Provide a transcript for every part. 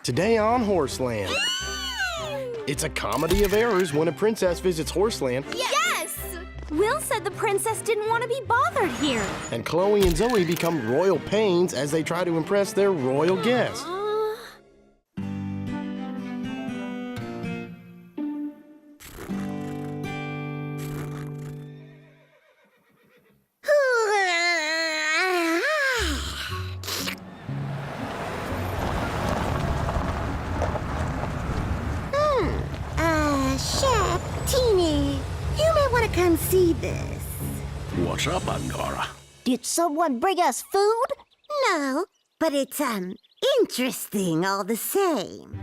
Today on Horseland. It's a comedy of errors when a princess visits Horseland. Yes! Will said the princess didn't want to be bothered here. And Chloe and Zoe become royal pains as they try to impress their royal guests. Chef, Teeny, you may want to come see this. What's up, Angora? Did someone bring us food? No, but it's, interesting all the same.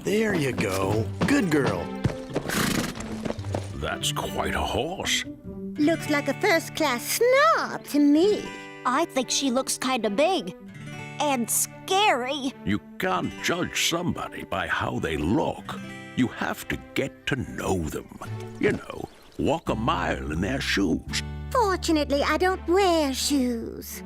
There you go. Good girl. That's quite a horse. Looks like a first-class snob to me. I think she looks kind of big. And scary. You can't judge somebody by how they look. You have to get to know them. You know, walk a mile in their shoes. Fortunately, I don't wear shoes.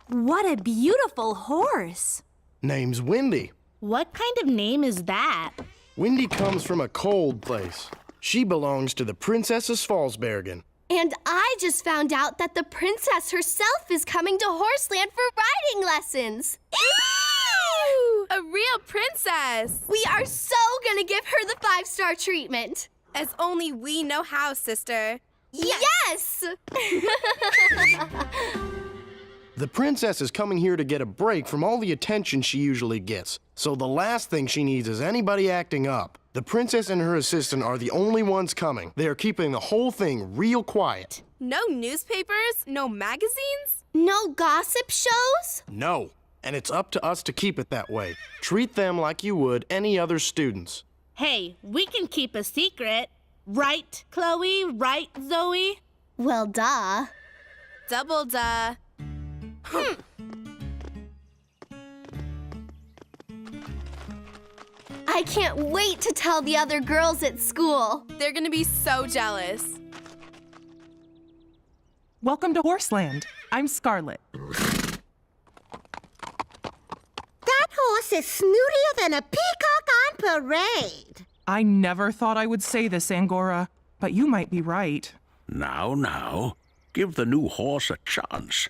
What a beautiful horse. Name's Wendy. What kind of name is that? Wendy comes from a cold place. She belongs to the Princess of Smallsbergen. And I just found out that the princess herself is coming to Horseland for riding lessons. Ew! A real princess! We are so gonna give her the 5-star treatment. As only we know how, sister. Yes! The princess is coming here to get a break from all the attention she usually gets. So the last thing she needs is anybody acting up. The princess and her assistant are the only ones coming. They are keeping the whole thing real quiet. No newspapers? No magazines? No gossip shows? No. And it's up to us to keep it that way. Treat them like you would any other students. Hey, we can keep a secret. Right, Chloe? Right, Zoe? Well, duh. Double duh. I can't wait to tell the other girls at school. They're gonna be so jealous. Welcome to Horseland. I'm Scarlet. That horse is snootier than a peacock on parade. I never thought I would say this, Angora, but you might be right. Now, give the new horse a chance.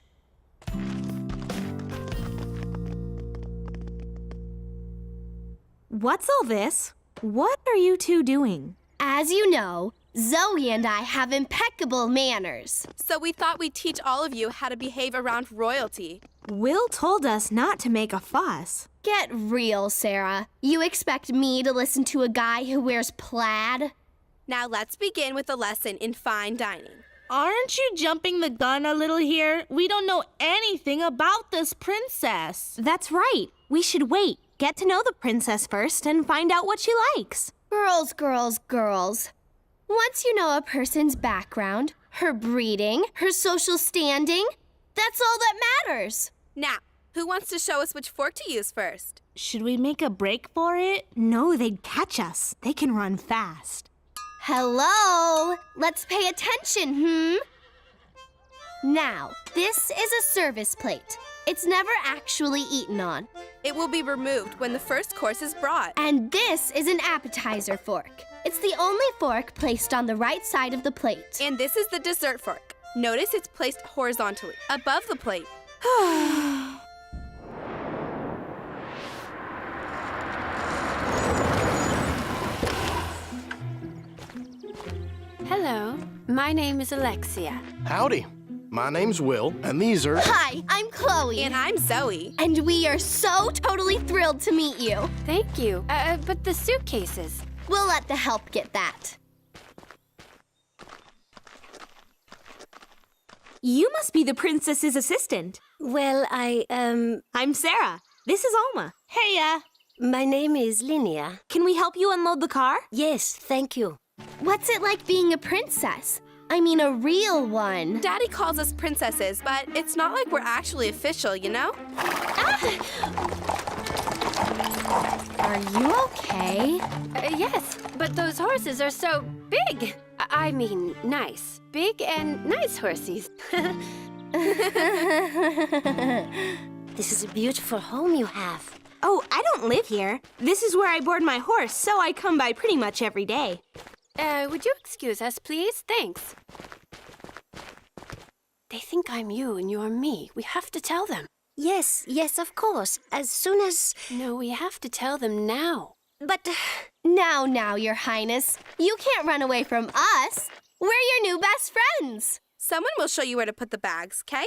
What's all this? What are you two doing? As you know, Zoe and I have impeccable manners. So we thought we'd teach all of you how to behave around royalty. Will told us not to make a fuss. Get real, Sarah. You expect me to listen to a guy who wears plaid? Now let's begin with a lesson in fine dining. Aren't you jumping the gun a little here? We don't know anything about this princess. That's right. We should wait. Get to know the princess first and find out what she likes. Girls, girls, girls. Once you know a person's background, her breeding, her social standing, that's all that matters. Now, who wants to show us which fork to use first? Should we make a break for it? No, they'd catch us. They can run fast. Hello? Let's pay attention, Now, this is a service plate. It's never actually eaten on. It will be removed when the first course is brought. And this is an appetizer fork. It's the only fork placed on the right side of the plate. And this is the dessert fork. Notice it's placed horizontally, above the plate. Hello, my name is Alexia. Howdy. My name's Will, and these are... Hi, I'm Chloe. And I'm Zoe. And we are so totally thrilled to meet you. Thank you. But the suitcases. We'll let the help get that. You must be the princess's assistant. Well, I'm Sarah. This is Alma. Heya. My name is Linnea. Can we help you unload the car? Yes, thank you. What's it like being a princess? I mean, a real one. Daddy calls us princesses, but it's not like we're actually official, you know? Are Are you okay? Yes, but those horses are so big. I mean, nice. Big and nice horsies. This is a beautiful home you have. Oh, I don't live here. This is where I board my horse, so I come by pretty much every day. Would you excuse us, please? Thanks. They think I'm you and you're me. We have to tell them. Yes, of course. As soon as... No, we have to tell them now. But... Now, Your Highness. You can't run away from us. We're your new best friends. Someone will show you where to put the bags, okay?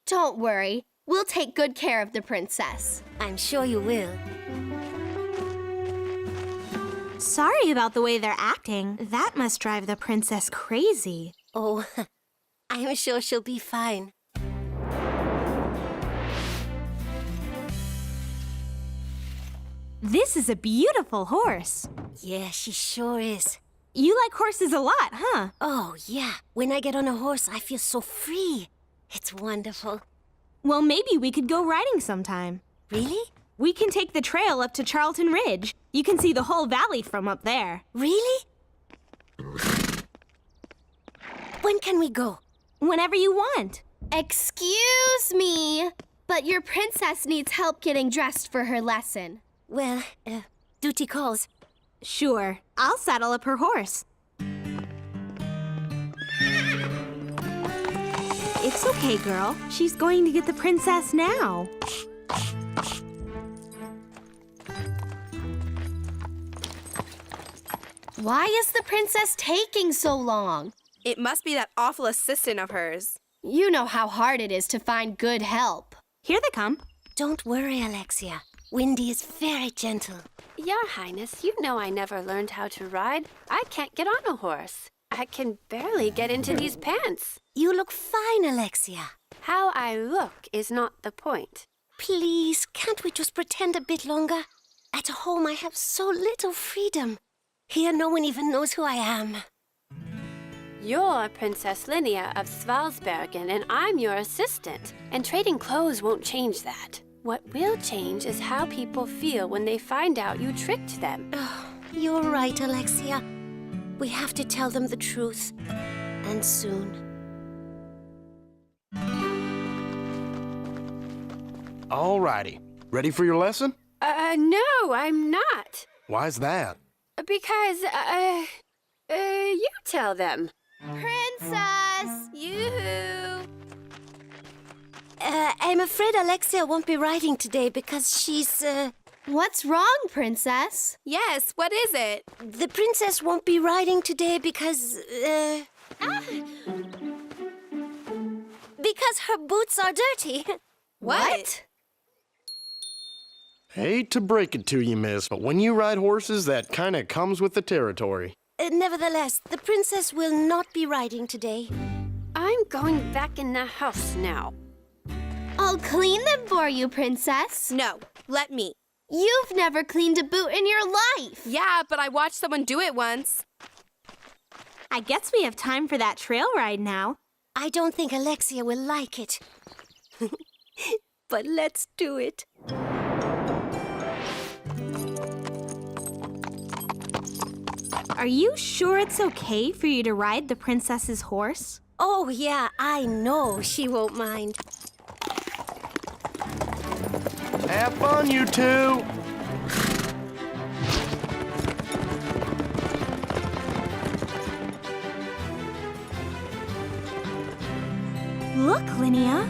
Don't worry. We'll take good care of the princess. I'm sure you will. Sorry about the way they're acting. That must drive the princess crazy. Oh, I'm sure she'll be fine. This is a beautiful horse. Yeah, she sure is. You like horses a lot, huh? Oh, yeah. When I get on a horse, I feel so free. It's wonderful. Well, maybe we could go riding sometime. Really? We can take the trail up to Charlton Ridge. You can see the whole valley from up there. Really? When can we go? Whenever you want. Excuse me, but your princess needs help getting dressed for her lesson. Well, duty calls. Sure. I'll saddle up her horse. It's okay, girl. She's going to get the princess now. Why is the princess taking so long? It must be that awful assistant of hers. You know how hard it is to find good help. Here they come. Don't worry, Alexia. Wendy is very gentle. Your Highness, you know I never learned how to ride. I can't get on a horse. I can barely get into these pants. You look fine, Alexia. How I look is not the point. Please, can't we just pretend a bit longer? At home, I have so little freedom. Here, no one even knows who I am. You're Princess Linnea of Smallsbergen, and I'm your assistant. And trading clothes won't change that. What will change is how people feel when they find out you tricked them. Oh, you're right, Alexia. We have to tell them the truth. And soon. Alrighty. Ready for your lesson? No, I'm not. Why's that? Because, you tell them. Princess! Yoo-hoo! I'm afraid Alexia won't be riding today because she's, What's wrong, Princess? Yes, what is it? The princess won't be riding today because, because her boots are dirty. What? Hate to break it to you, miss, but when you ride horses, that kind of comes with the territory. Nevertheless, the princess will not be riding today. I'm going back in the house now. I'll clean them for you, Princess. No, let me. You've never cleaned a boot in your life. Yeah, but I watched someone do it once. I guess we have time for that trail ride now. I don't think Alexia will like it. But let's do it. Are you sure it's okay for you to ride the princess's horse? Oh, yeah, I know she won't mind. Have fun, you two! Look, Linnea.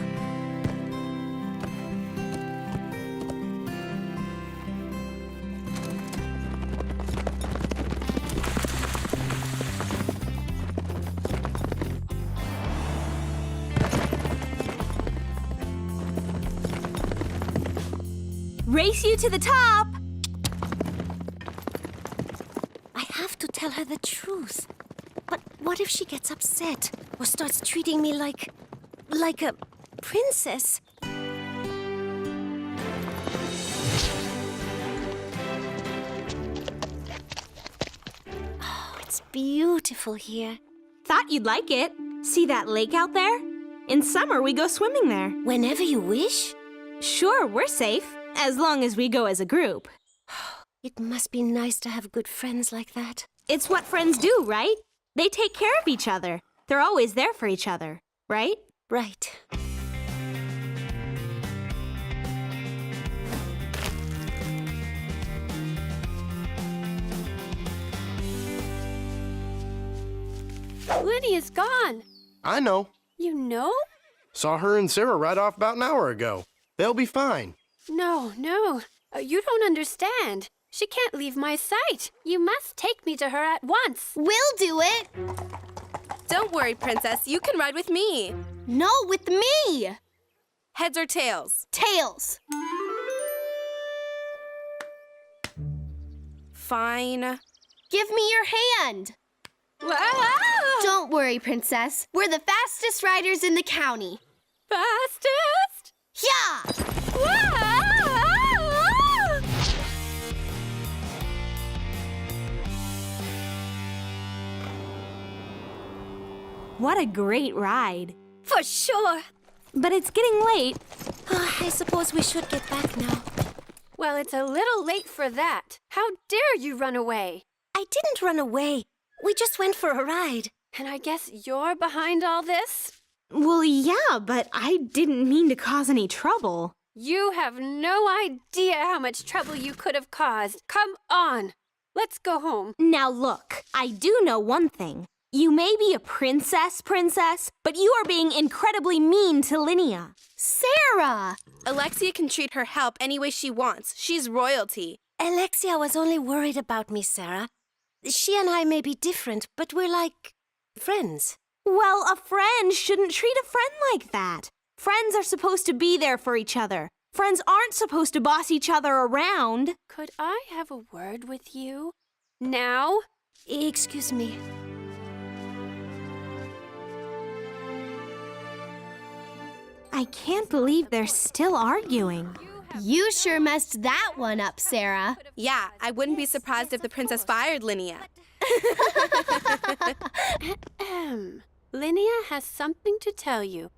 Race you to the top! I have to tell her the truth. But what if she gets upset or starts treating me like a princess? Oh, it's beautiful here. Thought you'd like it. See that lake out there? In summer, we go swimming there. Whenever you wish? Sure, we're safe. As long as we go as a group. It must be nice to have good friends like that. It's what friends do, right? They take care of each other. They're always there for each other, right? Right. Lydia's gone. I know. You know? Saw her and Sarah right off about an hour ago. They'll be fine. No. You don't understand. She can't leave my sight. You must take me to her at once. We'll do it. Don't worry, Princess. You can ride with me. No, with me. Heads or tails? Tails. Fine. Give me your hand. Wow! Don't worry, Princess. We're the fastest riders in the county. Fastest? Yeah! Wow! What a great ride. For sure. But it's getting late. I suppose we should get back now. Well, it's a little late for that. How dare you run away? I didn't run away. We just went for a ride. And I guess you're behind all this? Well, yeah, but I didn't mean to cause any trouble. You have no idea how much trouble you could have caused. Come on. Let's go home. Now look, I do know one thing. You may be a princess, but you are being incredibly mean to Linnea. Sarah! Alexia can treat her help any way she wants. She's royalty. Alexia was only worried about me, Sarah. She and I may be different, but we're like friends. Well, a friend shouldn't treat a friend like that. Friends are supposed to be there for each other. Friends aren't supposed to boss each other around. Could I have a word with you? Now? Excuse me. I can't believe they're still arguing. You sure messed that one up, Sarah. Yeah, I wouldn't be surprised if the princess fired Linnea. Linnea has something to tell you.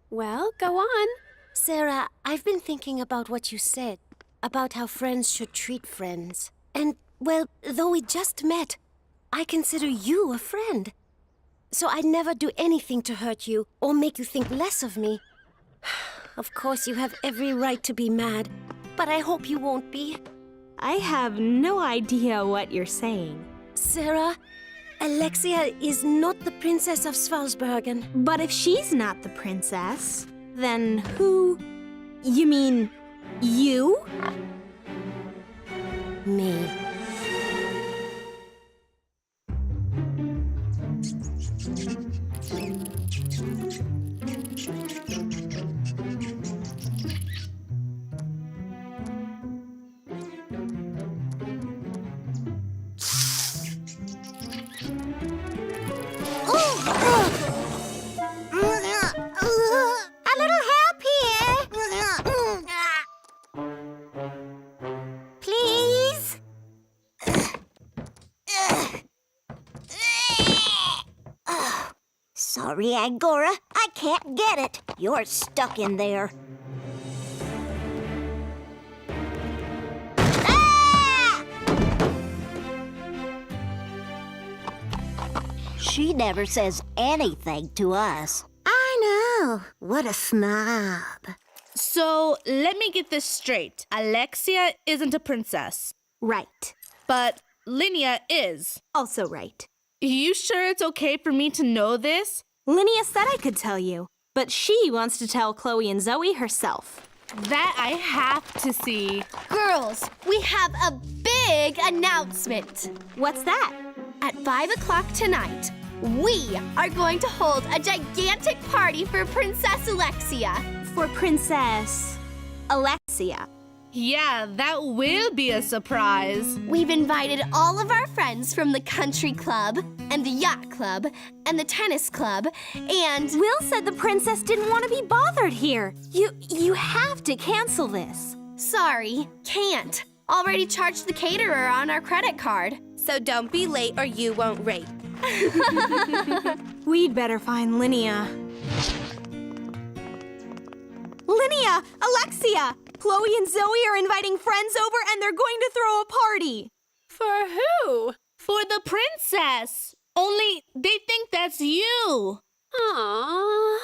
Well, go on. Sarah, I've been thinking about what you said, about how friends should treat friends. And, well, though we just met, I consider you a friend. So I'd never do anything to hurt you or make you think less of me. Of course, you have every right to be mad, but I hope you won't be. I have no idea what you're saying. Sarah, Alexia is not the Princess of Smallsbergen. But if she's not the princess, then who? You mean you? Me. A little help here. Please? Sorry, Angora. I can't get it. You're stuck in there. Ah! She never says anything to us. I know. What a snob. So, let me get this straight. Alexia isn't a princess, Right. but Linnea is. Also right. You sure it's okay for me to know this? Linnea said I could tell you, but she wants to tell Chloe and Zoe herself. That I have to see. Girls, we have a big announcement. What's that? At 5 o'clock tonight, we are going to hold a gigantic party for Princess Alexia. For Princess Alexia. Yeah, that will be a surprise. We've invited all of our friends from the country club and the yacht club and the tennis club and... Will said the princess didn't want to be bothered here. You have to cancel this. Sorry, can't. Already charged the caterer on our credit card. So don't be late or you won't rate. We'd better find Linnea. Linnea! Alexia! Chloe and Zoe are inviting friends over and they're going to throw a party. For who? For the princess. Only they think that's you. Aww.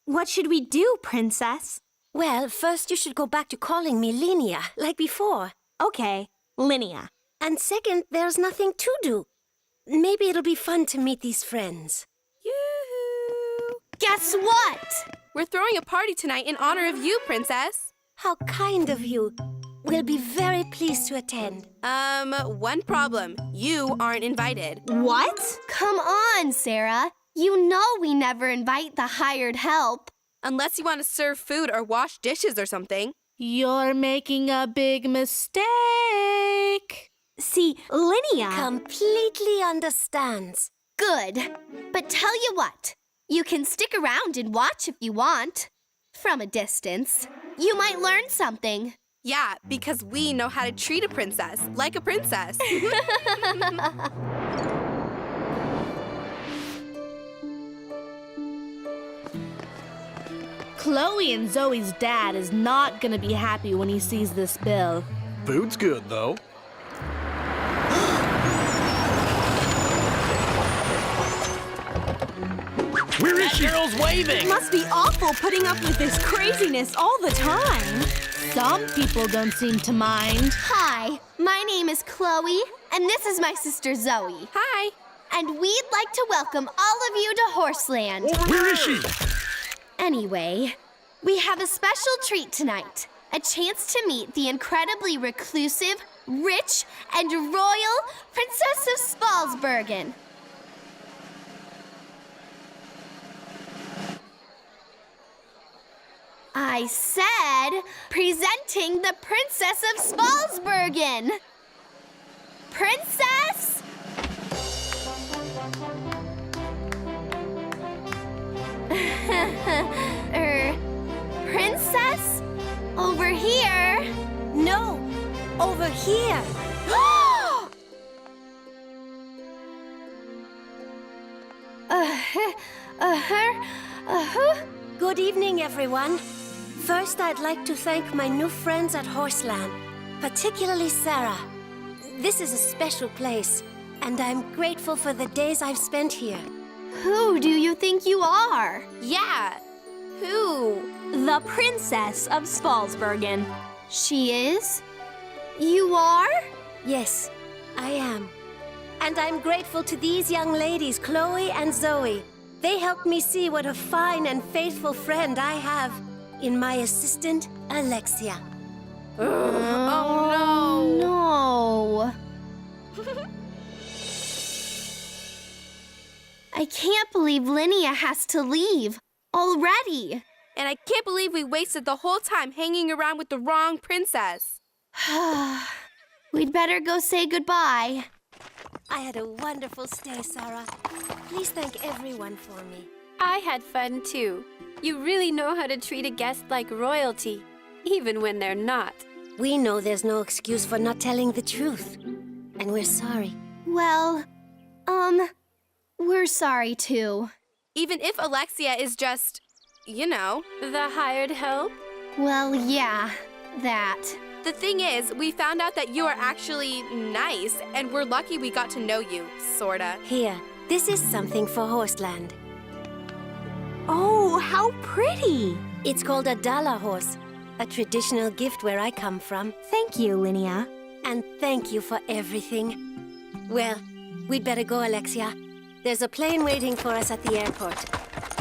What should we do, Princess? Well, first you should go back to calling me Linnea, like before. Okay, Linnea. And second, there's nothing to do. Maybe it'll be fun to meet these friends. Yoo-hoo! Guess what? We're throwing a party tonight in honor of you, Princess. How kind of you. We'll be very pleased to attend. One problem. You aren't invited. What? Come on, Sarah. You know we never invite the hired help. Unless you want to serve food or wash dishes or something. You're making a big mistake. See, Linnea... Completely understands. Good. But tell you what, you can stick around and watch if you want. From a distance. You might learn something. Yeah, because we know how to treat a princess, like a princess. Chloe and Zoe's dad is not gonna be happy when he sees this bill. Food's good, though. Where is she? Girl's waving! Must be awful putting up with this craziness all the time. Some people don't seem to mind. Hi, my name is Chloe, and this is my sister Zoe. Hi. And we'd like to welcome all of you to Horseland. Where is she? Anyway, we have a special treat tonight. A chance to meet the incredibly reclusive, rich, and royal Princess of Smallsbergen. I said, presenting the Princess of Smallsbergen. Princess? Princess? Over here? No, over here. Good evening, everyone. First, I'd like to thank my new friends at Horseland, particularly Sarah. This is a special place, and I'm grateful for the days I've spent here. Who do you think you are? Yeah. Who? The Princess of Smallsbergen. She is? You are? Yes, I am. And I'm grateful to these young ladies, Chloe and Zoe. They helped me see what a fine and faithful friend I have in my assistant, Alexia. Oh, No. I can't believe Linnea has to leave already. And I can't believe we wasted the whole time hanging around with the wrong princess. We'd better go say goodbye. I had a wonderful stay, Sarah. Please thank everyone for me. I had fun too. You really know how to treat a guest like royalty, even when they're not. We know there's no excuse for not telling the truth. And we're sorry. Well, we're sorry too. Even if Alexia is just, you know. The hired help? Well, yeah, that. The thing is, we found out that you are actually nice, and we're lucky we got to know you, sorta. Here, this is something for Horseland. Oh, how pretty! It's called a dollar horse, a traditional gift where I come from. Thank you, Linnea. And thank you for everything. Well, we'd better go, Alexia. There's a plane waiting for us at the airport.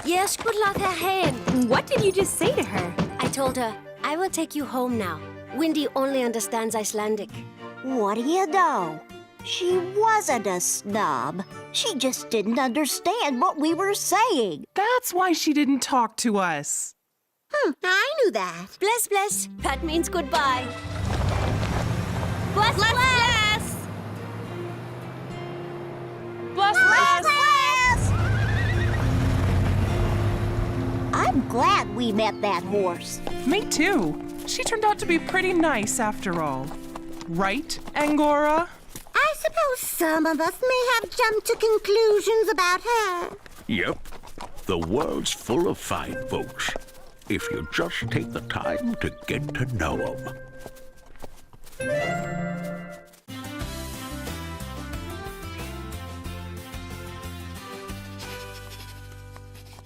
Yes, good luck ahead. What did you just say to her? I told her, I will take you home now. Wendy only understands Icelandic. What do you know? She wasn't a snub. She just didn't understand what we were saying. That's why she didn't talk to us. I knew that. Bless, bless. That means goodbye. Bless, bless! Bless, bless! I'm glad we met that horse. Me too. She turned out to be pretty nice after all. Right, Angora? I suppose some of us may have jumped to conclusions about her. Yep. The world's full of fine folks. if you just take the time to get to know them.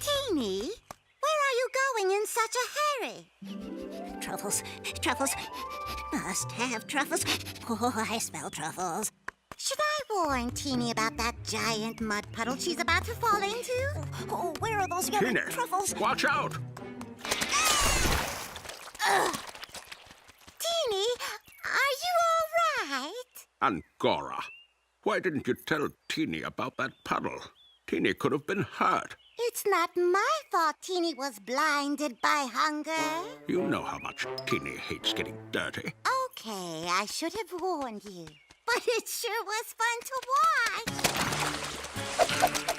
Teeny, where are you going in such a hurry? Truffles, truffles. Must have truffles. Oh, I smell truffles. Should I warn Teeny about that giant mud puddle she's about to fall into? Oh, where are those yellow Teeny, truffles? watch out! Teeny, are you all right? Angora, why didn't you tell Teeny about that puddle? Teeny could have been hurt. It's not my fault Teeny was blinded by hunger. You know how much Teeny hates getting dirty. Okay, I should have warned you. But it sure was fun to watch.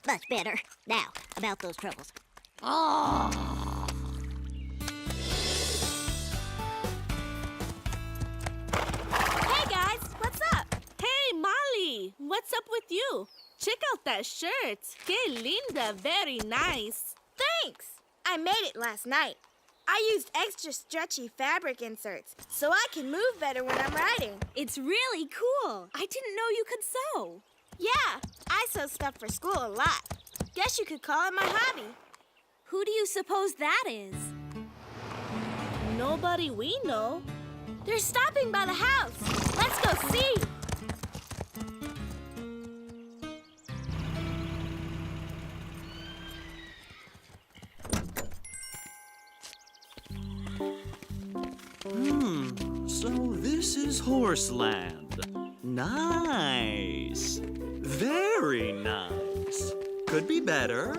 Much better. Now, about those truffles. Oh! Hey guys, what's up? Hey Molly, what's up with you? Check out that shirt. Que linda, very nice. Thanks. I made it last night. I used extra stretchy fabric inserts so I can move better when I'm riding. It's really cool. I didn't know you could sew. Yeah, I sew stuff for school a lot. Guess you could call it my hobby. Who do you suppose that is? Nobody we know. They're stopping by the house. Let's go see. So this is Horseland. Nice. Very nice. Could be better.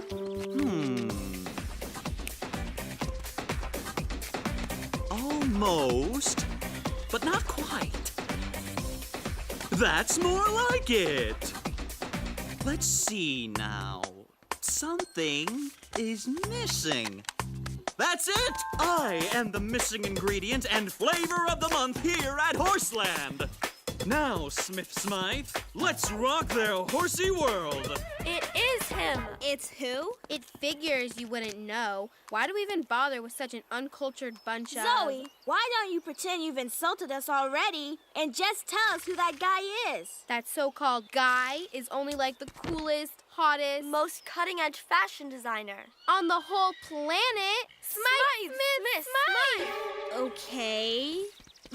Almost, but not quite. That's more like it. Let's see now. Something is missing. That's it! I am the missing ingredient and flavor of the month here at Horseland. Now, Smith Smythe, let's rock their horsey world. It is him. It's who? It figures you wouldn't know. Why do we even bother with such an uncultured bunch of... Zoe, why don't you pretend you've insulted us already and just tell us who that guy is? That so-called guy is only like the coolest, hottest, Most cutting-edge fashion designer. on the whole planet. Smythe. Okay.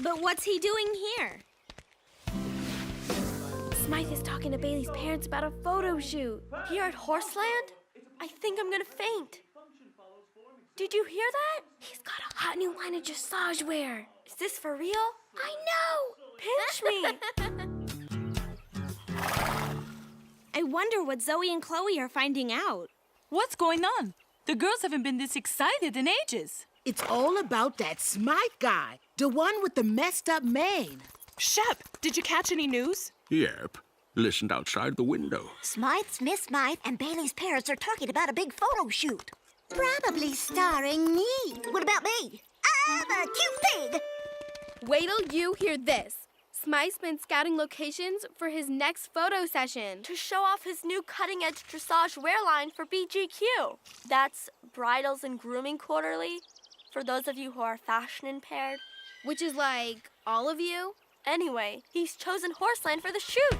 But what's he doing here? Smythe is talking to Bailey's parents about a photo shoot. Here at Horseland? I think I'm gonna faint. Did you hear that? He's got a hot new line of dressage wear. Is this for real? I know! Pinch me! I wonder what Zoe and Chloe are finding out. What's going on? The girls haven't been this excited in ages. It's all about that Smythe guy, the one with the messed up mane. Shep, did you catch any news? Yep. Listened outside the window. Smythe, Miss Smythe, and Bailey's parents are talking about a big photo shoot. Probably starring me. What about me? I'm a cute pig. Wait till you hear this. Smythe's been scouting locations for his next photo session. To show off his new cutting-edge dressage wear line for BGQ. That's Bridals and Grooming Quarterly, for those of you who are fashion impaired. Which is like all of you? Anyway, he's chosen Horseland for the shoot.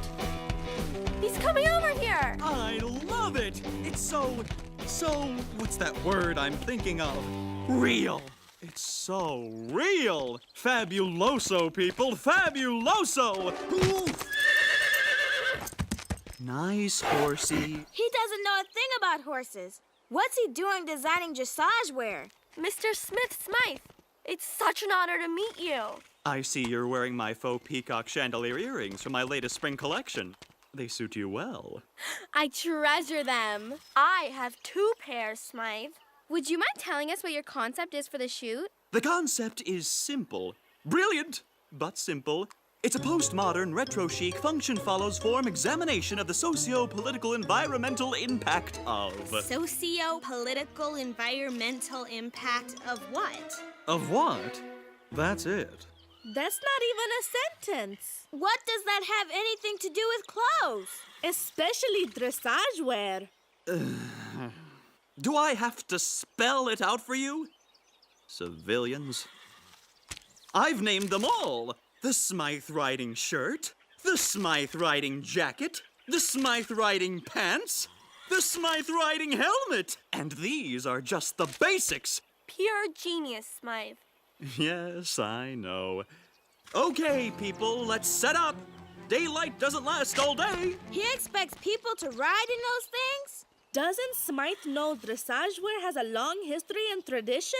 He's coming over here. I love it. It's so, what's that word I'm thinking of? Real. It's so real. Fabuloso, people. Fabuloso. Nice horsey. He doesn't know a thing about horses. What's he doing designing dressage wear? Mr. Smythe, it's such an honor to meet you. I see you're wearing my faux peacock chandelier earrings from my latest spring collection. They suit you well. I treasure them. I have 2 pairs, Smythe. Would you mind telling us what your concept is for the shoot? The concept is simple. Brilliant, but simple. It's a postmodern, retro-chic, function-follows-form examination of the socio-political environmental impact of... Socio-political environmental impact of what? Of what? That's it. That's not even a sentence. What does that have anything to do with clothes? Especially dressage wear. Do I have to spell it out for you? Civilians. I've named them all. The Smythe riding shirt, the Smythe riding jacket, the Smythe riding pants, the Smythe riding helmet. And these are just the basics. Pure genius, Smythe. Yes, I know. Okay, people, let's set up. Daylight doesn't last all day. He expects people to ride in those things? Doesn't Smythe know dressage wear has a long history and tradition?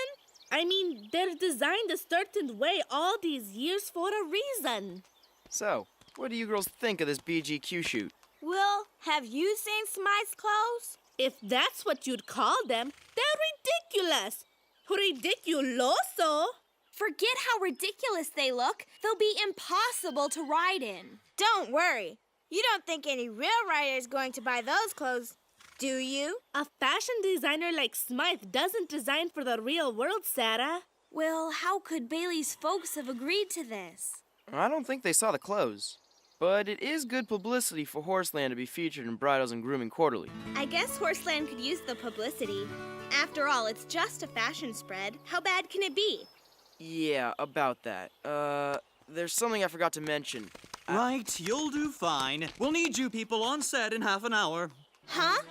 I mean, they're designed a certain way all these years for a reason. So, what do you girls think of this BGQ shoot? Will, have you seen Smythe's clothes? If that's what you'd call them, they're ridiculous. Ridiculoso. Forget how ridiculous they look. They'll be impossible to ride in. Don't worry. You don't think any real rider is going to buy those clothes, do you? A fashion designer like Smythe doesn't design for the real world, Sarah. Well, how could Bailey's folks have agreed to this? I don't think they saw the clothes. But it is good publicity for Horseland to be featured in Bridals and Grooming Quarterly. I guess Horseland could use the publicity. After all, it's just a fashion spread. How bad can it be? Yeah, about that. There's something I forgot to mention. Right, you'll do fine. We'll need you people on set in half an hour. Huh?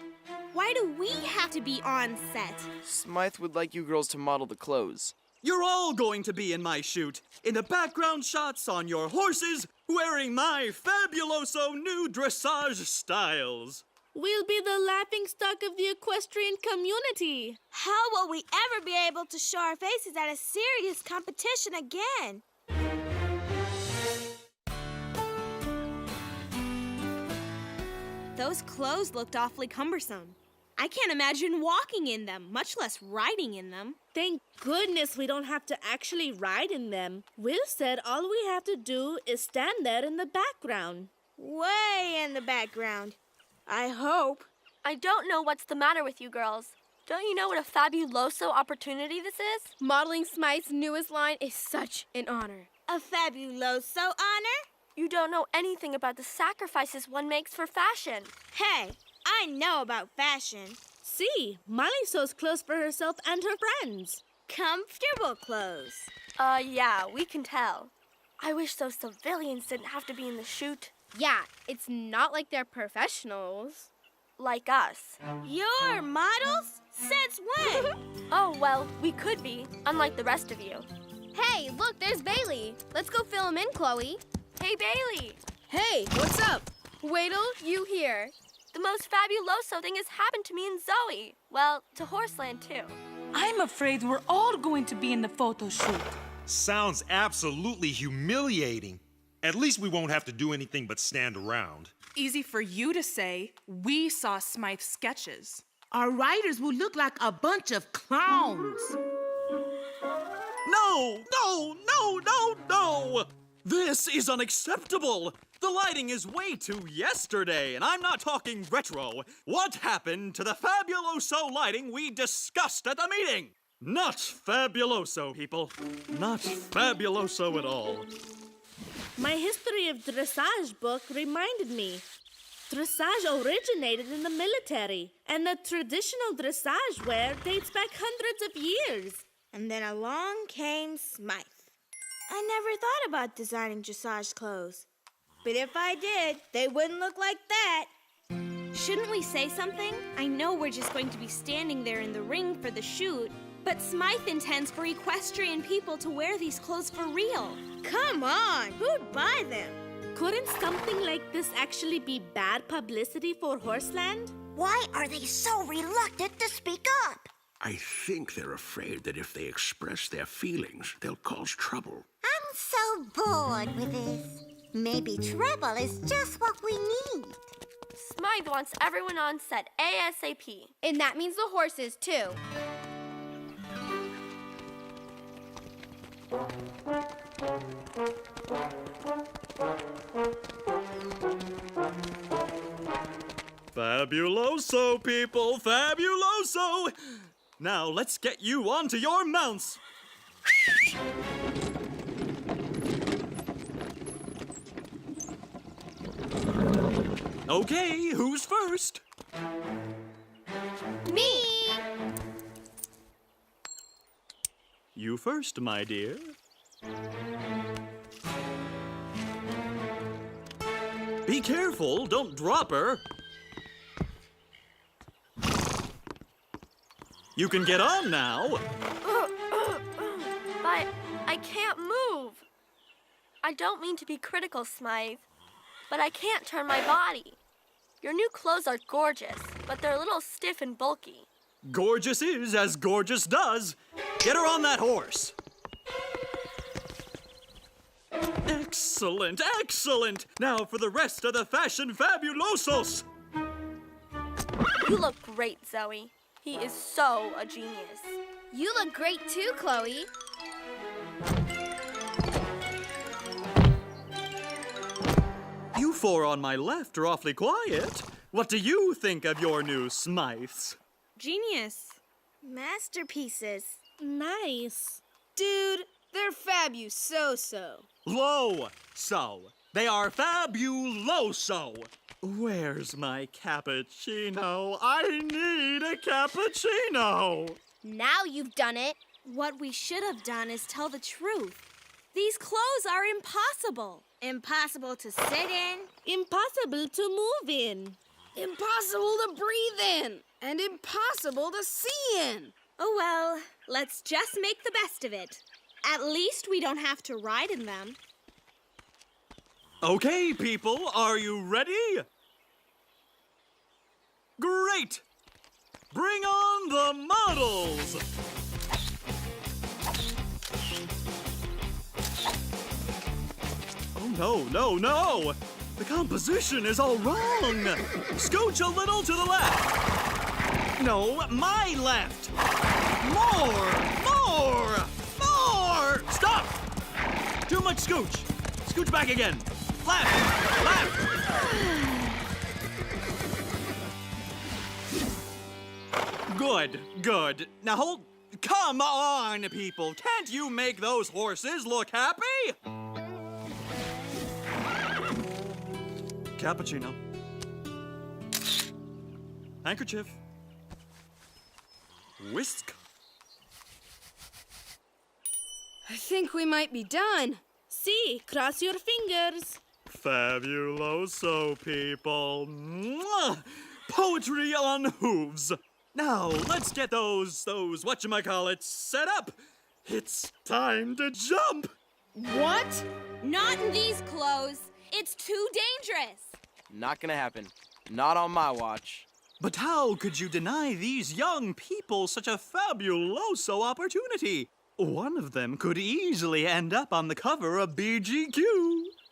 Why do we have to be on set? Smythe would like you girls to model the clothes. You're all going to be in my shoot. In the background shots on your horses, wearing my fabuloso new dressage styles. We'll be the laughingstock of the equestrian community. How will we ever be able to show our faces at a serious competition again? Those clothes looked awfully cumbersome. I can't imagine walking in them, much less riding in them. Thank goodness we don't have to actually ride in them. Will said all we have to do is stand there in the background. Way in the background. I hope. I don't know what's the matter with you girls. Don't you know what a fabuloso opportunity this is? Modeling Smythe's newest line is such an honor. A fabuloso honor? You don't know anything about the sacrifices one makes for fashion. Hey, I know about fashion. See, Molly sews clothes for herself and her friends. Comfortable clothes. Yeah, we can tell. I wish those civilians didn't have to be in the shoot. Yeah, it's not like they're professionals. Like us. You're models? Since when? Oh, well, we could be, unlike the rest of you. Hey, look, there's Bailey. Let's go fill him in, Chloe. Hey, Bailey. Hey, what's up? Wait till you hear. The most fabuloso thing has happened to me and Zoe. Well, to Horseland, too. I'm afraid we're all going to be in the photo shoot. Sounds absolutely humiliating. At least we won't have to do anything but stand around. Easy for you to say. We saw Smythe's sketches. Our riders will look like a bunch of clowns. No, no, no, no, no! This is unacceptable! The lighting is way too yesterday, and I'm not talking retro. What happened to the fabuloso lighting we discussed at the meeting? Not fabuloso, people. Not fabuloso at all. My history of dressage book reminded me. Dressage originated in the military, and the traditional dressage wear dates back hundreds of years. And then along came Smythe. I never thought about designing dressage clothes. But if I did, they wouldn't look like that. Shouldn't we say something? I know we're just going to be standing there in the ring for the shoot, but Smythe intends for equestrian people to wear these clothes for real. Come on, who'd buy them? Couldn't something like this actually be bad publicity for Horseland? Why are they so reluctant to speak up? I think they're afraid that if they express their feelings, they'll cause trouble. I'm so bored with this. Maybe trouble is just what we need. Smythe wants everyone on set ASAP. And that means the horses, too. Fabuloso, people, fabuloso! Now let's get you onto your mounts. Okay, who's first? Me! You first, my dear. Be careful, don't drop her. You can get on now. But I can't move. I don't mean to be critical, Smythe, but I can't turn my body. Your new clothes are gorgeous, but they're a little stiff and bulky. Gorgeous is as gorgeous does. Get her on that horse. Excellent, excellent. Now for the rest of the fashion fabulosos. You look great, Zoe. He is so a genius. You look great too, Chloe. You four on my left are awfully quiet. What do you think of your new Smythes? Genius. Masterpieces. Nice. Dude, they're fabuloso. Low-so. They are fabuloso. Where's my cappuccino? I need a cappuccino. Now you've done it. What we should have done is tell the truth. These clothes are impossible. Impossible to sit in. Impossible to move in. Impossible to breathe in. And impossible to see in. Oh well, let's just make the best of it. At least we don't have to ride in them. Okay, people, are you ready? Great! Bring on the models! Oh, no, no, no! The composition is all wrong! Scooch a little to the left! No, my left! More! More! More! Stop! Too much scooch! Scooch back again! Left! Left! Good, good. Now hold... Come on, people! Can't you make those horses look happy? Cappuccino. Handkerchief. Whisk. I think we might be done. See, cross your fingers. Fabuloso, people. Mwah! Poetry on hooves. Now, let's get those whatchamacallits set up. It's time to jump. What? Not in these clothes. It's too dangerous. Not gonna happen. Not on my watch. But how could you deny these young people such a fabuloso opportunity? One of them could easily end up on the cover of BGQ.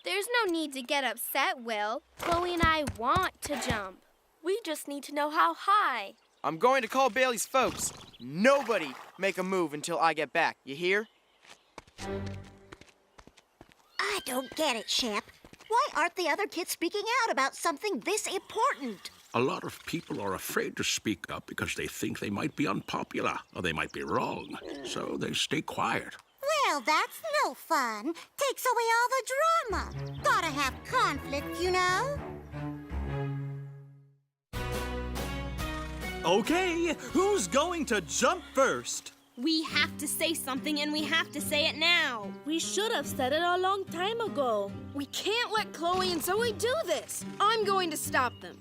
There's no need to get upset, Will. Chloe and I want to jump. We just need to know how high. I'm going to call Bailey's folks. Nobody make a move until I get back. You hear? I don't get it, Shep. Why aren't the other kids speaking out about something this important? A lot of people are afraid to speak up because they think they might be unpopular or they might be wrong. So they stay quiet. Well, that's no fun. Takes away all the drama. Gotta have conflict, you know? Okay, who's going to jump first? We have to say something, and we have to say it now. We should have said it a long time ago. We can't let Chloe and Zoe do this. I'm going to stop them.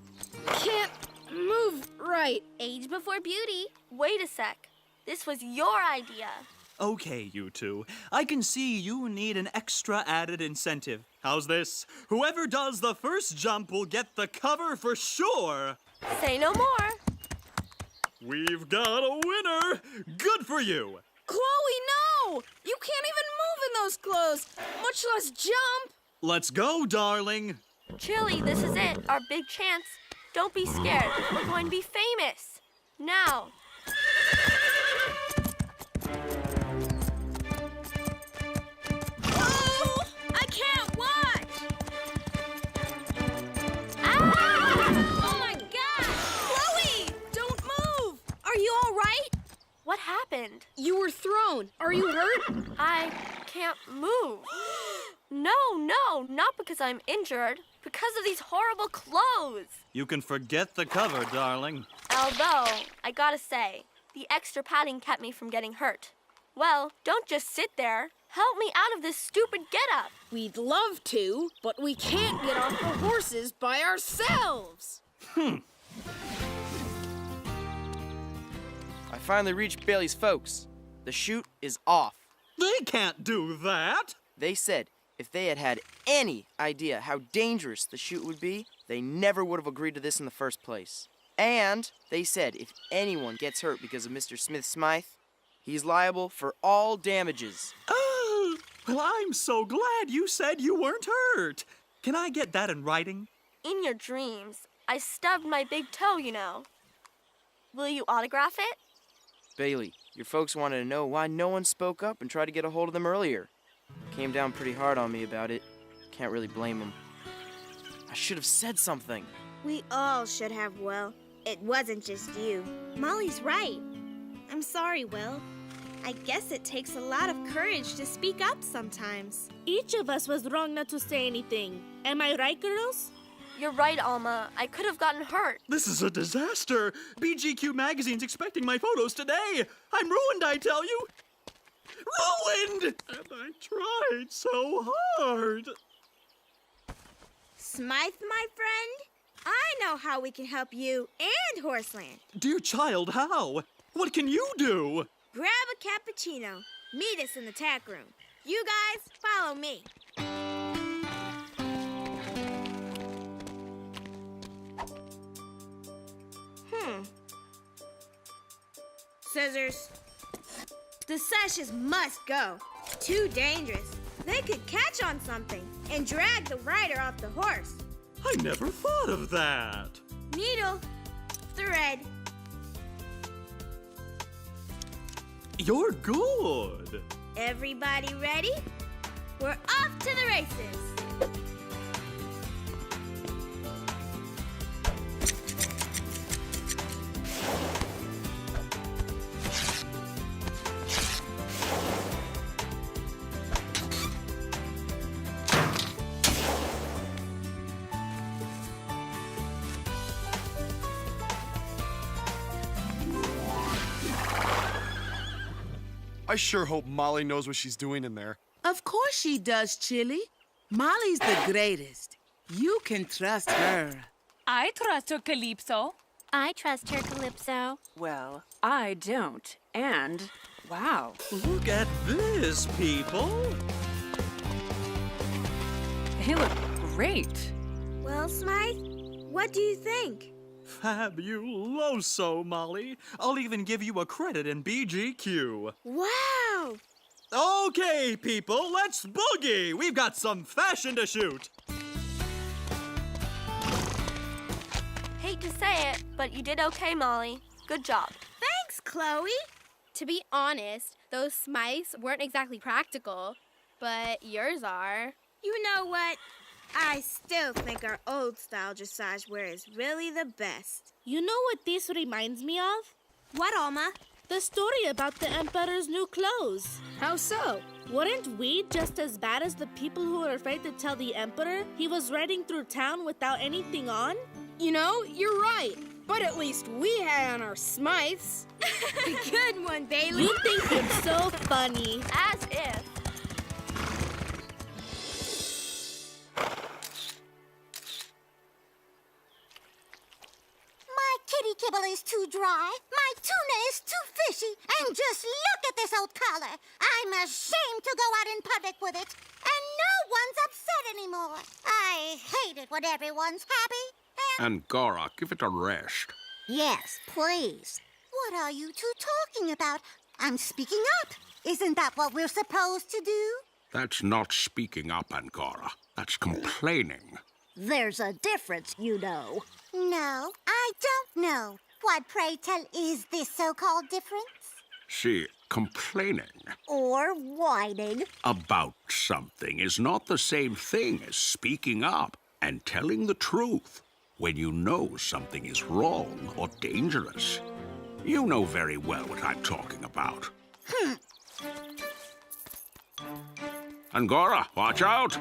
Can't move right. Age before beauty. Wait a sec. This was your idea. Okay, you two. I can see you need an extra added incentive. How's this? Whoever does the first jump will get the cover for sure. Say no more. We've got a winner! Good for you! Chloe, no! You can't even move in those clothes, much less jump. Let's go, darling. Chili, this is it. Our big chance. Don't be scared. We're going to be famous. Now. Oh! I can't watch! Ah! Oh my God! Chloe, don't move. Are you all right? What happened? You were thrown. Are you hurt? I can't move. No, not because I'm injured. Because of these horrible clothes. You can forget the cover, darling. Although, I gotta say, the extra padding kept me from getting hurt. Well, don't just sit there. Help me out of this stupid getup. We'd love to, but we can't get off the horses by ourselves. I finally reached Bailey's folks. The chute is off. They can't do that. They said if they had had any idea how dangerous the chute would be, they never would have agreed to this in the first place. And they said if anyone gets hurt because of Mr. Smith-Smythe, he's liable for all damages. Oh, well, I'm so glad you said you weren't hurt. Can I get that in writing? In your dreams, I stubbed my big toe, you know. Will you autograph it? Bailey, your folks wanted to know why no one spoke up and tried to get a hold of them earlier. Came down pretty hard on me about it. Can't really blame them. I should have said something. We all should have, Will. It wasn't just you. Molly's right. I'm sorry, Will. I guess it takes a lot of courage to speak up sometimes. Each of us was wrong not to say anything. Am I right, girls? You're right, Alma. I could have gotten hurt. This is a disaster. BGQ magazine's expecting my photos today. I'm ruined, I tell you. Ruined! And I tried so hard. Smythe, my friend, I know how we can help you and Horseland. Dear child, how? What can you do? Grab a cappuccino. Meet us in the tack room. You guys, follow me. Scissors. The sashes must go. Too dangerous. They could catch on something and drag the rider off the horse. I never thought of that. Needle. Thread. You're good. Everybody ready? We're off to the races. I sure hope Molly knows what she's doing in there. Of course she does, Chili. Molly's the greatest. You can trust her. I trust her, Calypso. I trust her, Calypso. Well, I don't. And, wow. Look at this, people. They look great. Well, Smythe, what do you think? Fabuloso, Molly. I'll even give you a credit in BGQ. Wow! Okay, people, let's boogie. We've got some fashion to shoot. Hate to say it, but you did okay, Molly. Good job. Thanks, Chloe. To be honest, those Smythes weren't exactly practical, but yours are. You know what? I still think our old-style dressage wear is really the best. You know what this reminds me of? What, Alma? The story about the Emperor's new clothes. How so? Weren't we just as bad as the people who were afraid to tell the Emperor he was riding through town without anything on? You know, you're right. But at least we had on our Smythes. Good one, Bailey. You think it's so funny. As if. My kitty kibble is too dry, my tuna is too fishy, and just look at this old collar. I'm ashamed to go out in public with it, and no one's upset anymore. I hate it when everyone's happy. Angora, give it a rest. Yes, please. What are you two talking about? I'm speaking up. Isn't that what we're supposed to do? That's not speaking up, Angora. That's complaining. There's a difference, you know. No, I don't know. What, pray tell, is this so-called difference? See, complaining Or whining? about something is not the same thing as speaking up and telling the truth when you know something is wrong or dangerous. You know very well what I'm talking about. Angora, watch out!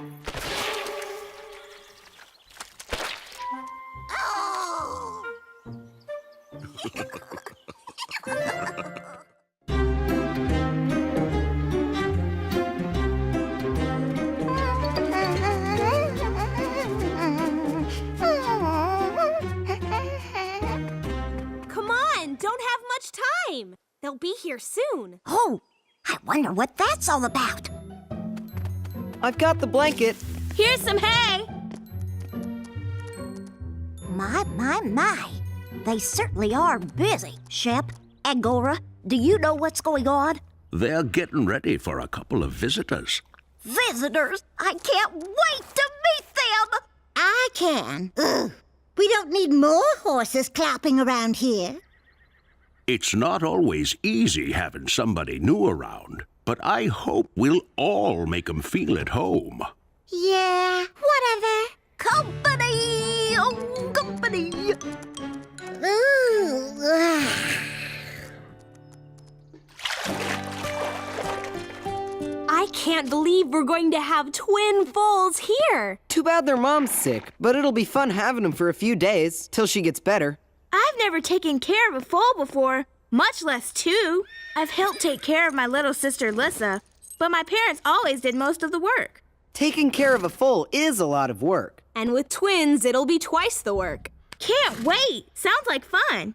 They'll be here soon. Oh, I wonder what that's all about. I've got the blanket. Here's some hay. My. They certainly are busy. Shep, Angora, do you know what's going on? They're getting ready for a couple of visitors. Visitors? I can't wait to meet them! I can. Ugh. We don't need more horses clopping around here. It's not always easy having somebody new around, but I hope we'll all make 'em feel at home. Yeah, whatever. Company! Oh, company! Ooh. I can't believe we're going to have twin foals here. Too bad their mom's sick, but it'll be fun having them for a few days, till she gets better. I've never taken care of a foal before, much less two. I've helped take care of my little sister Lissa, but my parents always did most of the work. Taking care of a foal is a lot of work. And with twins, it'll be twice the work. Can't wait! Sounds like fun.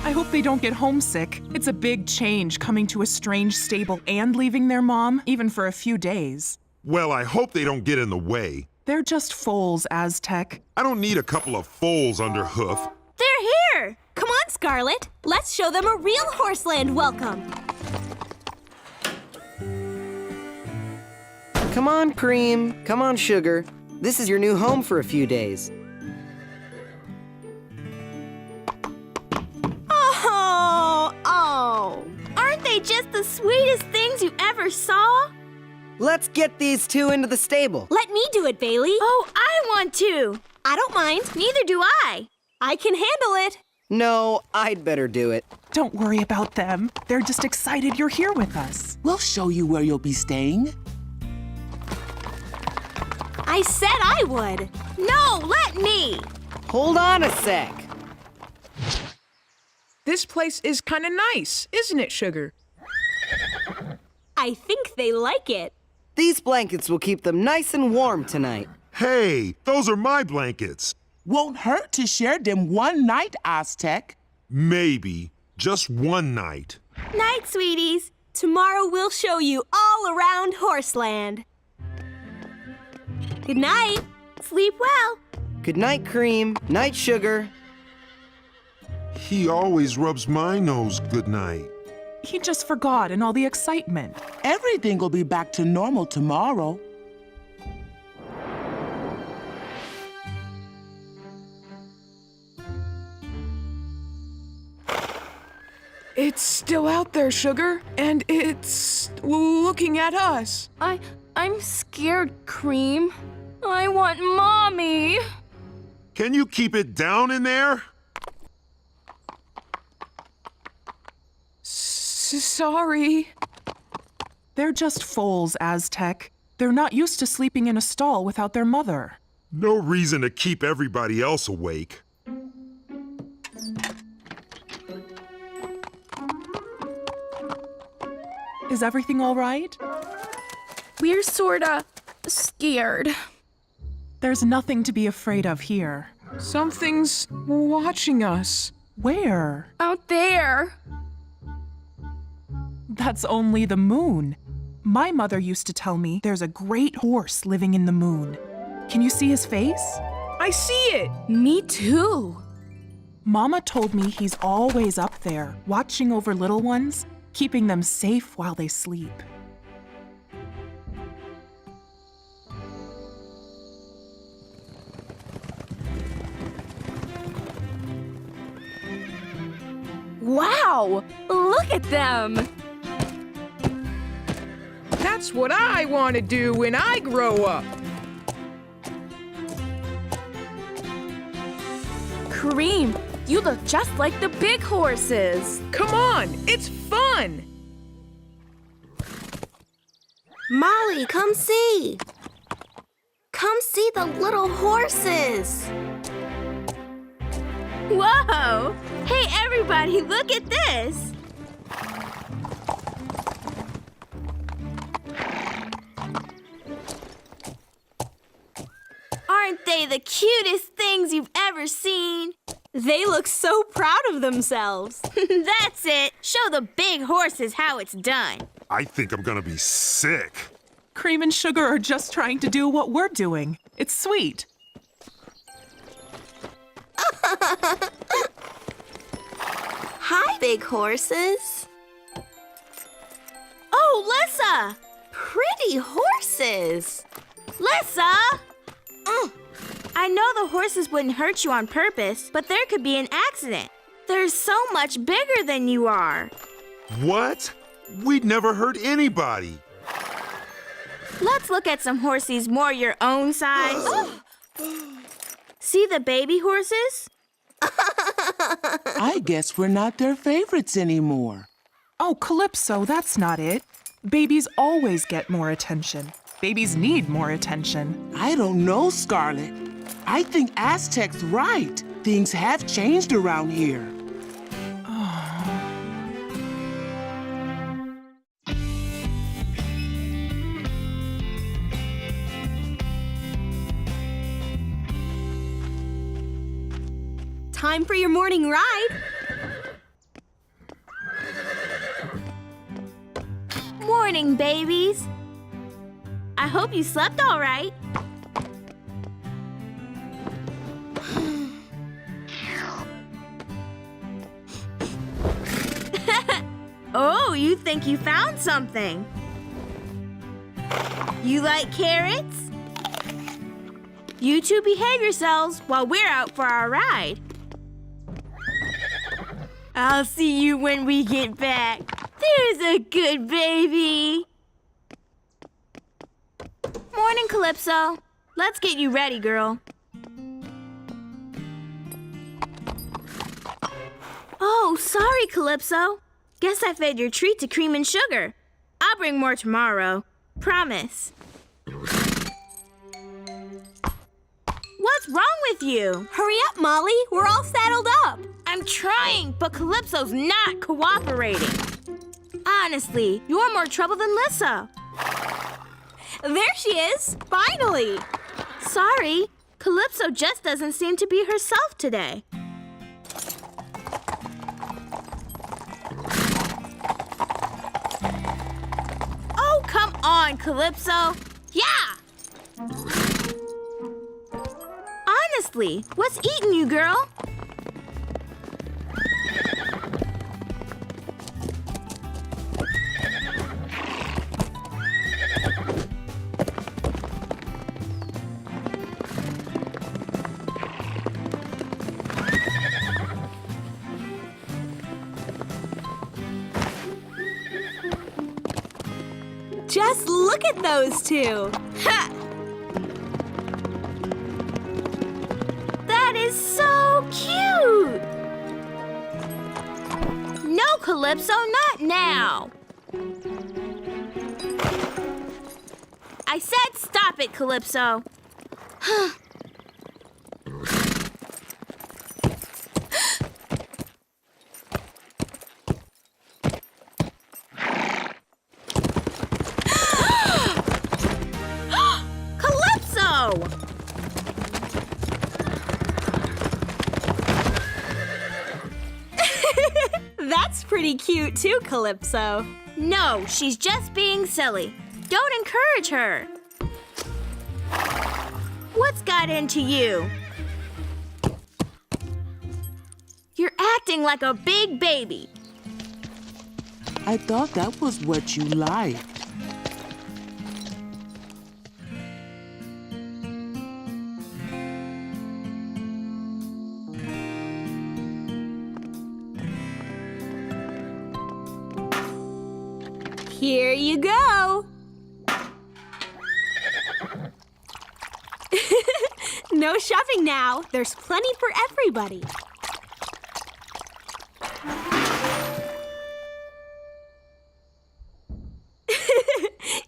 I hope they don't get homesick. It's a big change coming to a strange stable and leaving their mom, even for a few days. Well, I hope they don't get in the way. They're just foals, Aztec. I don't need a couple of foals under hoof. They're here! Come on, Scarlet. Let's show them a real Horseland welcome. Come on, Cream. Come on, Sugar. This is your new home for a few days. Oh! Aren't they just the sweetest things you ever saw? Let's get these two into the stable. Let me do it, Bailey. Oh, I want to. I don't mind. Neither do I. I can handle it. No, I'd better do it. Don't worry about them. They're just excited you're here with us. We'll show you where you'll be staying. I said I would. No, let me. Hold on a sec. This place is kind of nice, isn't it, Sugar? I think they like it. These blankets will keep them nice and warm tonight. Hey, those are my blankets. Won't hurt to share them one night, Aztec. Maybe. Just one night. Night, sweeties. Tomorrow we'll show you all around Horseland. Good night. Sleep well. Good night, Cream. Night, Sugar. He always rubs my nose good night. He just forgot in all the excitement. Everything will be back to normal tomorrow. It's still out there, Sugar, and it's looking at us. I'm scared, Cream. I want Mommy. Can you keep it down in there? Sorry. They're just foals, Aztec. They're not used to sleeping in a stall without their mother. No reason to keep everybody else awake. Is everything all right? We're sorta scared. There's nothing to be afraid of here. Something's watching us. Where? Out there. That's only the moon. My mother used to tell me there's a great horse living in the moon. Can you see his face? I see it. Me too. Mama told me he's always up there, watching over little ones, keeping them safe while they sleep. Wow! Look at them! That's what I want to do when I grow up. Cream, you look just like the big horses. Come on, it's fun. Molly, come see. Come see the little horses. Whoa! Hey, everybody, look at this. Aren't they the cutest things you've ever seen? They look so proud of themselves. That's it. Show the big horses how it's done. I think I'm gonna be sick. Cream and Sugar are just trying to do what we're doing. It's sweet. Hi, big horses. Oh, Lissa! Pretty horses. Lissa! I know the horses wouldn't hurt you on purpose, but there could be an accident. They're so much bigger than you are. What? We'd never hurt anybody. Let's look at some horses more your own size. See the baby horses? I guess we're not their favorites anymore. Oh, Calypso, that's not it. Babies always get more attention. Babies need more attention. I don't know, Scarlet. I think Aztec's right. Things have changed around here. Time for your morning ride. Morning, babies. I hope you slept all right. Oh, you think you found something. You like carrots? You two behave yourselves while we're out for our ride. I'll see you when we get back. There's a good baby. Morning, Calypso. Let's get you ready, girl. Oh, sorry, Calypso. Guess I fed your treat to Cream and Sugar. I'll bring more tomorrow. Promise. What's wrong with you? Hurry up, Molly. We're all saddled up. I'm trying, but Calypso's not cooperating. Honestly, you're more trouble than Lissa. There she is. Finally. Sorry, Calypso just doesn't seem to be herself today. Oh, come on, Calypso. Yeah! Honestly, what's eating you, girl? Just look at those two. Ha! That is so cute! No, Calypso, not now. I said stop it, Calypso. That's pretty cute too, Calypso. No, she's just being silly. Don't encourage her. What's got into you? You're acting like a big baby. I thought that was what you liked. Here you go. No shoving now. There's plenty for everybody.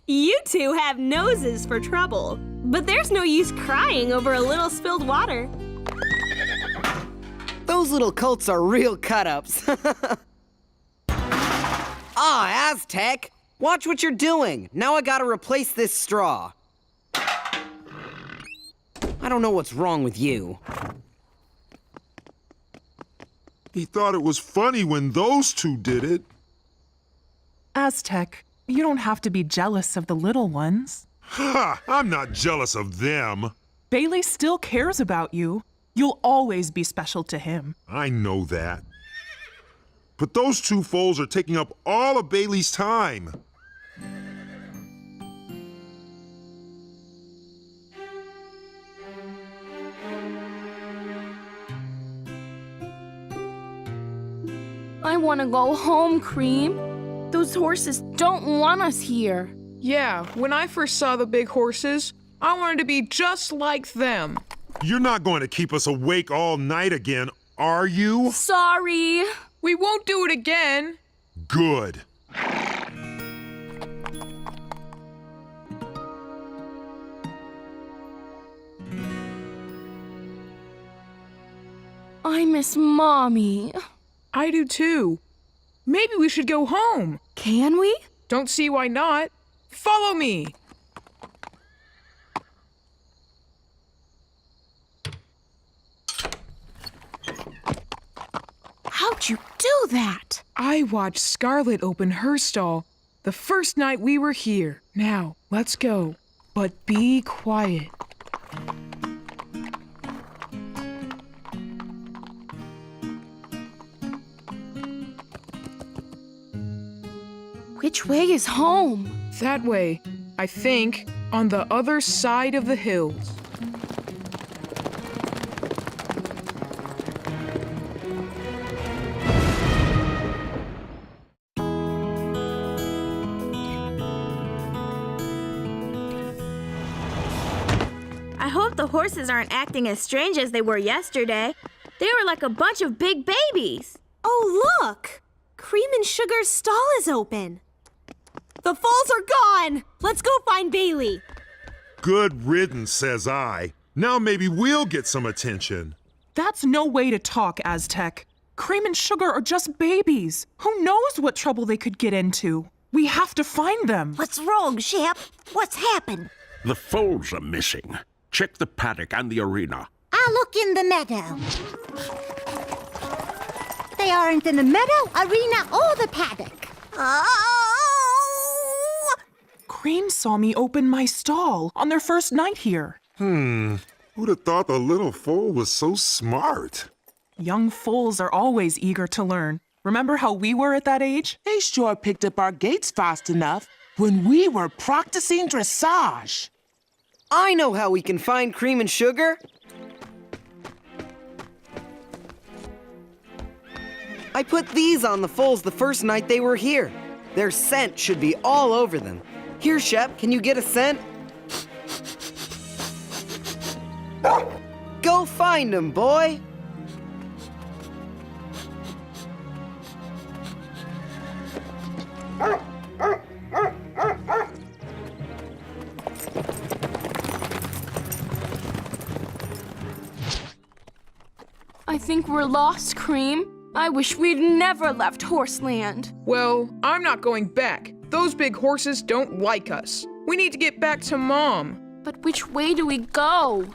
You two have noses for trouble, but there's no use crying over a little spilled water. Those little coats are real cut-ups. Ah, Aztec! Watch what you're doing. Now I gotta replace this straw. I don't know what's wrong with you. He thought it was funny when those two did it. Aztec, you don't have to be jealous of the little ones. Ha! I'm not jealous of them. Bailey still cares about you. You'll always be special to him. I know that. But those two foals are taking up all of Bailey's time. I want to go home, Cream. Those horses don't want us here. Yeah, when I first saw the big horses, I wanted to be just like them. You're not going to keep us awake all night again, are you? Sorry. We won't do it again. Good. I miss Mommy. I do too. Maybe we should go home. Can we? Don't see why not. Follow me. How'd you do that? I watched Scarlet open her stall the first night we were here. Now, let's go. But be quiet. Which way is home? That way, I think, on the other side of the hills. I hope the horses aren't acting as strange as they were yesterday. They were like a bunch of big babies. Oh, look! Cream and Sugar's stall is open. The foals are gone! Let's go find Bailey. Good riddance, says I. Now maybe we'll get some attention. That's no way to talk, Aztec. Cream and Sugar are just babies. Who knows what trouble they could get into? We have to find them. What's wrong, Shep? What's happened? The foals are missing. Check the paddock and the arena. I'll look in the meadow. They aren't in the meadow, arena, or the paddock. Oh! Cream saw me open my stall on their first night here. Who'd have thought the little foal was so smart? Young foals are always eager to learn. Remember how we were at that age? They sure picked up our gaits fast enough when we were practicing dressage. I know how we can find Cream and Sugar. I put these on the foals the first night they were here. Their scent should be all over them. Here, Shep, can you get a scent? Go find them, boy! I think we're lost, Cream. I wish we'd never left Horseland. Well, I'm not going back. Those big horses don't like us. We need to get back to Mom. But which way do we go?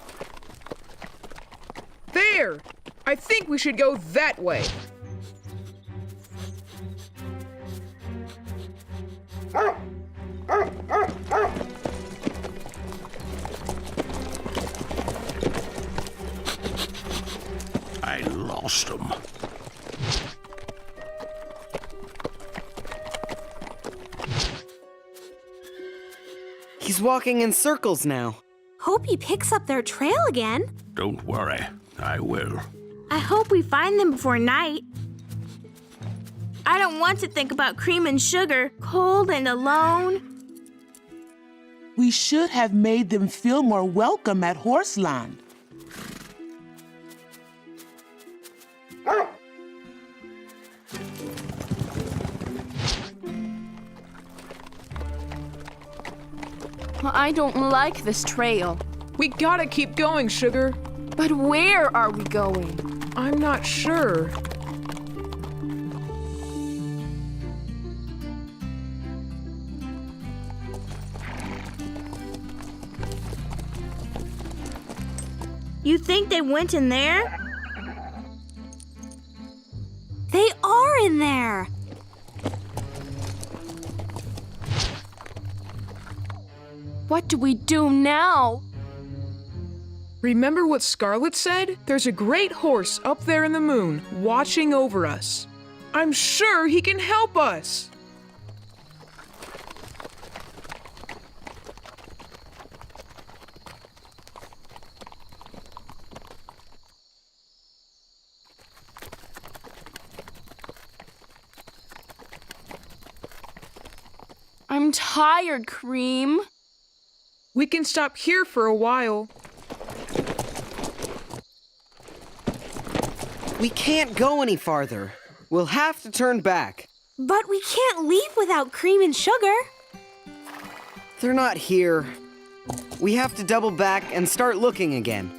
There! I think we should go that way. I lost them. He's walking in circles now. Hope he picks up their trail again. Don't worry, I will. I hope we find them before night. I don't want to think about Cream and Sugar, cold and alone. We should have made them feel more welcome at Horseland. I don't like this trail. We gotta keep going, Sugar. But where are we going? I'm not sure. You think they went in there? What do we do now? Remember what Scarlet said? There's a great horse up there in the moon, watching over us. I'm sure he can help us. I'm tired, Cream. We can stop here for a while. We can't go any farther. We'll have to turn back. But we can't leave without Cream and Sugar. They're not here. We have to double back and start looking again.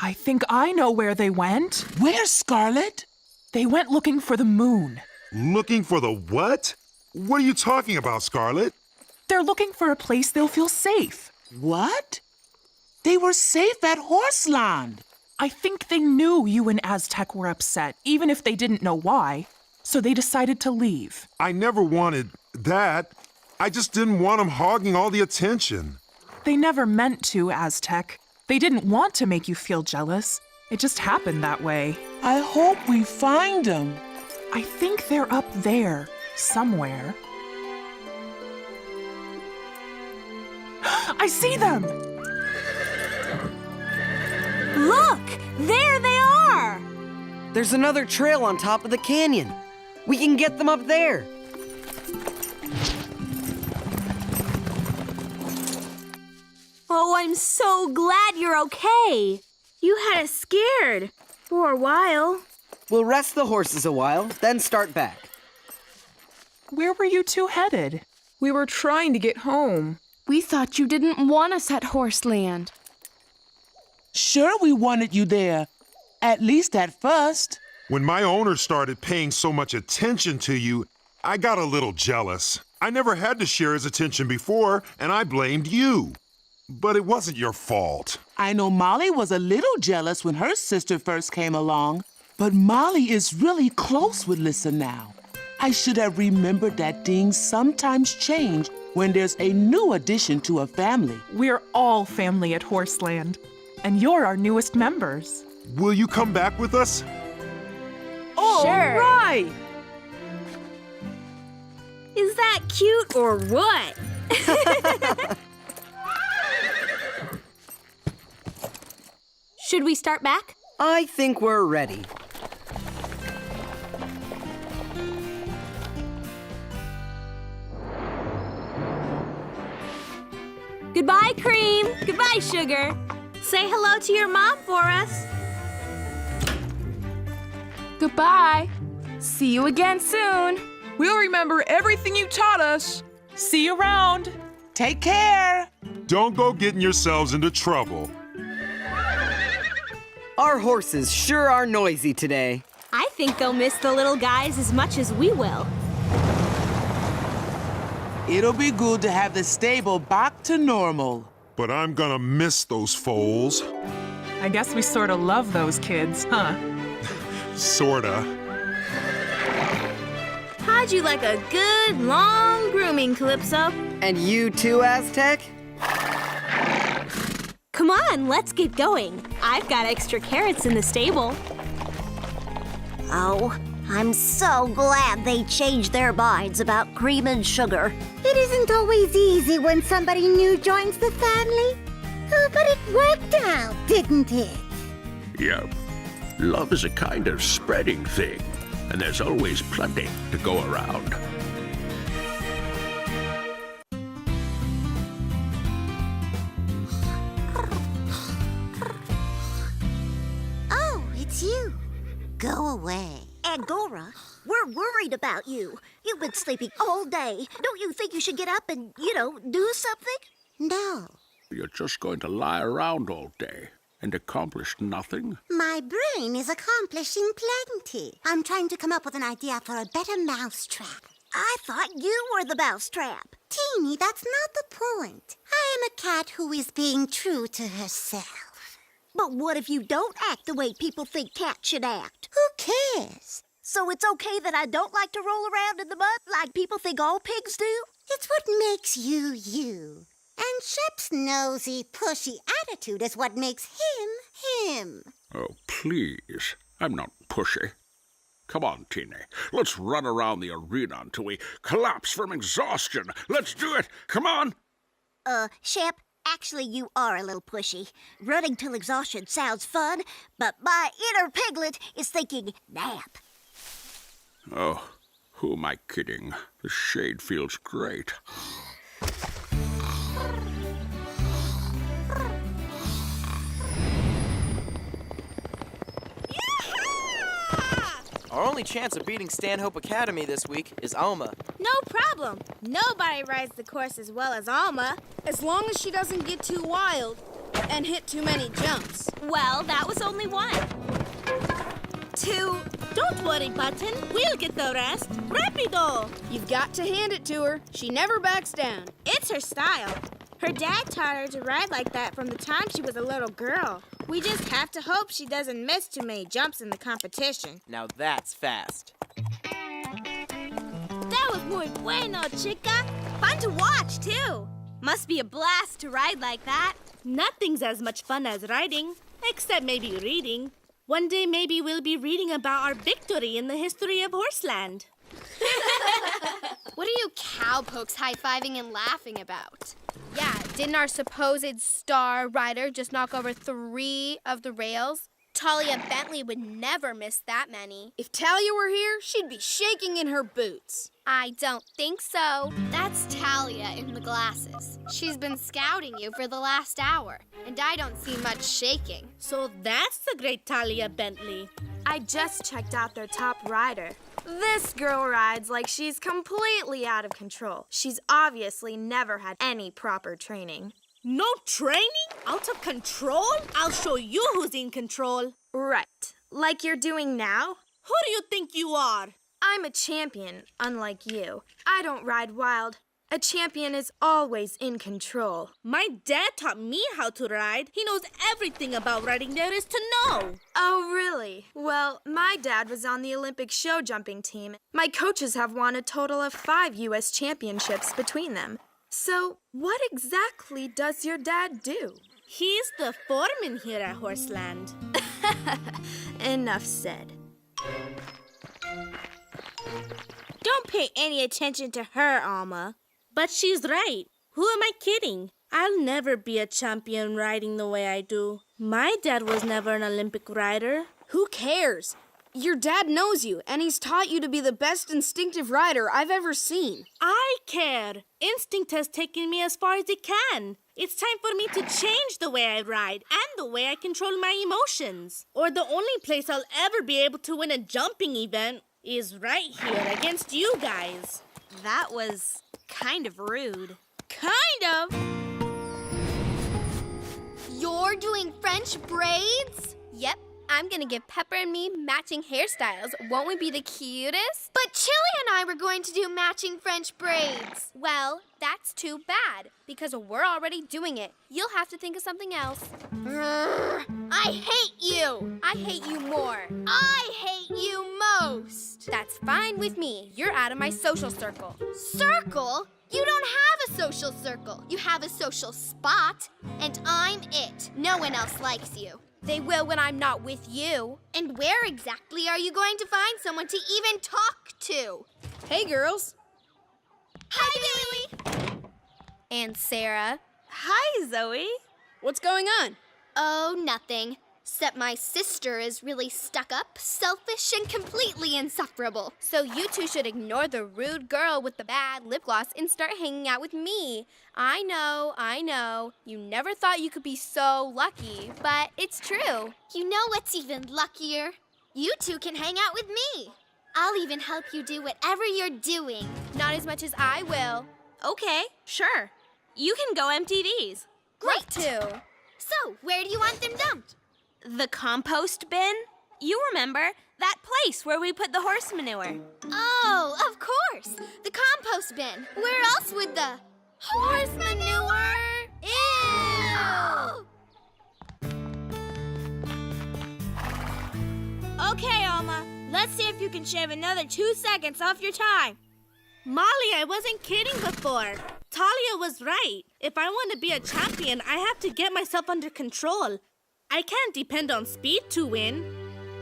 I think I know where they went. Where's Scarlet? They went looking for the moon. Looking for the what? What are you talking about, Scarlet? They're looking for a place they'll feel safe. What? They were safe at Horseland. I think they knew you and Aztec were upset, even if they didn't know why. So they decided to leave. I never wanted that. I just didn't want them hogging all the attention. They never meant to, Aztec. They didn't want to make you feel jealous. It just happened that way. I hope we find them. I think they're up there, somewhere. I see them! Look! There they are! There's another trail on top of the canyon. We can get them up there. Oh, I'm so glad you're okay. You had us scared for a while. We'll rest the horses a while, then start back. Where were you two headed? We were trying to get home. We thought you didn't want us at Horseland. Sure, we wanted you there. At least at first. When my owner started paying so much attention to you, I got a little jealous. I never had to share his attention before, and I blamed you. But it wasn't your fault. I know Molly was a little jealous when her sister first came along, but Molly is really close with Lissa now. I should have remembered that things sometimes change when there's a new addition to a family. We're all family at Horseland, and you're our newest members. Will you come back with us? All right! Is that cute or what? Should we start back? I think we're ready. Goodbye, Cream. Goodbye, Sugar. Say hello to your mom for us. Goodbye. See you again soon. We'll remember everything you taught us. See you around. Take care. Don't go getting yourselves into trouble. Our horses sure are noisy today. I think they'll miss the little guys as much as we will. It'll be good to have the stable back to normal. But I'm gonna miss those foals. I guess we sort of love those kids, huh? Sorta. How'd you like a good, long grooming, Calypso? And you too, Aztec? Come on, let's get going. I've got extra carrots in the stable. Oh, I'm so glad they changed their minds about Cream and Sugar. It isn't always easy when somebody new joins the family. Oh, but it worked out, didn't it? Yep. Love is a kind of spreading thing, and there's always plenty to go around. Oh, it's you. Go away. Angora, we're worried about you. You've been sleeping all day. Don't you think you should get up and, do something? No. You're just going to lie around all day and accomplish nothing? My brain is accomplishing plenty. I'm trying to come up with an idea for a better mousetrap. I thought you were the mousetrap. Teeny, that's not the point. I am a cat who is being true to herself. But what if you don't act the way people think cats should act? Who cares? So it's okay that I don't like to roll around in the mud like people think all pigs do? It's what makes you, you. And Shep's nosy, pushy attitude is what makes him, him. Oh, please. I'm not pushy. Come on, Teeny. Let's run around the arena until we collapse from exhaustion. Let's do it. Come on. Shep, actually you are a little pushy. Running till exhaustion sounds fun, but my inner piglet is thinking nap. Oh, who am I kidding? The shade feels great. Our only chance of beating Stanhope Academy this week is Alma. No problem. Nobody rides the course as well as Alma. As long as she doesn't get too wild and hit too many jumps. Well, that was only one. Two. Don't worry, Button. We'll get the rest. Rapido! You've got to hand it to her. She never backs down. It's her style. Her dad taught her to ride like that from the time she was a little girl. We just have to hope she doesn't miss too many jumps in the competition. Now that's fast. That was muy bueno, chica. Fun to watch, too. Must be a blast to ride like that. Nothing's as much fun as riding, except maybe reading. One day maybe we'll be reading about our victory in the history of Horseland. What are you cowpokes high-fiving and laughing about? Yeah, didn't our supposed star rider just knock over 3 of the rails? Talia Bentley would never miss that many. If Talia were here, she'd be shaking in her boots. I don't think so. That's Talia in the glasses. She's been scouting you for the last hour, and I don't see much shaking. So that's the great Talia Bentley. I just checked out their top rider. This girl rides like she's completely out of control. She's obviously never had any proper training. No training? Out of control? I'll show you who's in control. Right. Like you're doing now? Who do you think you are? I'm a champion, unlike you. I don't ride wild. A champion is always in control. My dad taught me how to ride. He knows everything about riding there is to know. Oh, really? Well, my dad was on the Olympic show jumping team. My coaches have won a total of 5 U.S. championships between them. So, what exactly does your dad do? He's the foreman here at Horseland. Enough said. Don't pay any attention to her, Alma. But she's right. Who am I kidding? I'll never be a champion riding the way I do. My dad was never an Olympic rider. Who cares? Your dad knows you, and he's taught you to be the best instinctive rider I've ever seen. I care. Instinct has taken me as far as it can. It's time for me to change the way I ride and the way I control my emotions. Or the only place I'll ever be able to win a jumping event is right here against you guys. That was kind of rude. Kind of? You're doing French braids? Yep. I'm gonna give Pepper and me matching hairstyles. Won't we be the cutest? But Chili and I were going to do matching French braids. Well, that's too bad, because we're already doing it. You'll have to think of something else. I hate you! I hate you more. I hate you most! That's fine with me. You're out of my social circle. Circle? You don't have a social circle. You have a social spot, and I'm it. No one else likes you. They will when I'm not with you. And where exactly are you going to find someone to even talk to? Hey, girls. Hi, Bailey. And Sarah. Hi, Zoe. What's going on? Oh, nothing. Except my sister is really stuck up, selfish, and completely insufferable. So you two should ignore the rude girl with the bad lip gloss and start hanging out with me. I know. You never thought you could be so lucky, but it's true. You know what's even luckier? You two can hang out with me. I'll even help you do whatever you're doing. Not as much as I will. Okay, sure. You can go empty these. Great. To. So, where do you want them dumped? The compost bin? you remember that place where we put the horse manure. Oh, of course. The compost bin. Where else would the horse manure? Ew! Okay, Alma. Let's see if you can shave another 2 seconds off your time. Molly, I wasn't kidding before. Talia was right. If I want to be a champion, I have to get myself under control. I can't depend on speed to win.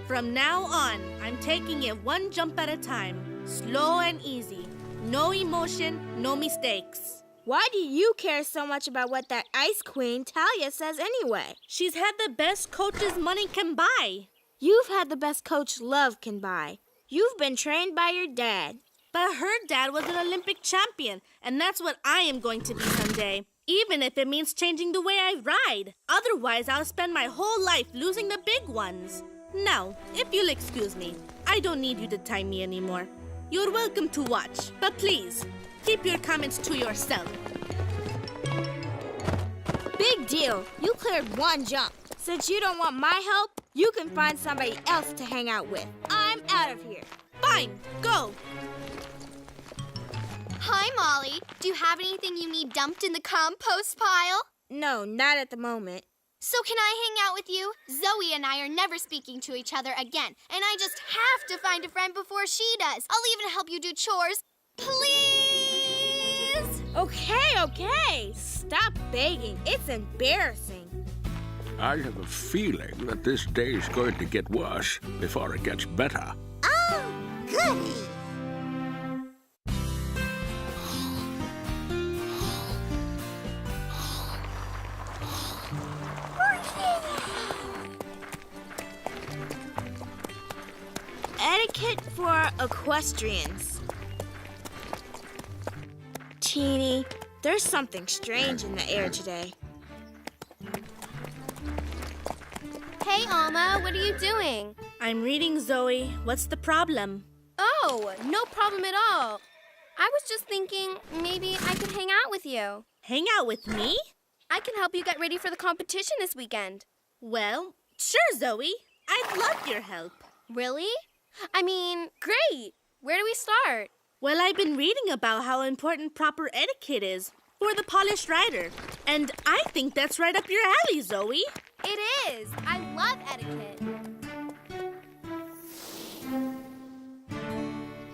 From now on, I'm taking it one jump at a time. Slow and easy. No emotion, no mistakes. Why do you care so much about what that ice queen Talia says anyway? She's had the best coaches money can buy. You've had the best coach love can buy. You've been trained by your dad. But her dad was an Olympic champion, and that's what I am going to be someday. Even if it means changing the way I ride. Otherwise, I'll spend my whole life losing the big ones. Now, if you'll excuse me, I don't need you to time me anymore. You're welcome to watch, but please, keep your comments to yourself. Big deal. You cleared one jump. Since you don't want my help, you can find somebody else to hang out with. I'm out of here. Fine, go. Hi, Molly. Do you have anything you need dumped in the compost pile? No, not at the moment. So can I hang out with you? Zoe and I are never speaking to each other again, and I just have to find a friend before she does. I'll even help you do chores. Please? Okay. Stop begging. It's embarrassing. I have a feeling that this day's going to get worse before it gets better. Oh, goody. Etiquette for equestrians. Teeny, there's something strange in the air today. Hey, Alma, what are you doing? I'm reading, Zoe. What's the problem? Oh, no problem at all. I was just thinking maybe I could hang out with you. Hang out with me? I can help you get ready for the competition this weekend. Well, sure, Zoe. I'd love your help. Really? I mean, great. Where do we start? Well, I've been reading about how important proper etiquette is for the polished rider. And I think that's right up your alley, Zoe. It is. I love etiquette.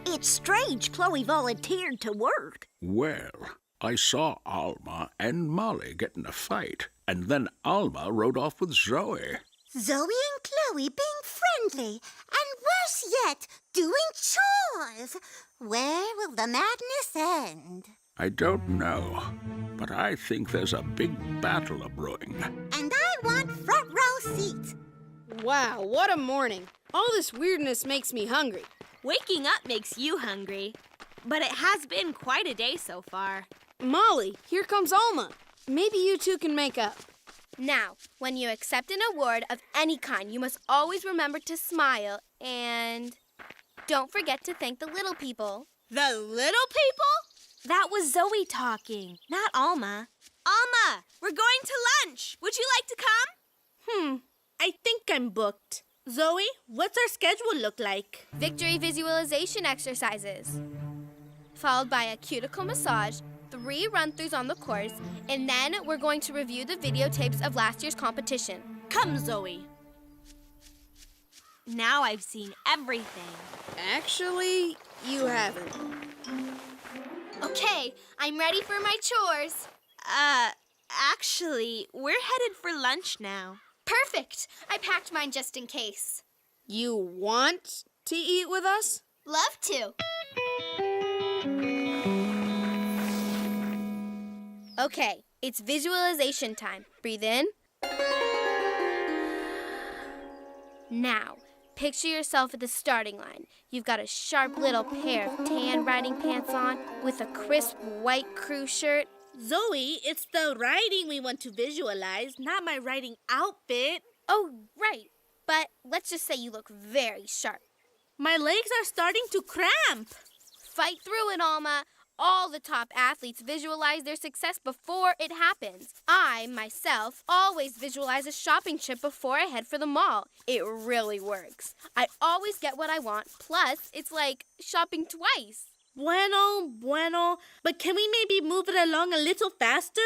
It's strange Chloe volunteered to work. Well, I saw Alma and Molly get in a fight, and then Alma rode off with Zoe. Zoe and Chloe being friendly, and worse yet, doing chores. Where will the madness end? I don't know, but I think there's a big battle a-brewing. And I want front row seats. Wow, what a morning. All this weirdness makes me hungry. Waking up makes you hungry. But it has been quite a day so far. Molly, here comes Alma. Maybe you two can make up. Now, when you accept an award of any kind, you must always remember to smile and don't forget to thank the little people. The little people? That was Zoe talking, not Alma. Alma, we're going to lunch. Would you like to come? I think I'm booked. Zoe, what's our schedule look like? Victory visualization exercises, followed by a cuticle massage, 3 run-throughs on the course, and then we're going to review the videotapes of last year's competition. Come, Zoe. Now I've seen everything. Actually, you haven't. Okay, I'm ready for my chores. Actually, we're headed for lunch now. Perfect. I packed mine just in case. You want to eat with us? Love to. Okay, it's visualization time. Breathe in. Now, picture yourself at the starting line. You've got a sharp little pair of tan riding pants on with a crisp white crew shirt. Zoe, it's the riding we want to visualize, not my riding outfit. Oh, right. But let's just say you look very sharp. My legs are starting to cramp. Fight through it, Alma. all the top athletes visualize their success before it happens. I, myself, always visualize a shopping trip before I head for the mall. It really works. I always get what I want, plus it's like shopping twice. Bueno, bueno. But can we maybe move it along a little faster?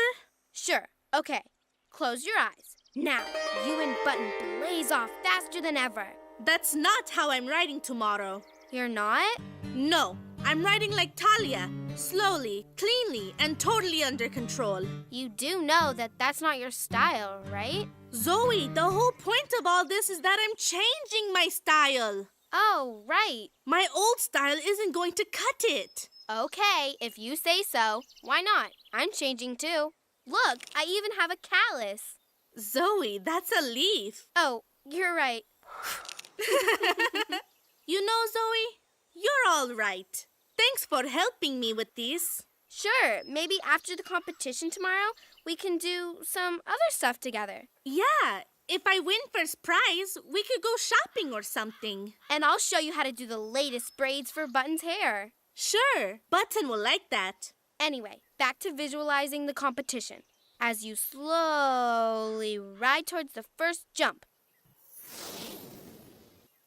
Sure. Okay. Close your eyes. Now, you and Button blaze off faster than ever. That's not how I'm riding tomorrow. You're not? No. I'm riding like Talia. Slowly, cleanly, and totally under control. You do know that that's not your style, right? Zoe, the whole point of all this is that I'm changing my style. Oh, right. My old style isn't going to cut it. Okay, if you say so. Why not? I'm changing too. Look, I even have a callus. Zoe, that's a leaf. Oh, you're right. You know, Zoe, you're all right. Thanks for helping me with these. Sure, maybe after the competition tomorrow, we can do some other stuff together. Yeah, if I win first prize, we could go shopping or something. And I'll show you how to do the latest braids for Button's hair. Sure, Button will like that. Anyway, back to visualizing the competition. As you slowly ride towards the first jump.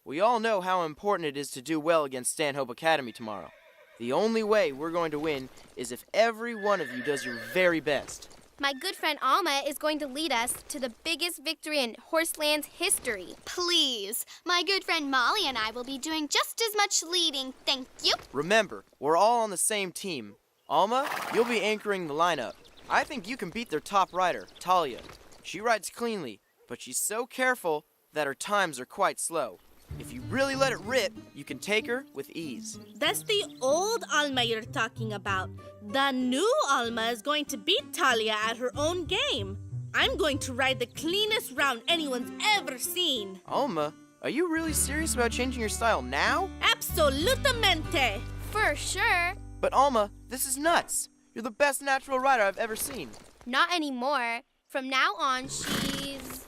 We all know how important it is to do well against Stanhope Academy tomorrow. The only way we're going to win is if every one of you does your very best. My good friend Alma is going to lead us to the biggest victory in Horseland's history. Please, my good friend Molly and I will be doing just as much leading, thank you. Remember, we're all on the same team. Alma, you'll be anchoring the lineup. I think you can beat their top rider, Talia. She rides cleanly, but she's so careful that her times are quite slow. If you really let it rip, you can take her with ease. That's the old Alma you're talking about. The new Alma is going to beat Talia at her own game. I'm going to ride the cleanest round anyone's ever seen. Alma, are you really serious about changing your style now? Absolutamente. For sure. But Alma, this is nuts. You're the best natural rider I've ever seen. Not anymore. From now on, she's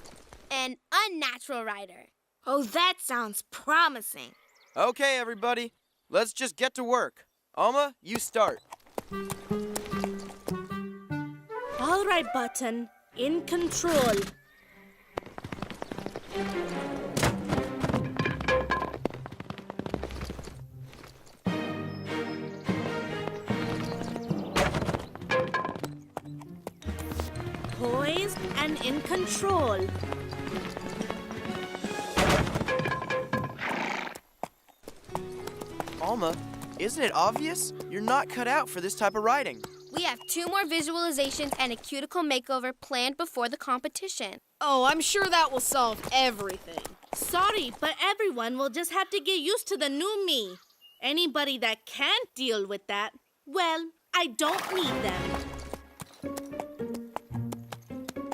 an unnatural rider. Oh, that sounds promising. Okay, everybody. Let's just get to work. Alma, you start. All right, Button. In control. Poised and in control. Alma, isn't it obvious? You're not cut out for this type of riding. We have 2 more visualizations and a cuticle makeover planned before the competition. Oh, I'm sure that will solve everything. Sorry, but everyone will just have to get used to the new me. Anybody that can't deal with that, well, I don't need them.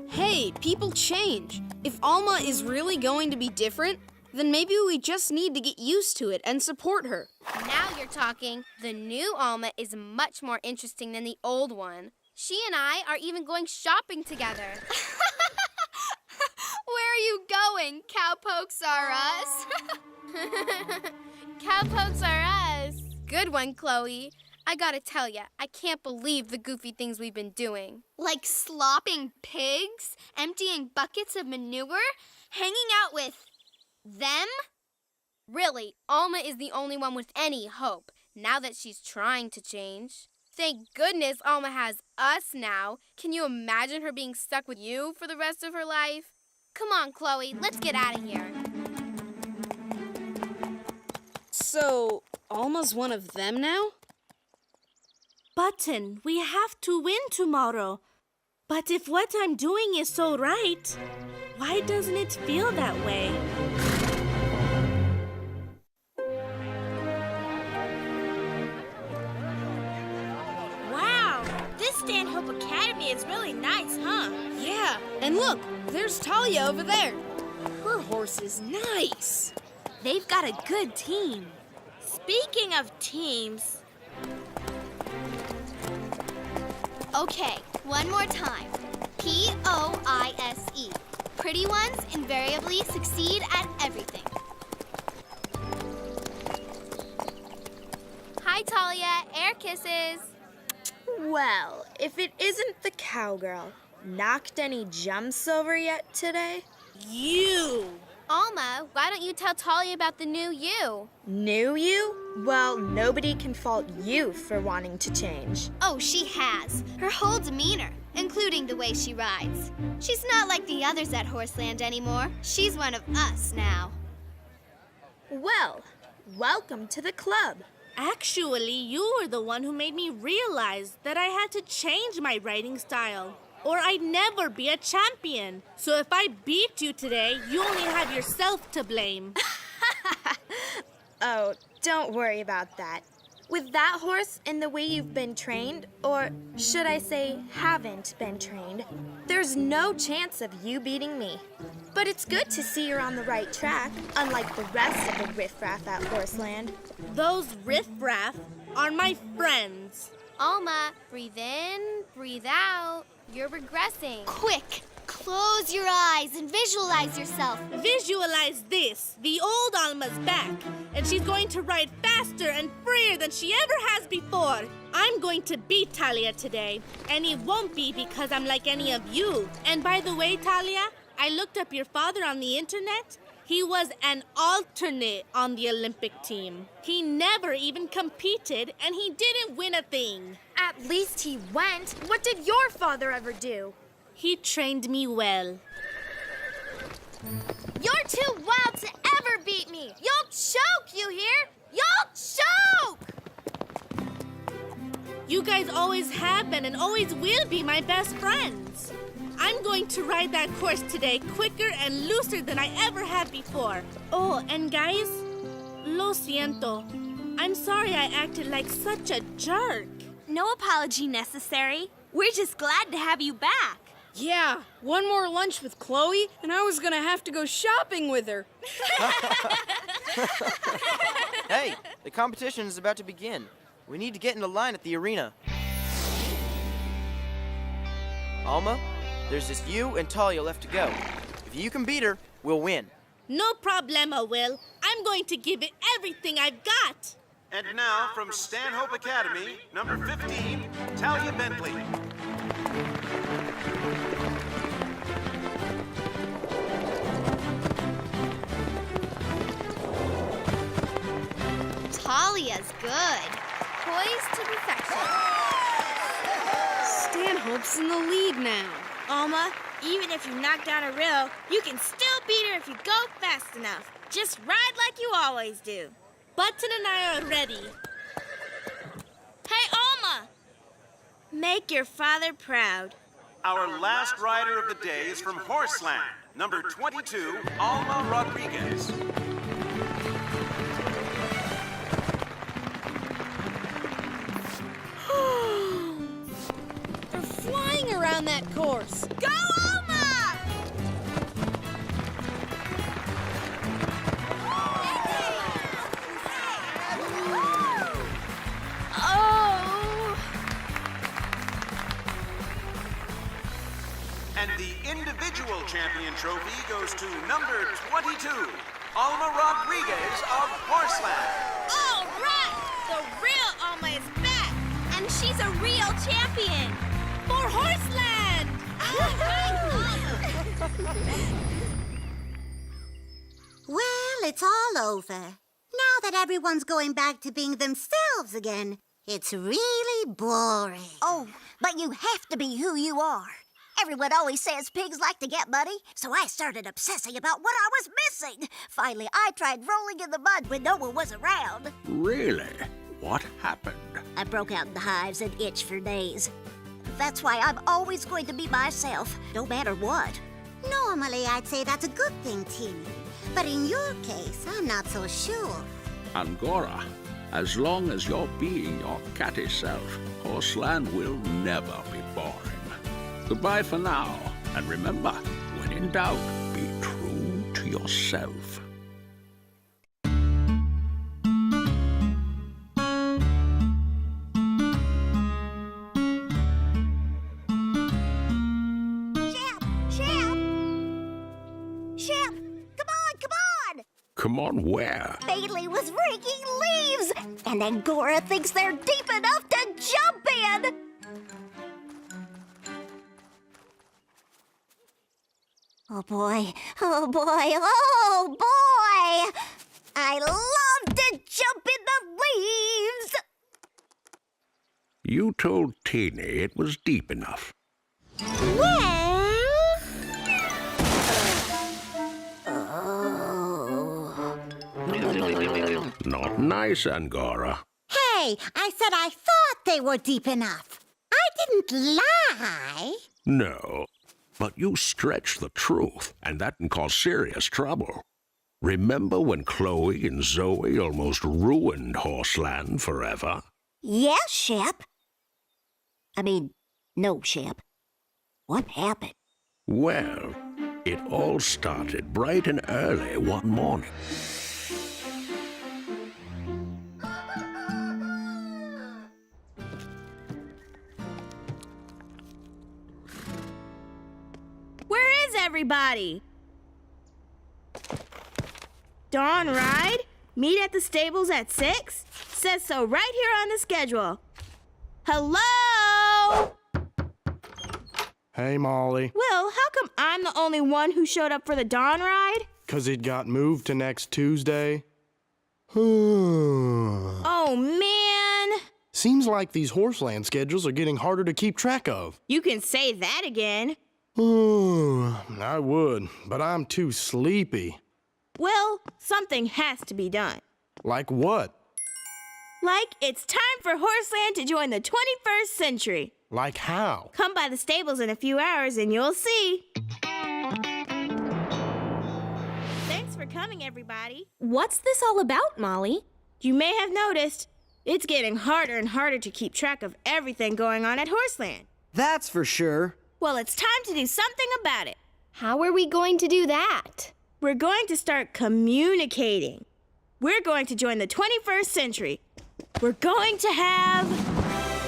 Hey, people change. If Alma is really going to be different, then maybe we just need to get used to it and support her. Now you're talking. The new Alma is much more interesting than the old one. She and I are even going shopping together. Where are you going? Cowpokes are us. Cowpokes are us. Good one, Chloe. I gotta tell ya, I can't believe the goofy things we've been doing. Like slopping pigs, emptying buckets of manure, hanging out with them? Really, Alma is the only one with any hope, now that she's trying to change. Thank goodness Alma has us now. Can you imagine her being stuck with you for the rest of her life? Come on, Chloe, let's get out of here. So, Alma's one of them now? Button, we have to win tomorrow. But if what I'm doing is so right, why doesn't it feel that way? Wow, this Stanhope Academy is really nice, huh? Yeah, and look, there's Talia over there. Her horse is nice. They've got a good team. Speaking of teams... Okay, one more time. P-O-I-S-E. Pretty ones invariably succeed at everything. Hi, Talia. Air kisses. Well, if it isn't the cowgirl, knocked any jumps over yet today? You! Alma, why don't you tell Talia about the new you? New you? Well, nobody can fault you for wanting to change. Oh, she has. Her whole demeanor, including the way she rides. She's not like the others at Horseland anymore. She's one of us now. Well, welcome to the club. Actually, you were the one who made me realize that I had to change my riding style, or I'd never be a champion. So if I beat you today, you only have yourself to blame. Oh, don't worry about that. With that horse and the way you've been trained, or should I say haven't been trained, there's no chance of you beating me. But it's good to see you're on the right track, unlike the rest of the riffraff at Horseland. Those riffraff are my friends. Alma, breathe in, breathe out. You're regressing. Quick, close your eyes and visualize yourself. Visualize this. The old Alma's back, and she's going to ride faster and freer than she ever has before. I'm going to beat Talia today, and it won't be because I'm like any of you. And by the way, Talia, I looked up your father on the internet. He was an alternate on the Olympic team. He never even competed, and he didn't win a thing. At least he went. What did your father ever do? He trained me well. You're too wild to ever beat me. You'll choke, you hear? You'll choke! You guys always have been and always will be my best friends. I'm going to ride that course today quicker and looser than I ever have before. Oh, and guys, lo siento. I'm sorry I acted like such a jerk. No apology necessary. We're just glad to have you back. Yeah, one more lunch with Chloe, and I was gonna have to go shopping with her. Hey, the competition is about to begin. We need to get into line at the arena. Alma, there's just you and Talia left to go. If you can beat her, we'll win. No problema, Will. I'm going to give it everything I've got. And now, from Stanhope Academy, number 15, Talia Bentley. Talia's good. Poised to perfection. Stanhope's in the lead now. Alma, even if you knock down a rail, you can still beat her if you go fast enough. Just ride like you always do. Button and I are ready. Hey, Alma! Make your father proud. Our last rider of the day is from Horseland, number 22, Alma Rodriguez. They're flying around that course. Go, Alma! Oh! And the individual champion trophy goes to number 22, Alma Rodriguez of Horseland. All right! The real Alma is back! And she's a real champion. For Horseland! Well, it's all over. Now that everyone's going back to being themselves again, it's really boring. Oh, but you have to be who you are. Everyone always says pigs like to get muddy, so I started obsessing about what I was missing. Finally, I tried rolling in the mud when no one was around. Really? What happened? I broke out in the hives and itched for days. That's why I'm always going to be myself, no matter what. Normally, I'd say that's a good thing, Timmy. But in your case, I'm not so sure. Angora, as long as you're being your catty self, Horseland will never be boring. Goodbye for now, and remember, when in doubt, be true to yourself. Come on, where? Bailey was raking leaves, and Angora thinks they're deep enough to jump in. Oh boy, oh boy, oh boy! I love to jump in the leaves! You told Teeny it was deep enough. Well... Not nice, Angora. Hey, I said I thought they were deep enough. I didn't lie. No, but you stretch the truth, and that can cause serious trouble. Remember when Chloe and Zoe almost ruined Horseland forever? Yes, Shep. No, Shep. What happened? Well, it all started bright and early one morning. Where is everybody? Dawn ride? Meet at the stables at 6? Says so right here on the schedule. Hello? Hey, Molly. Will, how come I'm the only one who showed up for the Dawn ride? 'Cause it got moved to next Tuesday. Oh, man. Seems like these Horseland schedules are getting harder to keep track of. You can say that again. I would, but I'm too sleepy. Will, something has to be done. Like what? Like it's time for Horseland to join the 21st century. Like how? Come by the stables in a few hours and you'll see. Thanks for coming, everybody. What's this all about, Molly? You may have noticed, it's getting harder and harder to keep track of everything going on at Horseland. That's for sure. Well, it's time to do something about it. How are we going to do that? We're going to start communicating. We're going to join the 21st century. We're going to have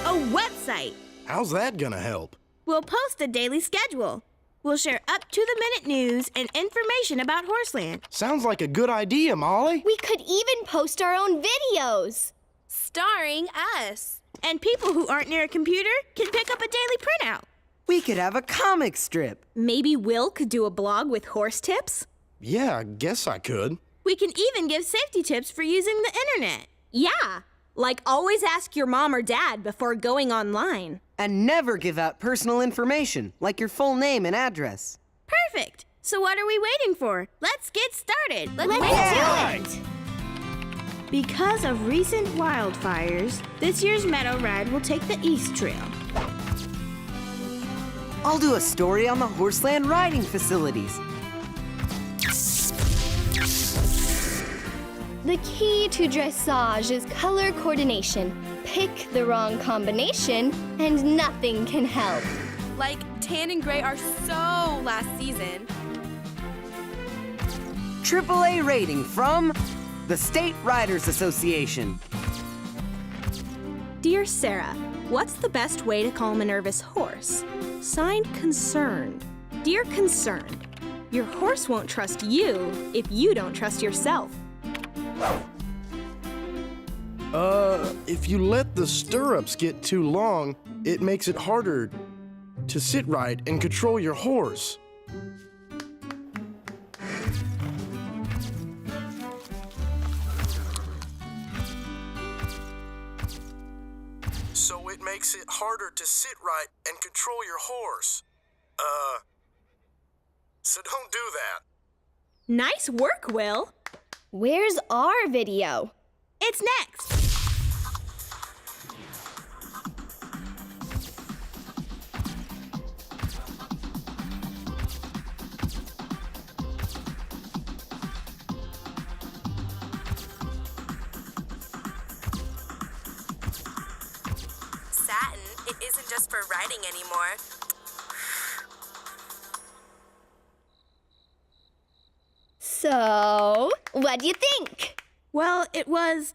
a website. How's that gonna help? We'll post a daily schedule. We'll share up-to-the-minute news and information about Horseland. Sounds like a good idea, Molly. We could even post our own videos. Starring us. And people who aren't near a computer can pick up a daily printout. We could have a comic strip. Maybe Will could do a blog with horse tips? Yeah, I guess I could. We can even give safety tips for using the internet. Yeah, like always ask your mom or dad before going online. And never give out personal information, like your full name and address. Perfect. So what are we waiting for? Let's get started. Let's do it. Because of recent wildfires, this year's meadow ride will take the East Trail. I'll do a story on the Horseland riding facilities. The key to dressage is color coordination. Pick the wrong combination, and nothing can help. Like tan and gray are so last season. AAA rating from the State Riders Association. Dear Sarah, what's the best way to calm a nervous horse? Signed, Concerned. Dear Concerned, your horse won't trust you if you don't trust yourself. If you let the stirrups get too long, it makes it harder to sit right and control your horse. So it makes it harder to sit right and control your horse. So don't do that. Nice work, Will. Where's our video? It's next. Satin, it isn't just for riding anymore. So, what do you think? Well, it was...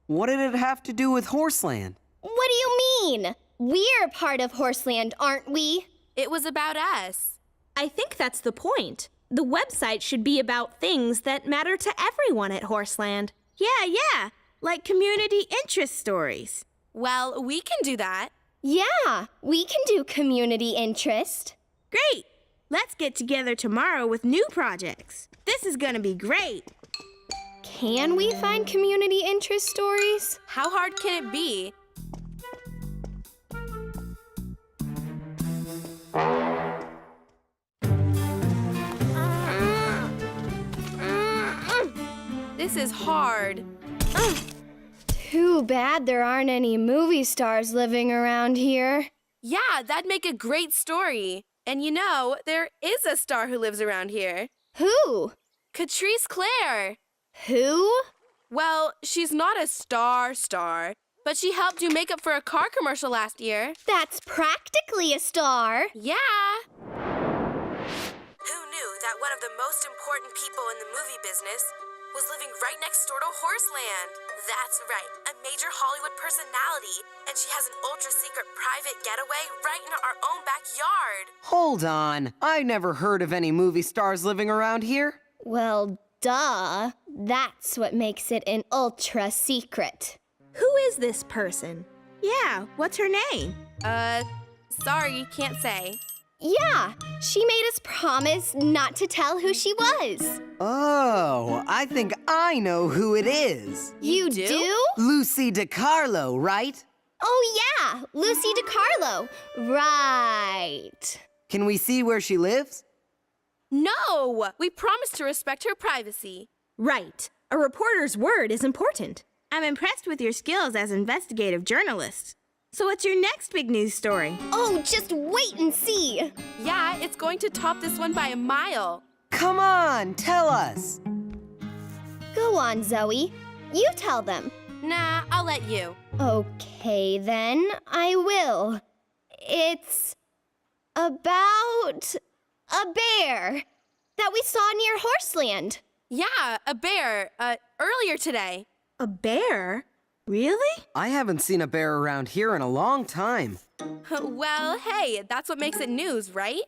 What did it have to do with Horseland? What do you mean? We're part of Horseland, aren't we? It was about us. I think that's the point. The website should be about things that matter to everyone at Horseland. Yeah, like community interest stories. Well, we can do that. Yeah, we can do community interest. Great! Let's get together tomorrow with new projects. This is gonna be great. Can we find community interest stories? How hard can it be? This is hard. Too bad there aren't any movie stars living around here. Yeah, that'd make a great story. And you know, there is a star who lives around here. Who? Catrice Clare. Who? Well, she's not a star, but she helped do makeup for a car commercial last year. That's practically a star. Yeah. Who knew that one of the most important people in the movie business was living right next door to Horseland? That's right, a major Hollywood personality, and she has an ultra-secret private getaway right in our own backyard. Hold on. I never heard of any movie stars living around here. Well, duh. That's what makes it an ultra secret. Who is this person? Yeah, what's her name? Sorry, can't say. Yeah, she made us promise not to tell who she was. Oh, I think I know who it is. You do? Lucy DiCarlo, right? Oh, yeah, Lucy DiCarlo. Right. Can we see where she lives? No! We promised to respect her privacy. Right. A reporter's word is important. I'm impressed with your skills as investigative journalist. So what's your next big news story? Oh, just wait and see. Yeah, it's going to top this one by a mile. Come on, tell us. Go on, Zoe. You tell them. Nah, I'll let you. Okay, then. I will. It's about a bear that we saw near Horseland. Yeah, a bear, earlier today. A bear? Really? I haven't seen a bear around here in a long time. Well, hey, that's what makes it news, right?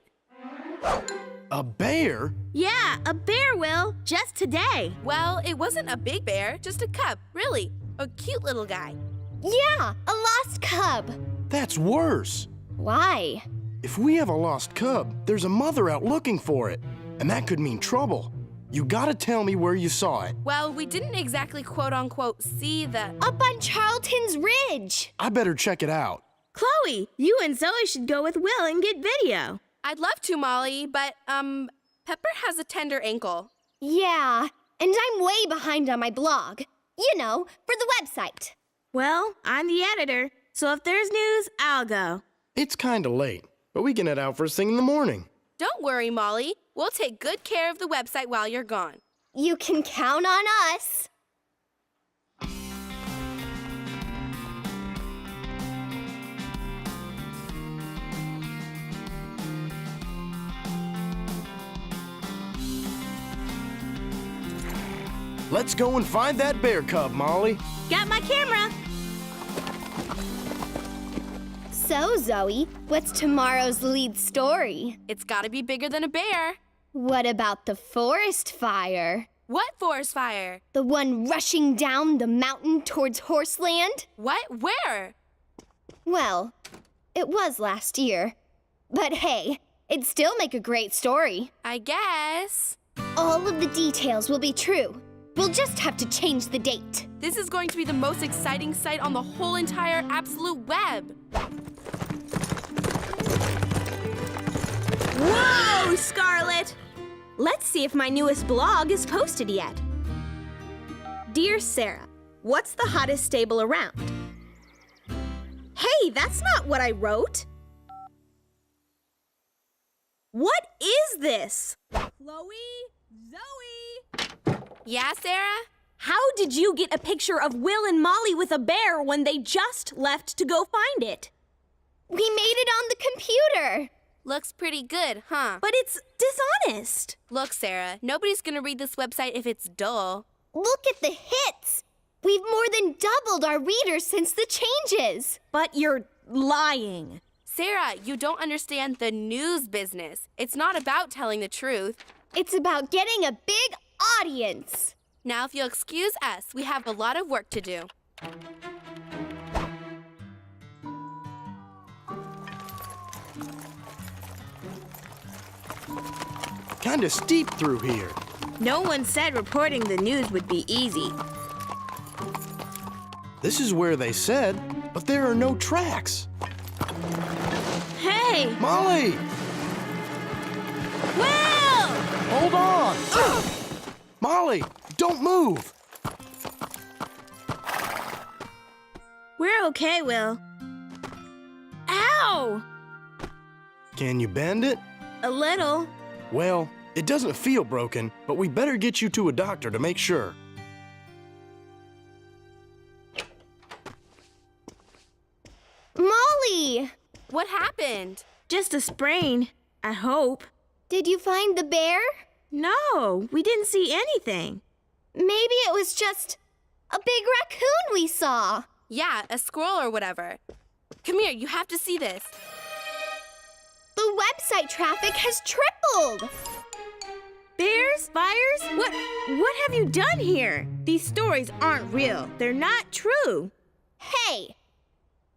A bear? Yeah, a bear, Will. Just today. Well, it wasn't a big bear, just a cub, really. A cute little guy. Yeah, a lost cub. That's worse. Why? If we have a lost cub, there's a mother out looking for it. And that could mean trouble. You gotta tell me where you saw it. Well, we didn't exactly quote-unquote see the... Up on Charlton's Ridge. I better check it out. Chloe, you and Zoe should go with Will and get video. I'd love to, Molly, but, Pepper has a tender ankle. Yeah, and I'm way behind on my blog. You know, for the website. Well, I'm the editor, so if there's news, I'll go. It's kinda late, but we can head out first thing in the morning. Don't worry, Molly. We'll take good care of the website while you're gone. You can count on us. Let's go and find that bear cub, Molly. Got my camera. So, Zoe, what's tomorrow's lead story? It's gotta be bigger than a bear. What about the forest fire? What forest fire? The one rushing down the mountain towards Horseland? What? Where? Well, it was last year. But hey, it'd still make a great story. I guess. All of the details will be true. We'll just have to change the date. This is going to be the most exciting site on the whole entire absolute web. Whoa, Scarlett! Let's see if my newest blog is posted yet. Dear Sarah, what's the hottest stable around? Hey, that's not what I wrote. What is this? Chloe? Zoe? Yeah, Sarah? How did you get a picture of Will and Molly with a bear when they just left to go find it? We made it on the computer. Looks pretty good, huh? But it's dishonest. Look, Sarah, nobody's gonna read this website if it's dull. Look at the hits. We've more than doubled our readers since the changes. But you're lying. Sarah, you don't understand the news business. It's not about telling the truth. It's about getting a big audience. Now, if you'll excuse us, we have a lot of work to do. Kinda steep through here. No one said reporting the news would be easy. This is where they said, but there are no tracks. Hey! Molly! Will! Hold on! Molly, don't move! We're okay, Will. Ow! Can you bend it? A little. Well, it doesn't feel broken, but we better get you to a doctor to make sure. Molly! What happened? Just a sprain, I hope. Did you find the bear? No, we didn't see anything. Maybe it was just a big raccoon we saw. Yeah, a squirrel or whatever. Come here, you have to see this. The website traffic has tripled. Bears? Fires? What have you done here? These stories aren't real. They're not true. Hey,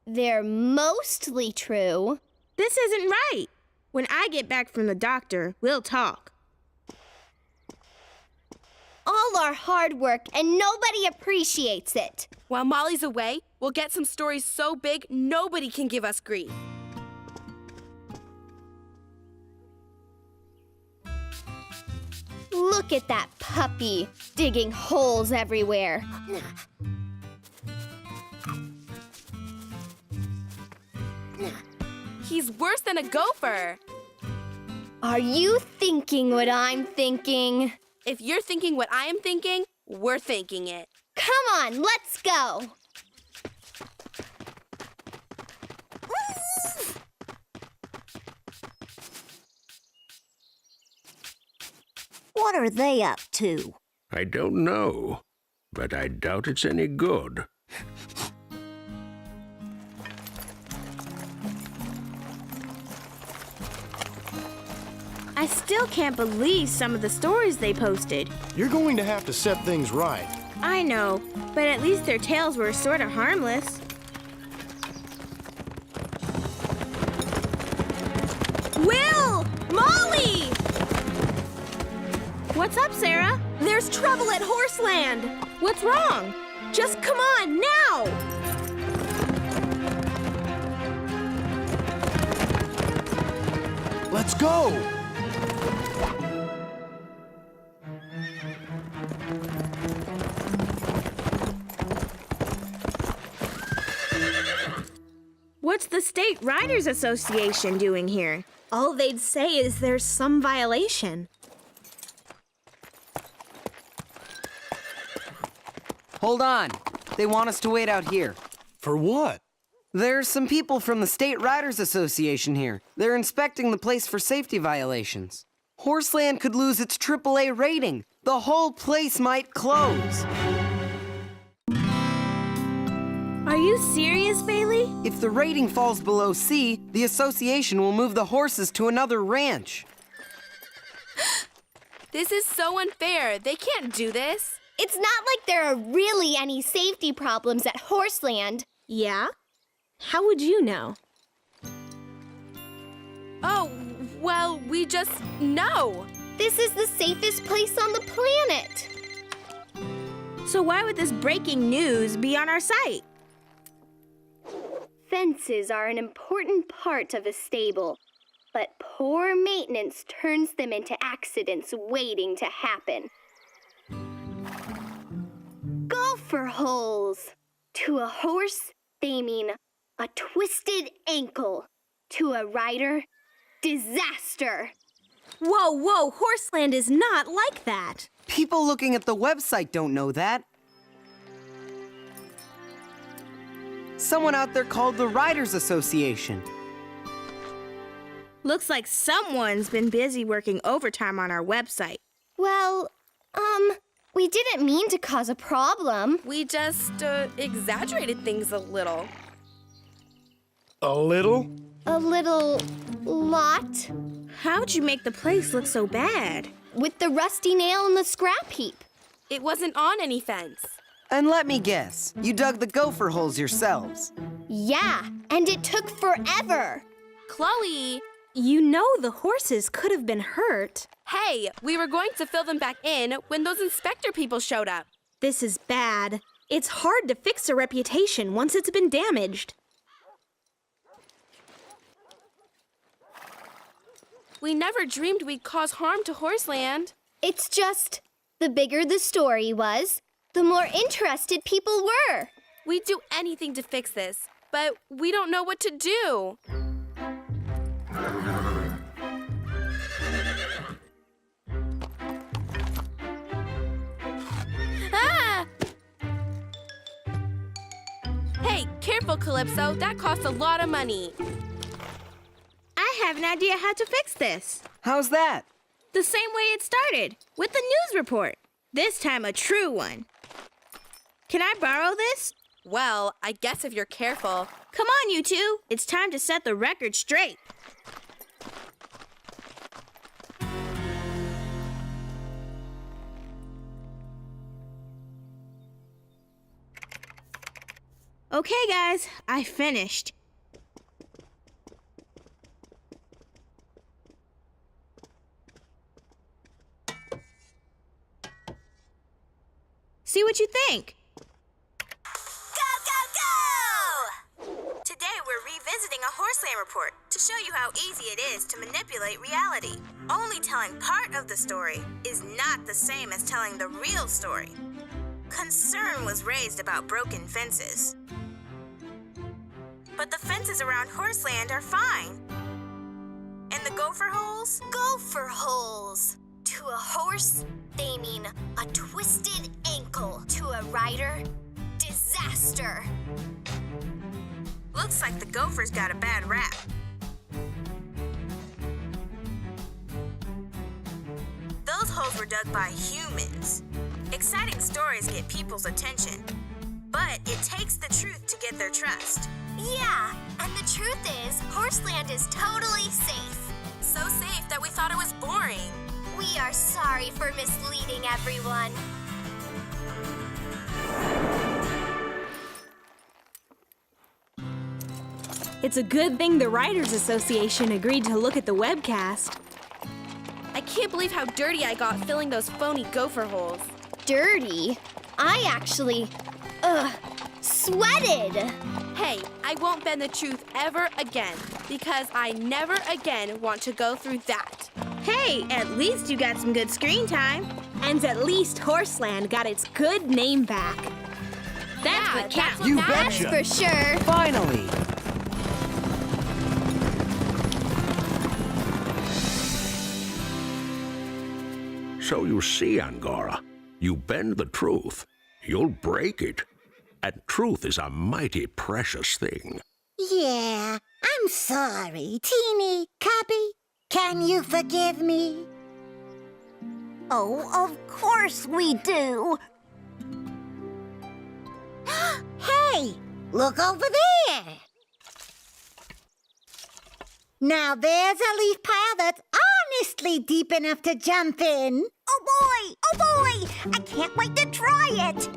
they're mostly true. This isn't right. When I get back from the doctor, we'll talk. All our hard work and nobody appreciates it. While Molly's away, we'll get some stories so big nobody can give us grief. Look at that puppy digging holes everywhere. He's worse than a gopher. Are you thinking what I'm thinking? If you're thinking what I am thinking, we're thinking it. Come on, let's go. What are they up to? I don't know, but I doubt it's any good. I still can't believe some of the stories they posted. You're going to have to set things right. I know, but at least their tales were sort of harmless. Will! Molly! What's up, Sarah? There's trouble at Horseland. What's wrong? Just come on, now! Let's go! What's the State Riders Association doing here? All they'd say is there's some violation. Hold on. They want us to wait out here. For what? There's some people from the State Riders Association here. They're inspecting the place for safety violations. Horseland could lose its AAA rating. The whole place might close. Are you serious, Bailey? If the rating falls below C, the association will move the horses to another ranch. This is so unfair. They can't do this. It's not like there are really any safety problems at Horseland. Yeah? How would you know? Oh, well, we just know. This is the safest place on the planet. So why would this breaking news be on our site? Fences are an important part of a stable, but poor maintenance turns them into accidents waiting to happen. Gopher holes. To a horse, they mean a twisted ankle. To a rider, disaster. Whoa, Horseland is not like that. People looking at the website don't know that. Someone out there called the Riders Association. Looks like someone's been busy working overtime on our website. Well, we didn't mean to cause a problem. We just exaggerated things a little. A little? A little lot. How'd you make the place look so bad? With the rusty nail in the scrap heap. It wasn't on any fence. And let me guess, you dug the gopher holes yourselves. Yeah, and it took forever. Chloe, You know the horses could have been hurt. Hey, we were going to fill them back in when those inspector people showed up. This is bad. It's hard to fix a reputation once it's been damaged. We never dreamed we'd cause harm to Horseland. It's just, the bigger the story was, the more interested people were. We'd do anything to fix this, but we don't know what to do. Ah! Hey, careful, Calypso. That costs a lot of money. I have an idea how to fix this. How's that? The same way it started, with the news report. This time a true one. Can I borrow this? Well, I guess if you're careful. Come on, you two. It's time to set the record straight. Okay, guys, I finished. See what you think. Today we're revisiting a Horseland report to show you how easy it is to manipulate reality. Only telling part of the story is not the same as telling the real story. Concern was raised about broken fences. But the fences around Horseland are fine. And the gopher holes? Gopher holes. To a horse, they mean a twisted ankle. To a rider, disaster. Looks like the gophers got a bad rap. Those holes were dug by humans. Exciting stories get people's attention, but it takes the truth to get their trust. Yeah, and the truth is, Horseland is totally safe. So safe that we thought it was boring. We are sorry for misleading everyone. It's a good thing the Writers Association agreed to look at the webcast. I can't believe how dirty I got filling those phony gopher holes. Dirty? I actually, sweated. Hey, I won't bend the truth ever again, because I never again want to go through that. Hey, at least you got some good screen time. And at least Horseland got its good name back. That's what counts. You betcha. That's for sure. Finally. So you see, Angora, you bend the truth, you'll break it. And truth is a mighty precious thing. Yeah, I'm sorry, Teeny, Cubby. Can you forgive me? Oh, of course we do. Hey, look over there. Now there's a leaf pile that's honestly deep enough to jump in. Oh boy! Oh boy! I can't wait to try it!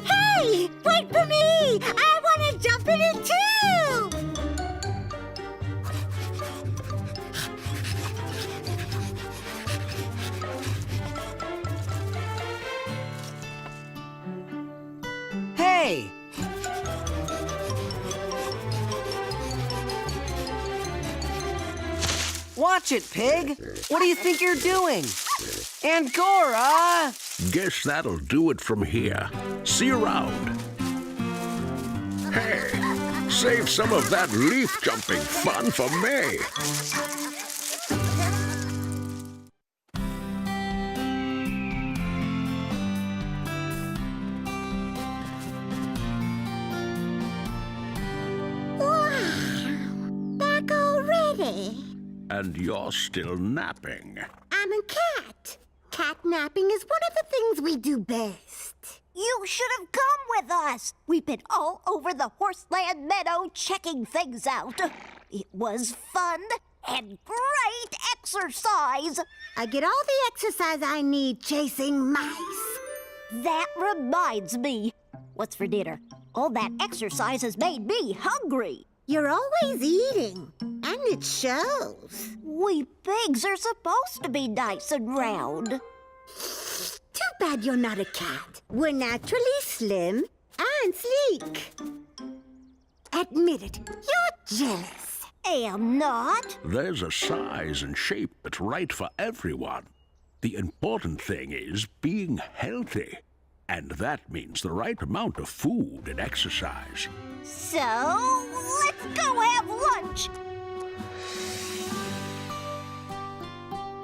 Hey, wait for me! I want to jump in it too! Hey! Watch it, Pig! What do you think you're doing? Angora! Guess that'll do it from here. See you around. Hey, save some of that leaf jumping fun for me. Wow, back already. And you're still napping. I'm a cat. Cat napping is one of the things we do best. You should have come with us. We've been all over the Horseland meadow checking things out. It was fun and great exercise. I get all the exercise I need chasing mice. That reminds me. What's for dinner? All that exercise has made me hungry. You're always eating, and it shows. We pigs are supposed to be nice and round. Too bad you're not a cat. We're naturally slim and sleek. Admit it, you're jealous. Am not. There's a size and shape that's right for everyone. The important thing is being healthy. And that means the right amount of food and exercise. So, let's go have lunch.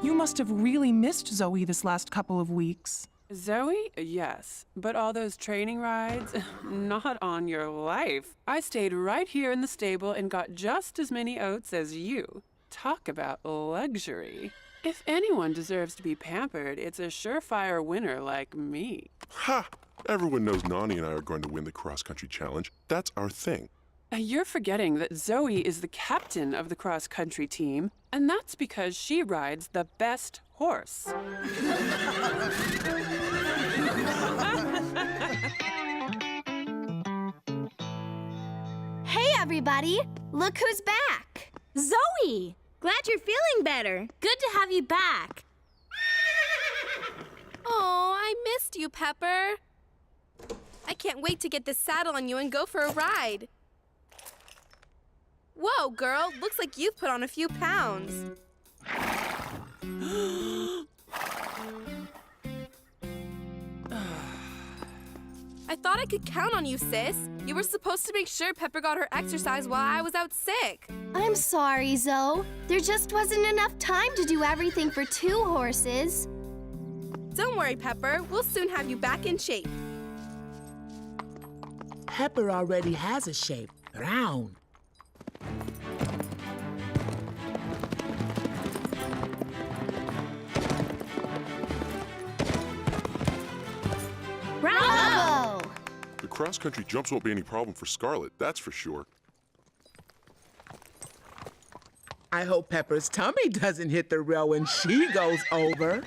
You must have really missed Zoe this last couple of weeks. Zoe? Yes. But all those training rides? Not on your life. I stayed right here in the stable and got just as many oats as you. Talk about luxury. If anyone deserves to be pampered, it's a surefire winner like me. Ha! Everyone knows Nani and I are going to win the cross-country challenge. That's our thing. You're forgetting that Zoe is the captain of the cross-country team, and that's because she rides the best horse. Hey, everybody! Look who's back! Zoe! Glad you're feeling better. Good to have you back. Oh, I missed you, Pepper. I can't wait to get this saddle on you and go for a ride. Whoa, girl. Looks like you've put on a few pounds. I thought I could count on you, sis. You were supposed to make sure Pepper got her exercise while I was out sick. I'm sorry, Zoe. There just wasn't enough time to do everything for 2 horses. Don't worry, Pepper. We'll soon have you back in shape. Pepper already has a shape, round. Bravo! The cross-country jumps won't be any problem for Scarlet, that's for sure. I hope Pepper's tummy doesn't hit the rail when she goes over.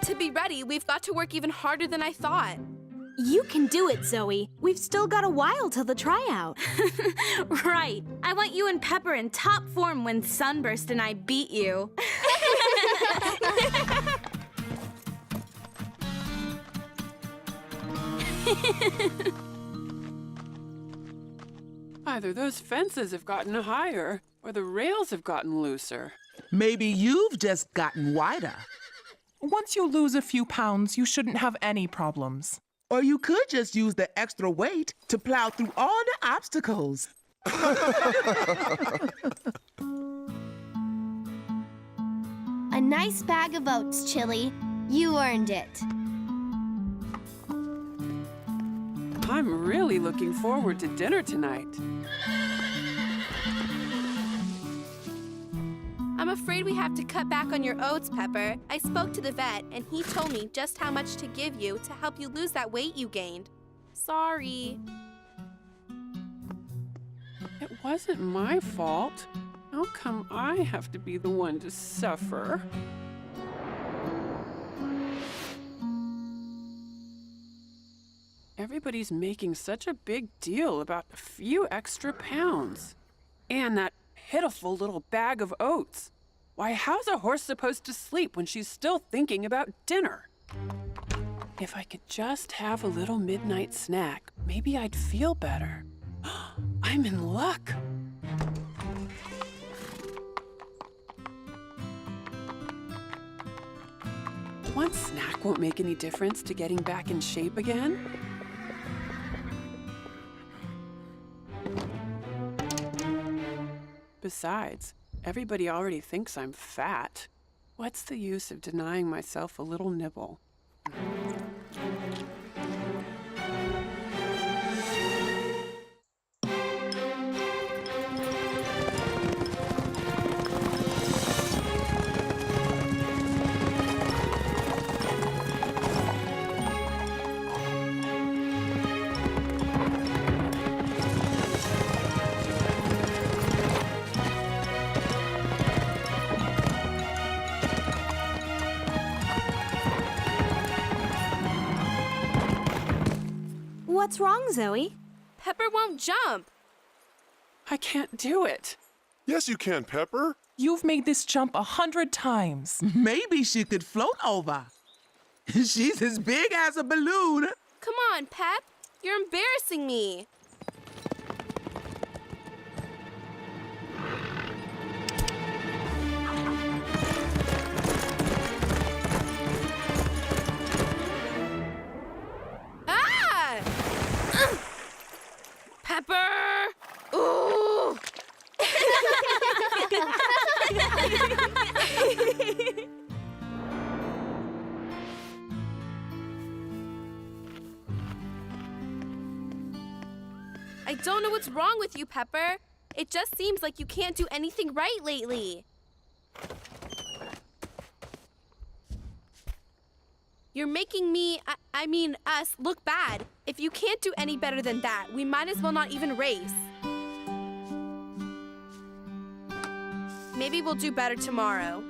To be ready, we've got to work even harder than I thought. You can do it, Zoe. We've still got a while till the tryout. Right. I want you and Pepper in top form when Sunburst and I beat you. Either those fences have gotten higher, or the rails have gotten looser. Maybe you've just gotten wider. Once you lose a few pounds, you shouldn't have any problems. Or you could just use the extra weight to plow through all the obstacles. A nice bag of oats, Chili. You earned it. I'm really looking forward to dinner tonight. I'm afraid we have to cut back on your oats, Pepper. I spoke to the vet, and he told me just how much to give you to help you lose that weight you gained. Sorry. It wasn't my fault. How come I have to be the one to suffer? Everybody's making such a big deal about a few extra pounds. And that pitiful little bag of oats. Why, how's a horse supposed to sleep when she's still thinking about dinner? If I could just have a little midnight snack, maybe I'd feel better. I'm in luck. One snack won't make any difference to getting back in shape again. Besides, everybody already thinks I'm fat. What's the use of denying myself a little nibble? What's wrong, Zoe? Pepper won't jump. I can't do it. Yes, you can, Pepper. You've made this jump 100 times. Maybe she could float over. She's as big as a balloon. Come on, Pep. You're embarrassing me. Ah! Pepper! Ooh! I don't know what's wrong with you, Pepper. It just seems like you can't do anything right lately. You're making me, I mean us, look bad. If you can't do any better than that, we might as well not even race. Maybe we'll do better tomorrow.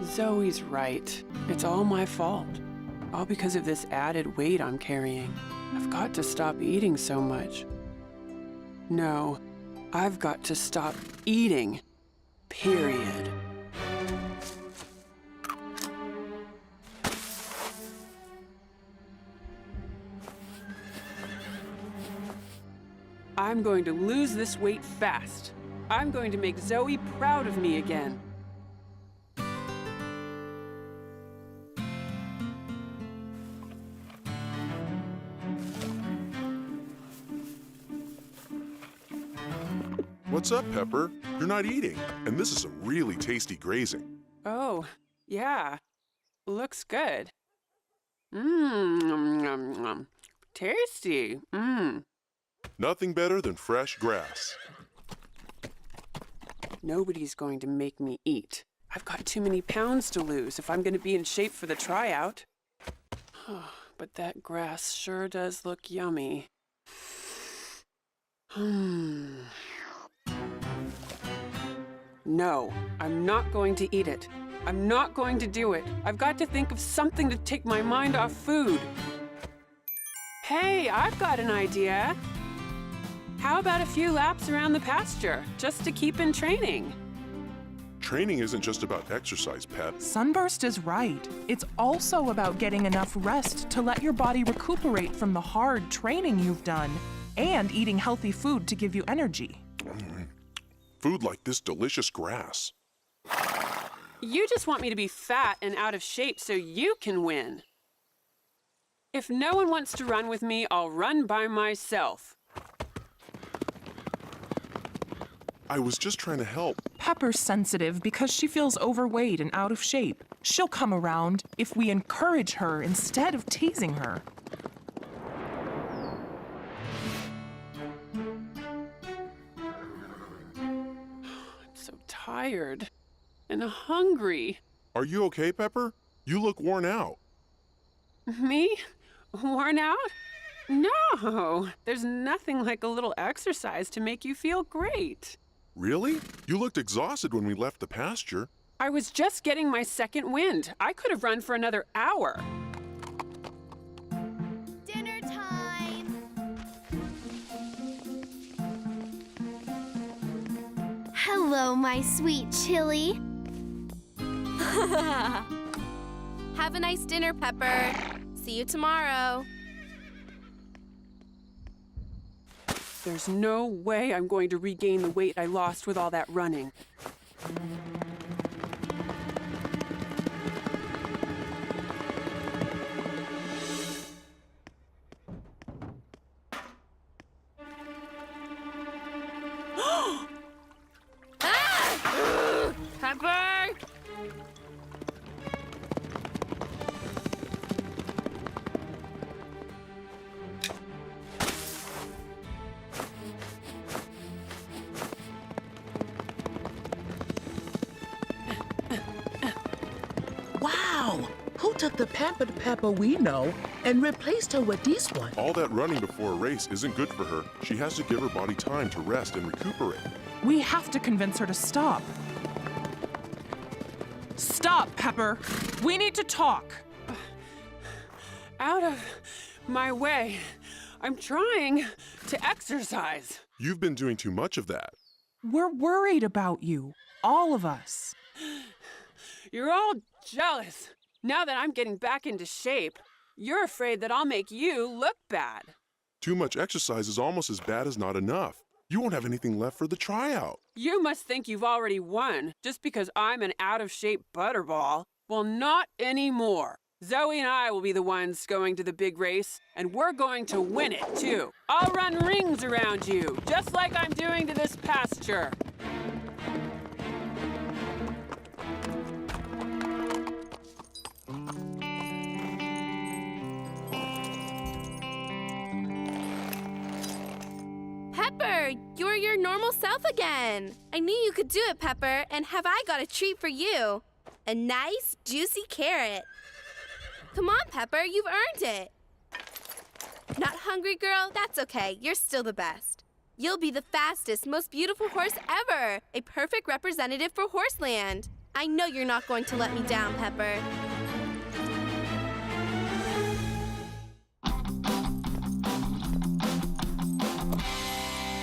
Zoe's right. It's all my fault. All because of this added weight I'm carrying. I've got to stop eating so much. No, I've got to stop eating. Period. I'm going to lose this weight fast. I'm going to make Zoe proud of me again. What's up, Pepper? You're not eating, and this is some really tasty grazing. Oh, yeah. Looks good. Mmm, tasty. Mmm. Nothing better than fresh grass. Nobody's going to make me eat. I've got too many pounds to lose if I'm going to be in shape for the tryout. But that grass sure does look yummy. No, I'm not going to eat it. I'm not going to do it. I've got to think of something to take my mind off food. Hey, I've got an idea. How about a few laps around the pasture, just to keep in training? Training isn't just about exercise, Pep. Sunburst is right. It's also about getting enough rest to let your body recuperate from the hard training you've done, and eating healthy food to give you energy. Food like this delicious grass. You just want me to be fat and out of shape so you can win. If no one wants to run with me, I'll run by myself. I was just trying to help. Pepper's sensitive because she feels overweight and out of shape. She'll come around if we encourage her instead of teasing her. I'm so tired and hungry. Are you okay, Pepper? You look worn out. Me? Worn out? No, there's nothing like a little exercise to make you feel great. Really? You looked exhausted when we left the pasture. I was just getting my second wind. I could have run for another hour. Dinner time! Hello, my sweet chili. Have a nice dinner, Pepper. See you tomorrow. There's no way I'm going to regain the weight I lost with all that running. Ah! Pepper! Wow! Who took the pampered Pepper we know and replaced her with this one? All that running before a race isn't good for her. She has to give her body time to rest and recuperate. We have to convince her to stop. Stop, Pepper. We need to talk. Out of my way. I'm trying to exercise. You've been doing too much of that. We're worried about you. All of us. You're all jealous. Now that I'm getting back into shape, you're afraid that I'll make you look bad. Too much exercise is almost as bad as not enough. You won't have anything left for the tryout. You must think you've already won just because I'm an out-of-shape butterball. Well, not anymore. Zoe and I will be the ones going to the big race, and we're going to win it, too. I'll run rings around you, just like I'm doing to this pasture. Pepper, you're your normal self again. I knew you could do it, Pepper, and have I got a treat for you? A nice, juicy carrot. Come on, Pepper, you've earned it. Not hungry, girl? That's okay. You're still the best. You'll be the fastest, most beautiful horse ever. A perfect representative for Horseland. I know you're not going to let me down, Pepper.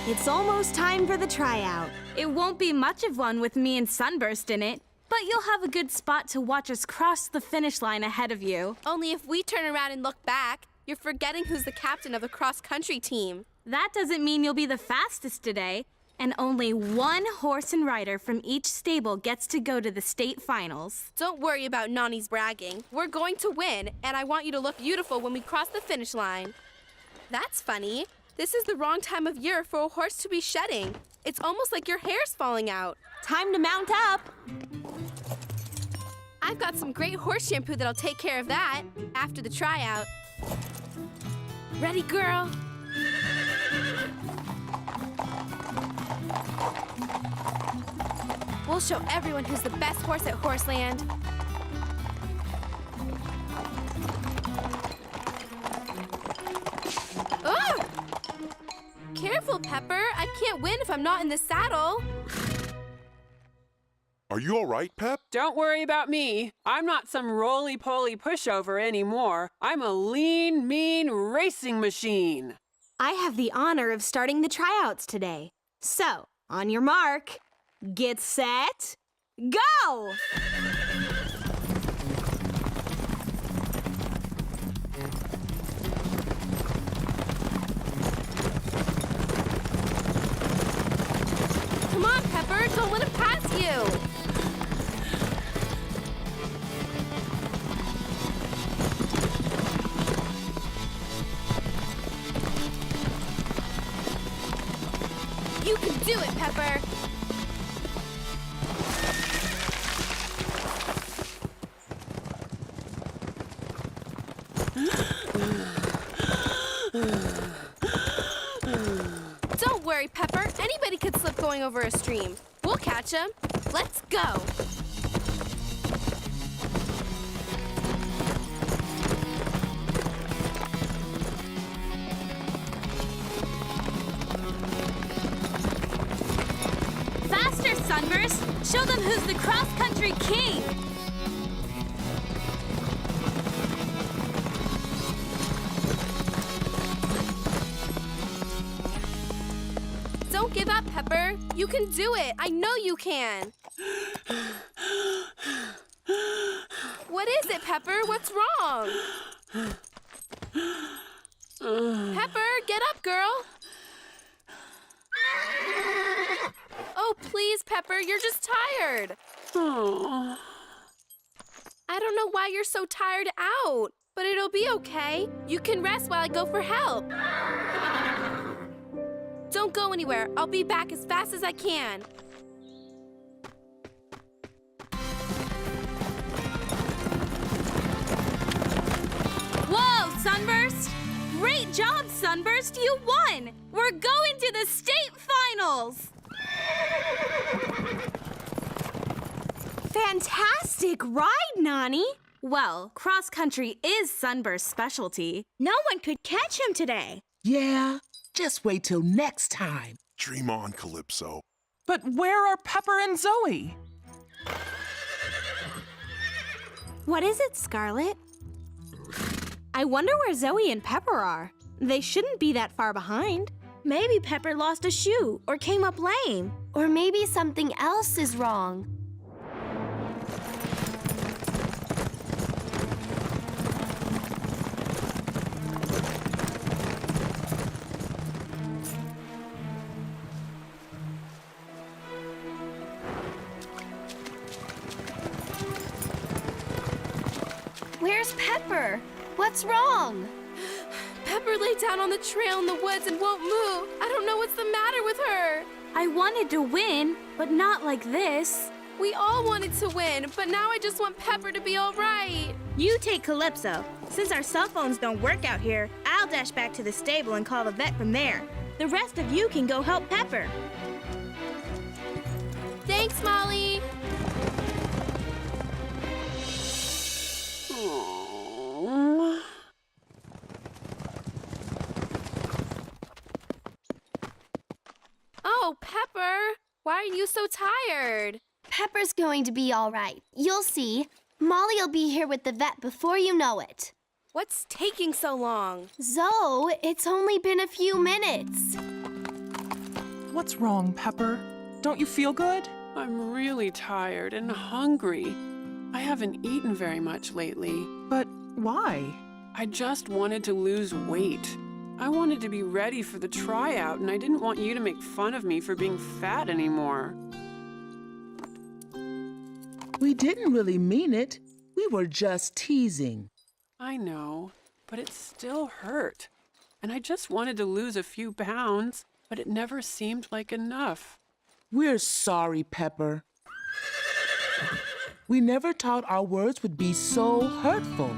It's almost time for the tryout. It won't be much of one with me and Sunburst in it, but you'll have a good spot to watch us cross the finish line ahead of you. Only if we turn around and look back, you're forgetting who's the captain of the cross-country team. That doesn't mean you'll be the fastest today, and only one horse and rider from each stable gets to go to the state finals. Don't worry about Nani's bragging. We're going to win, and I want you to look beautiful when we cross the finish line. That's funny. This is the wrong time of year for a horse to be shedding. It's almost like your hair's falling out. Time to mount up. I've got some great horse shampoo that'll take care of that after the tryout. Ready, girl? We'll show everyone who's the best horse at Horseland. Oh! Careful, Pepper. I can't win if I'm not in the saddle. Are you all right, Pep? Don't worry about me. I'm not some roly-poly pushover anymore. I'm a lean, mean racing machine. I have the honor of starting the tryouts today. So, on your mark, get set, go! Come on, Pepper. Don't let him pass you. You can do it, Pepper! Don't worry, Pepper. Anybody could slip going over a stream. We'll catch him. Let's go! Sunburst, show them who's the cross-country king! Don't give up, Pepper. You can do it. I know you can. What is it, Pepper? What's wrong? Pepper, get up, girl. Oh, please, Pepper, you're just tired. Oh. I don't know why you're so tired out, but it'll be okay. You can rest while I go for help. Don't go anywhere. I'll be back as fast as I can. Whoa, Sunburst! Great job, Sunburst! You won! We're going to the state finals! Fantastic ride, Nani! Well, cross-country is Sunburst's specialty. No one could catch him today. Yeah, just wait till next time. Dream on, Calypso. But where are Pepper and Zoe? What is it, Scarlet? I wonder where Zoe and Pepper are. They shouldn't be that far behind. Maybe Pepper lost a shoe or came up lame. Or maybe something else is wrong. Where's Pepper? What's wrong? Pepper lay down on the trail in the woods and won't move. I don't know what's the matter with her. I wanted to win, but not like this. We all wanted to win, but now I just want Pepper to be all right. You take Calypso. Since our cell phones don't work out here, I'll dash back to the stable and call the vet from there. The rest of you can go help Pepper. Thanks, Molly. Oh, Pepper, why are you so tired? Pepper's going to be all right. You'll see. Molly will be here with the vet before you know it. What's taking so long? Zoe, it's only been a few minutes. What's wrong, Pepper? Don't you feel good? I'm really tired and hungry. I haven't eaten very much lately. But why? I just wanted to lose weight. I wanted to be ready for the tryout, and I didn't want you to make fun of me for being fat anymore. We didn't really mean it. We were just teasing. I know, but it still hurt. And I just wanted to lose a few pounds, but it never seemed like enough. We're sorry, Pepper. We never thought our words would be so hurtful.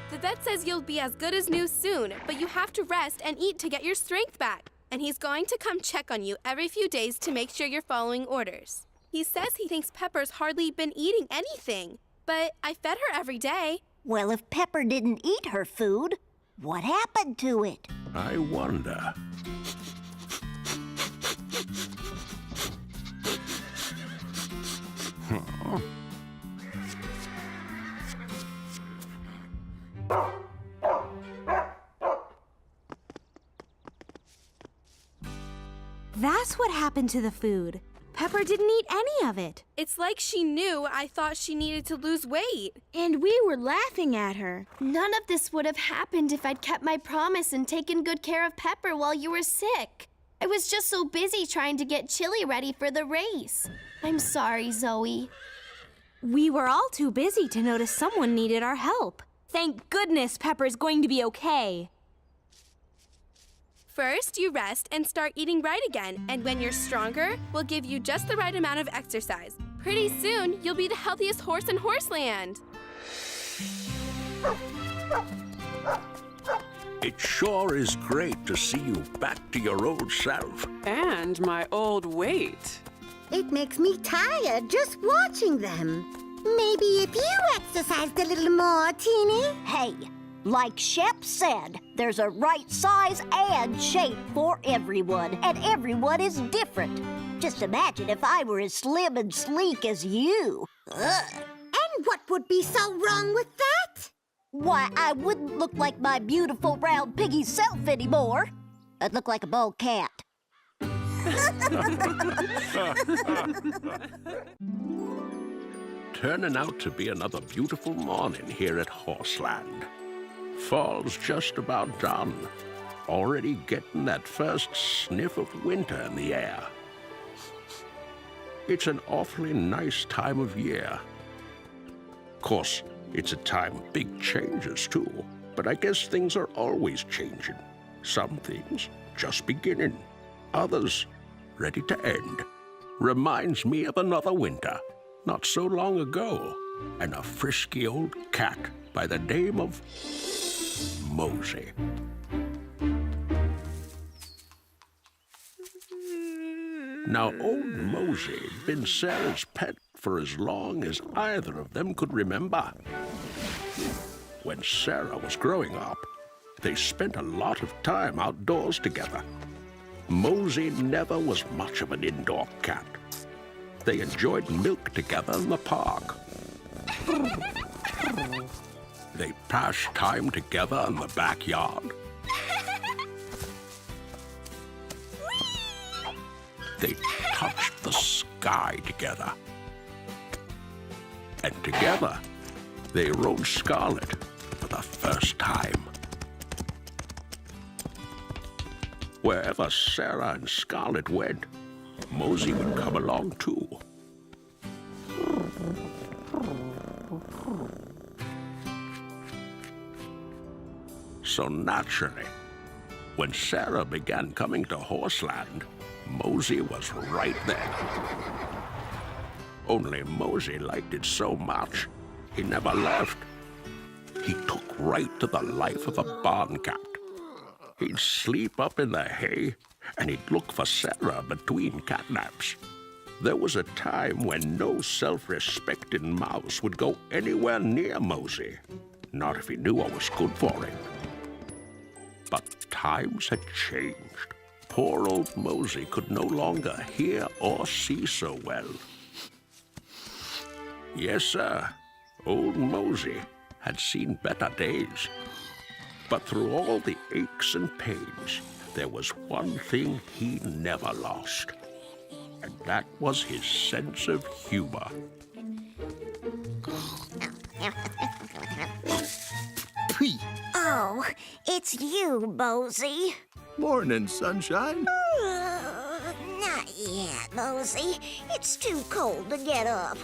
The vet says you'll be as good as new soon, but you have to rest and eat to get your strength back. And he's going to come check on you every few days to make sure you're following orders. He says he thinks Pepper's hardly been eating anything, but I fed her every day. Well, if Pepper didn't eat her food, what happened to it? I wonder. Huh? That's what happened to the food. Pepper didn't eat any of it. It's like she knew I thought she needed to lose weight. And we were laughing at her. None of this would have happened if I'd kept my promise and taken good care of Pepper while you were sick. I was just so busy trying to get Chili ready for the race. I'm sorry, Zoe. We were all too busy to notice someone needed our help. Thank goodness Pepper's going to be okay. First, you rest and start eating right again. And when you're stronger, we'll give you just the right amount of exercise. Pretty soon, you'll be the healthiest horse in Horseland. It sure is great to see you back to your old self. And my old weight. It makes me tired just watching them. Maybe if you exercised a little more, Teeny. Hey, like Shep said, there's a right size and shape for everyone, and everyone is different. Just imagine if I were as slim and sleek as you. Ugh. And what would be so wrong with that? Why, I wouldn't look like my beautiful round piggy self anymore. I'd look like a bald cat. Turning out to be another beautiful morning here at Horseland. Fall's just about done. Already getting that first sniff of winter in the air. It's an awfully nice time of year. Of course, it's a time of big changes too, but I guess things are always changing. Some things just beginning, others ready to end. Reminds me of another winter, not so long ago, and a frisky old cat by the name of Mosey. Now, old Mosey had been Sarah's pet for as long as either of them could remember. When Sarah was growing up, they spent a lot of time outdoors together. Mosey never was much of an indoor cat. They enjoyed milk together in the park. They passed time together in the backyard. They touched the sky together. And together, they rode Scarlet for the first time. Wherever Sarah and Scarlet went, Mosey would come along too. So naturally, when Sarah began coming to Horseland, Mosey was right there. Only Mosey liked it so much, he never left. He took right to the life of a barn cat. He'd sleep up in the hay, and he'd look for Sarah between cat naps. There was a time when no self-respecting mouse would go anywhere near Mosey, not if he knew what was good for him. But times had changed. Poor old Mosey could no longer hear or see so well. Yes, sir, old Mosey had seen better days. But through all the aches and pains, there was one thing he never lost. And that was his sense of humor. Oh, it's you, Mosey. Morning, sunshine. Not yet, Mosey. It's too cold to get up.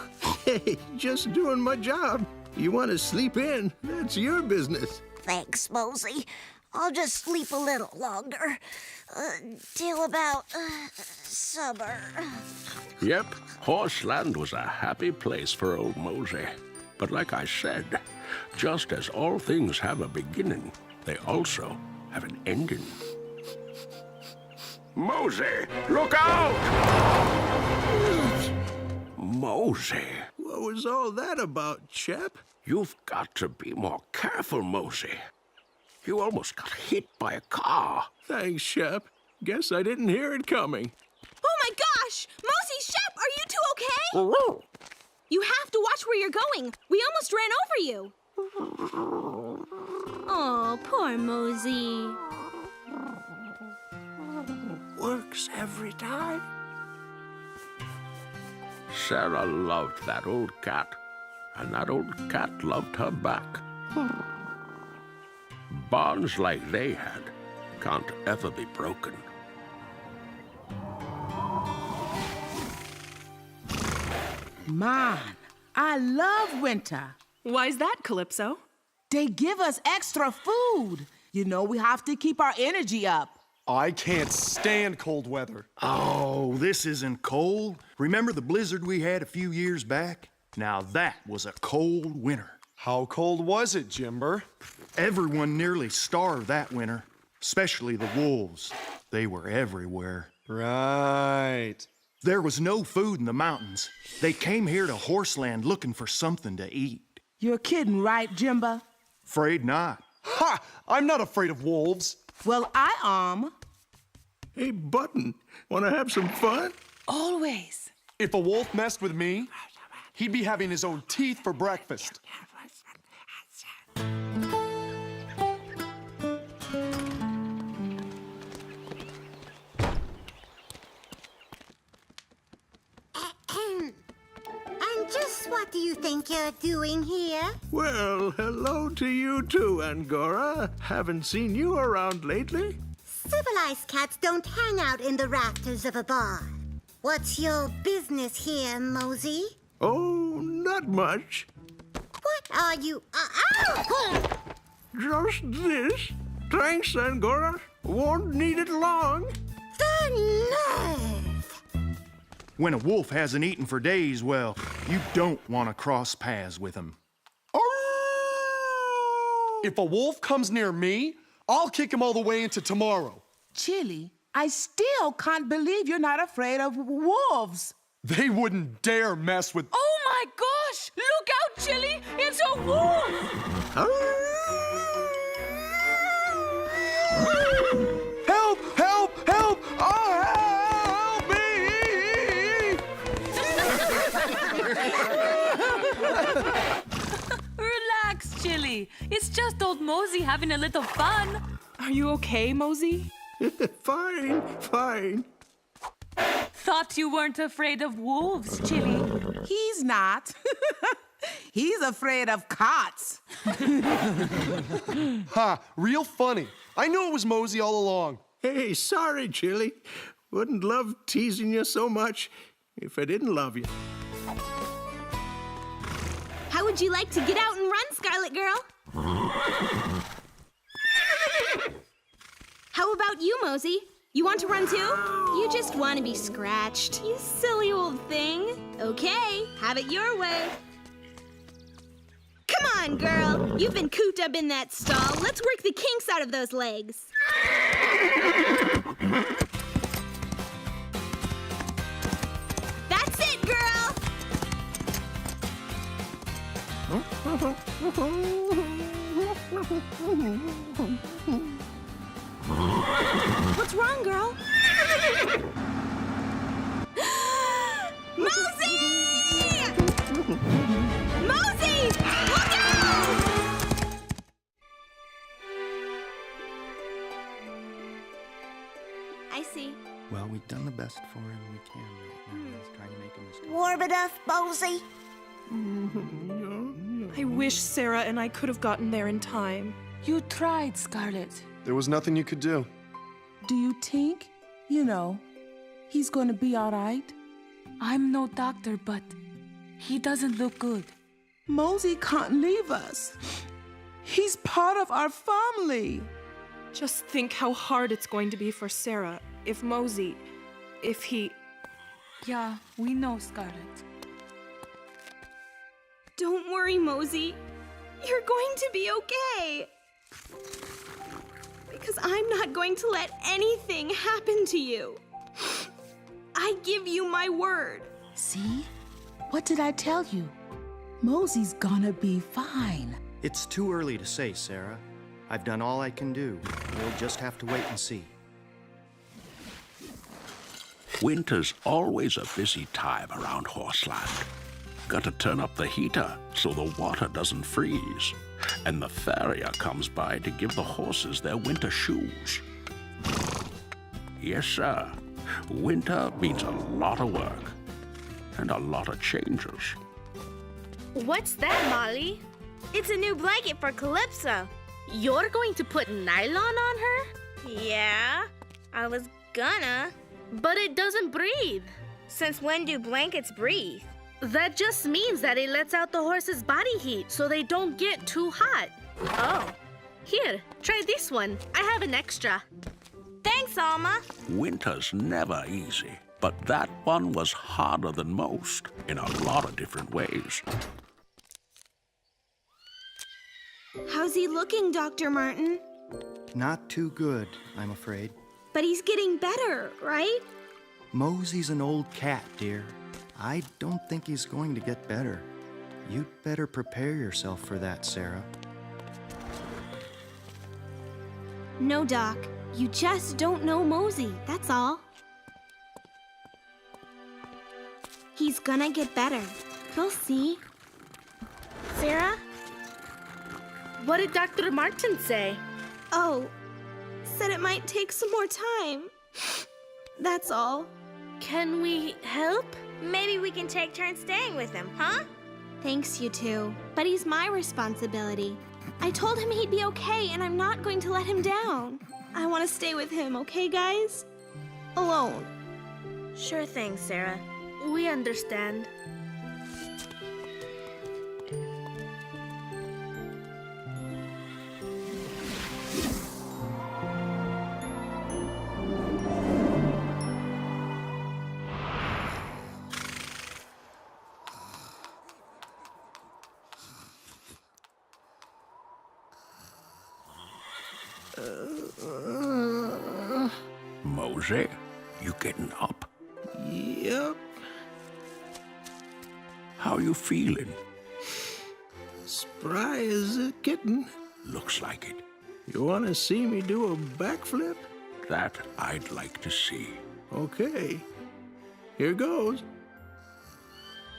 Hey, just doing my job. You want to sleep in? That's your business. Thanks, Mosey. I'll just sleep a little longer. Till about summer. Yep, Horseland was a happy place for old Mosey. But like I said, just as all things have a beginning, they also have an ending. Mosey, look out! Mosey. What was all that about, Shep? You've got to be more careful, Mosey. You almost got hit by a car. Thanks, Shep. Guess I didn't hear it coming. Oh my gosh! Mosey, Shep, are you two okay? You have to watch where you're going. We almost ran over you. Oh, poor Mosey. Works every time. Sarah loved that old cat, and that old cat loved her back. Bonds like they had can't ever be broken. Man, I love winter. Why's that, Calypso? They give us extra food. You know, we have to keep our energy up. I can't stand cold weather. Oh, this isn't cold. Remember the blizzard we had a few years back? Now that was a cold winter. How cold was it, Jimber? Everyone nearly starved that winter, especially the wolves. They were everywhere. Right. There was no food in the mountains. They came here to Horseland looking for something to eat. You're kidding, right, Jimba? Afraid not. Ha! I'm not afraid of wolves. Well, I am. Hey, Button, want to have some fun? Always. If a wolf messed with me, he'd be having his own teeth for breakfast. And just what do you think you're doing here? Well, hello to you too, Angora. Haven't seen you around lately. Civilized cats don't hang out in the rafters of a barn. What's your business here, Mosey? Oh, not much. What are you... Ow! Just this. Thanks, Angora. Won't need it long. The nerve! When a wolf hasn't eaten for days, well, you don't want to cross paths with him. If a wolf comes near me, I'll kick him all the way into tomorrow. Chili, I still can't believe you're not afraid of wolves. They wouldn't dare mess with... Oh my gosh! Look out, Chili! It's a wolf! Help! Help! Help! Oh, help me! Mosey having a little fun. Are you okay, Mosey? Fine. Thought you weren't afraid of wolves, Chili. He's not. He's afraid of cots. Ha! Real funny. I knew it was Mosey all along. Hey, sorry, Chili. Wouldn't love teasing you so much if I didn't love you. How would you like to get out and run, Scarlet Girl? How about you, Mosey? You want to run too? You just want to be scratched, you silly old thing. Okay, have it your way. Come on, girl. You've been cooped up in that stall. Let's work the kinks out of those legs. That's it, girl. What's wrong, girl? Mosey! Mosey! Look out! I see. Well, we've done the best for him we can right now. Let's try to make him as Warm enough, Mosey? I wish Sarah and I could have gotten there in time. You tried, Scarlet. There was nothing you could do. Do you think, he's gonna be all right? I'm no doctor, but he doesn't look good. Mosey can't leave us. He's part of our family. Just think how hard it's going to be for Sarah if Mosey, if he... Yeah, we know, Scarlet. Don't worry, Mosey. You're going to be okay. Because I'm not going to let anything happen to you. I give you my word. See? What did I tell you? Mosey's gonna be fine. It's too early to say, Sarah. I've done all I can do. We'll just have to wait and see. Winter's always a busy time around Horseland. Got to turn up the heater so the water doesn't freeze. And the farrier comes by to give the horses their winter shoes. Yes, sir. Winter means a lot of work and a lot of changes. What's that, Molly? It's a new blanket for Calypso. You're going to put nylon on her? Yeah, I was gonna. But it doesn't breathe. Since when do blankets breathe? That just means that it lets out the horse's body heat so they don't get too hot. Oh, here, try this one. I have an extra. Thanks, Alma. Winter's never easy, but that one was harder than most in a lot of different ways. How's he looking, Dr. Martin? Not too good, I'm afraid. But he's getting better, right? Mosey's an old cat, dear. I don't think he's going to get better. You'd better prepare yourself for that, Sarah. No, Doc. You just don't know Mosey, that's all. He's gonna get better. You'll see. Sarah? What did Dr. Martin say? Oh, said it might take some more time. That's all. Can we help? Maybe we can take turns staying with him, huh? Thanks, you two. But he's my responsibility. I told him he'd be okay, and I'm not going to let him down. I want to stay with him, okay, guys? Alone. Sure thing, Sarah. We understand. Mosey, you getting up? Yep. How you feeling? Spry as a kitten. Looks like it. You want to see me do a backflip? That I'd like to see. Okay. Here goes.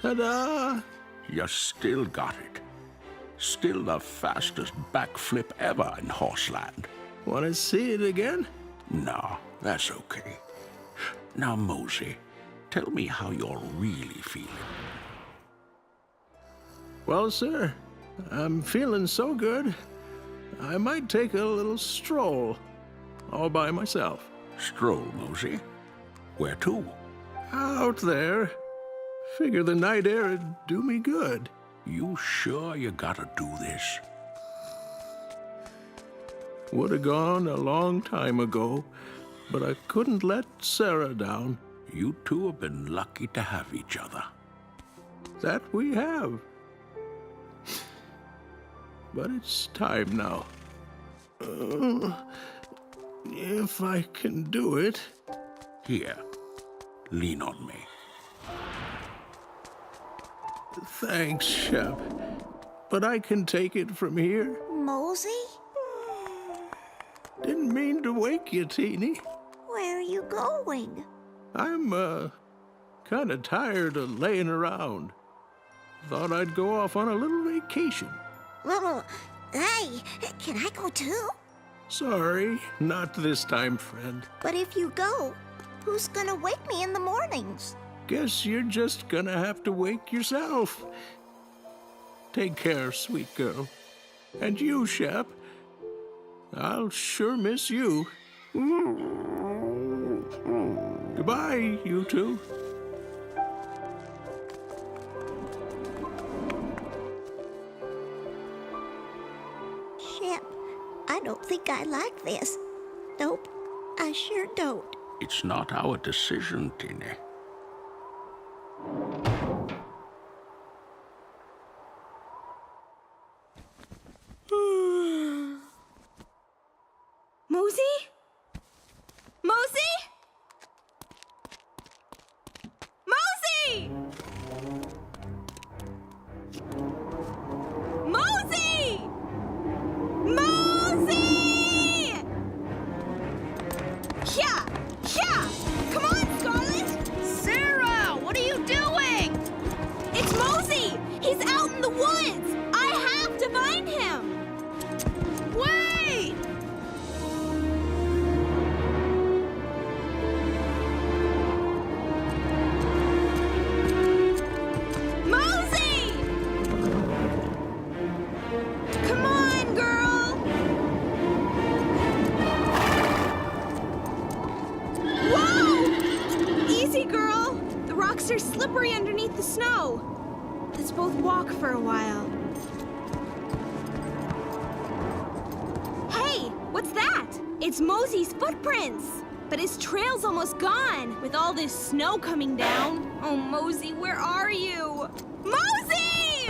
Ta-da! You still got it. Still the fastest backflip ever in Horseland. Want to see it again? No, that's okay. Now, Mosey, tell me how you're really feeling. Well, sir, I'm feeling so good, I might take a little stroll all by myself. Stroll, Mosey? Where to? Out there. Figure the night air'd do me good. You sure you gotta do this? Would have gone a long time ago, but I couldn't let Sarah down. You two have been lucky to have each other. That we have. But it's time now. If I can do it. Here, lean on me. Thanks, Shep. But I can take it from here. Mosey? Didn't mean to wake you, Teeny. Where are you going? I'm, kind of tired of laying around. Thought I'd go off on a little vacation. Hey, can I go too? Sorry, not this time, friend. But if you go, who's gonna wake me in the mornings? Guess you're just gonna have to wake yourself. Take care, sweet girl. And you, Shep. I'll sure miss you. Goodbye, you two. Shep, I don't think I like this. Nope, I sure don't. It's not our decision, Teeny. Mosey? Mosey? Mosey! Mosey! Mosey! Yeah! Yeah! Come on, Scarlet! Sarah, what are you doing? It's Mosey! He's out in the woods! I have to find him! Wait! Mosey! Come on, girl! Whoa! Easy, girl. The rocks are slippery underneath the snow. Let's both walk for a while. Hey, what's that? It's Mosey's footprints. But his trail's almost gone with all this snow coming down. Oh, Mosey, where are you? Mosey!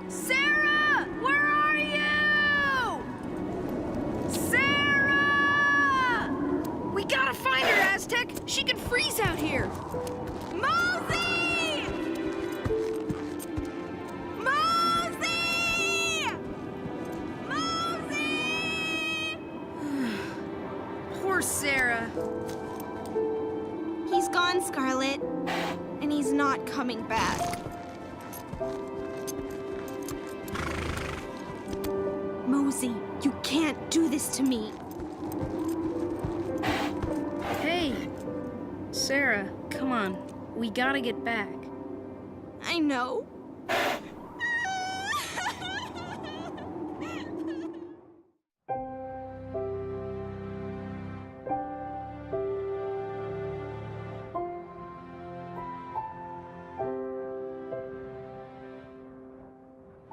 Sarah, where are you? Sarah! We gotta find her, Aztec. She can freeze out here. Mosey! Mosey! Mosey! Poor Sarah. He's gone, Scarlet. And he's not coming back. Mosey, you can't do this to me. Hey, Sarah, come on. We gotta get back. I know.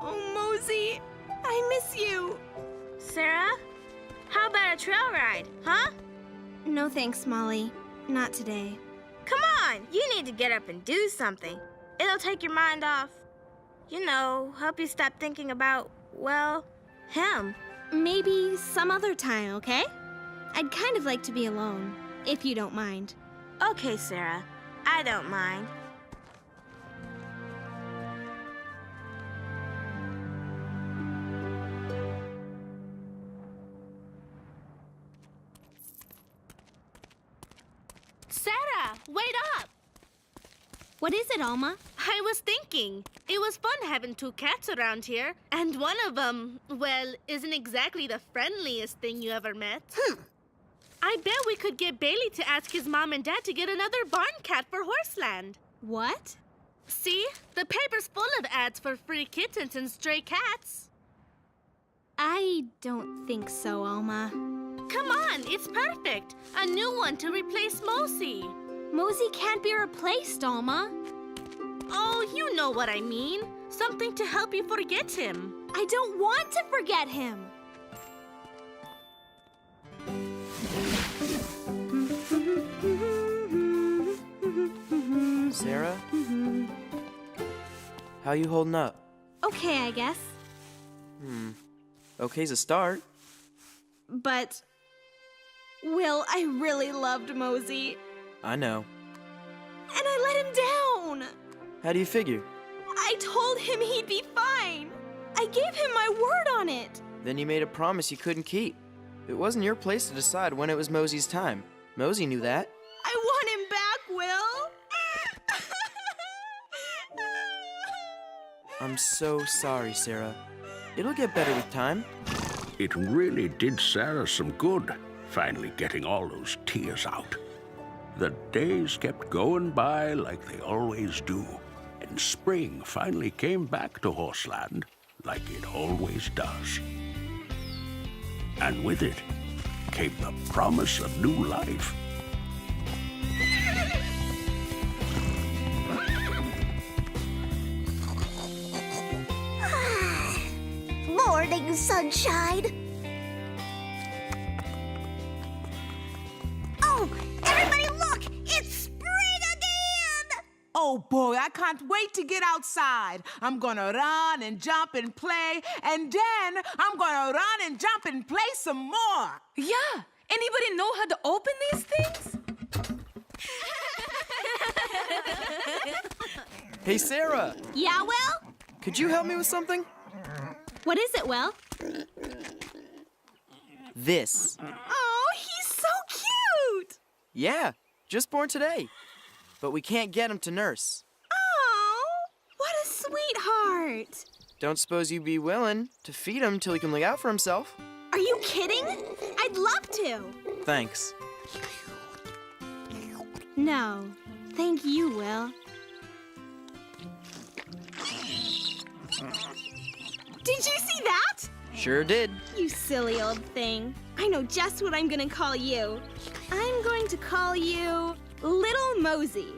Oh, Mosey, I miss you. Sarah, how about a trail ride, huh? No thanks, Molly. Not today. Come on, you need to get up and do something. It'll take your mind off. You know, help you stop thinking about, well, him. Maybe some other time, okay? I'd kind of like to be alone, if you don't mind. Okay, Sarah, I don't mind. Sarah, wait up! What is it, Alma? I was thinking, it was fun having 2 cats around here, and one of them, well, isn't exactly the friendliest thing you ever met. I bet we could get Bailey to ask his mom and dad to get another barn cat for Horseland. What? See? The paper's full of ads for free kittens and stray cats. I don't think so, Alma. Come on, it's perfect. A new one to replace Mosey. Mosey can't be replaced, Alma. Oh, you know what I mean. Something to help you forget him. I don't want to forget him. Sarah? How you holding up? Okay, I guess. Okay's a start. But, Will, I really loved Mosey. I know. And I let him down. How do you figure? I told him he'd be fine. I gave him my word on it. Then you made a promise you couldn't keep. It wasn't your place to decide when it was Mosey's time. Mosey knew that. I want him back, Will. I'm so sorry, Sarah. It'll get better with time. It really did Sarah some good, finally getting all those tears out. The days kept going by like they always do, and spring finally came back to Horseland like it always does. And with it came the promise of new life. Morning, sunshine. Oh, everybody look! It's spring again! Oh boy, I can't wait to get outside. I'm gonna run and jump and play, and then I'm gonna run and jump and play some more. Yeah! Anybody know how to open these things? Hey, Sarah! Yeah, Will? Could you help me with something? What is it, Will? This. Oh, he's so cute! Yeah, just born today. But we can't get him to nurse. Oh, what a sweetheart! Don't suppose you'd be willing to feed him till he can look out for himself? Are you kidding? I'd love to. Thanks. No, thank you, Will. Did you see that? Sure did. You silly old thing. I know just what I'm gonna call you. I'm going to call you Little Mosey.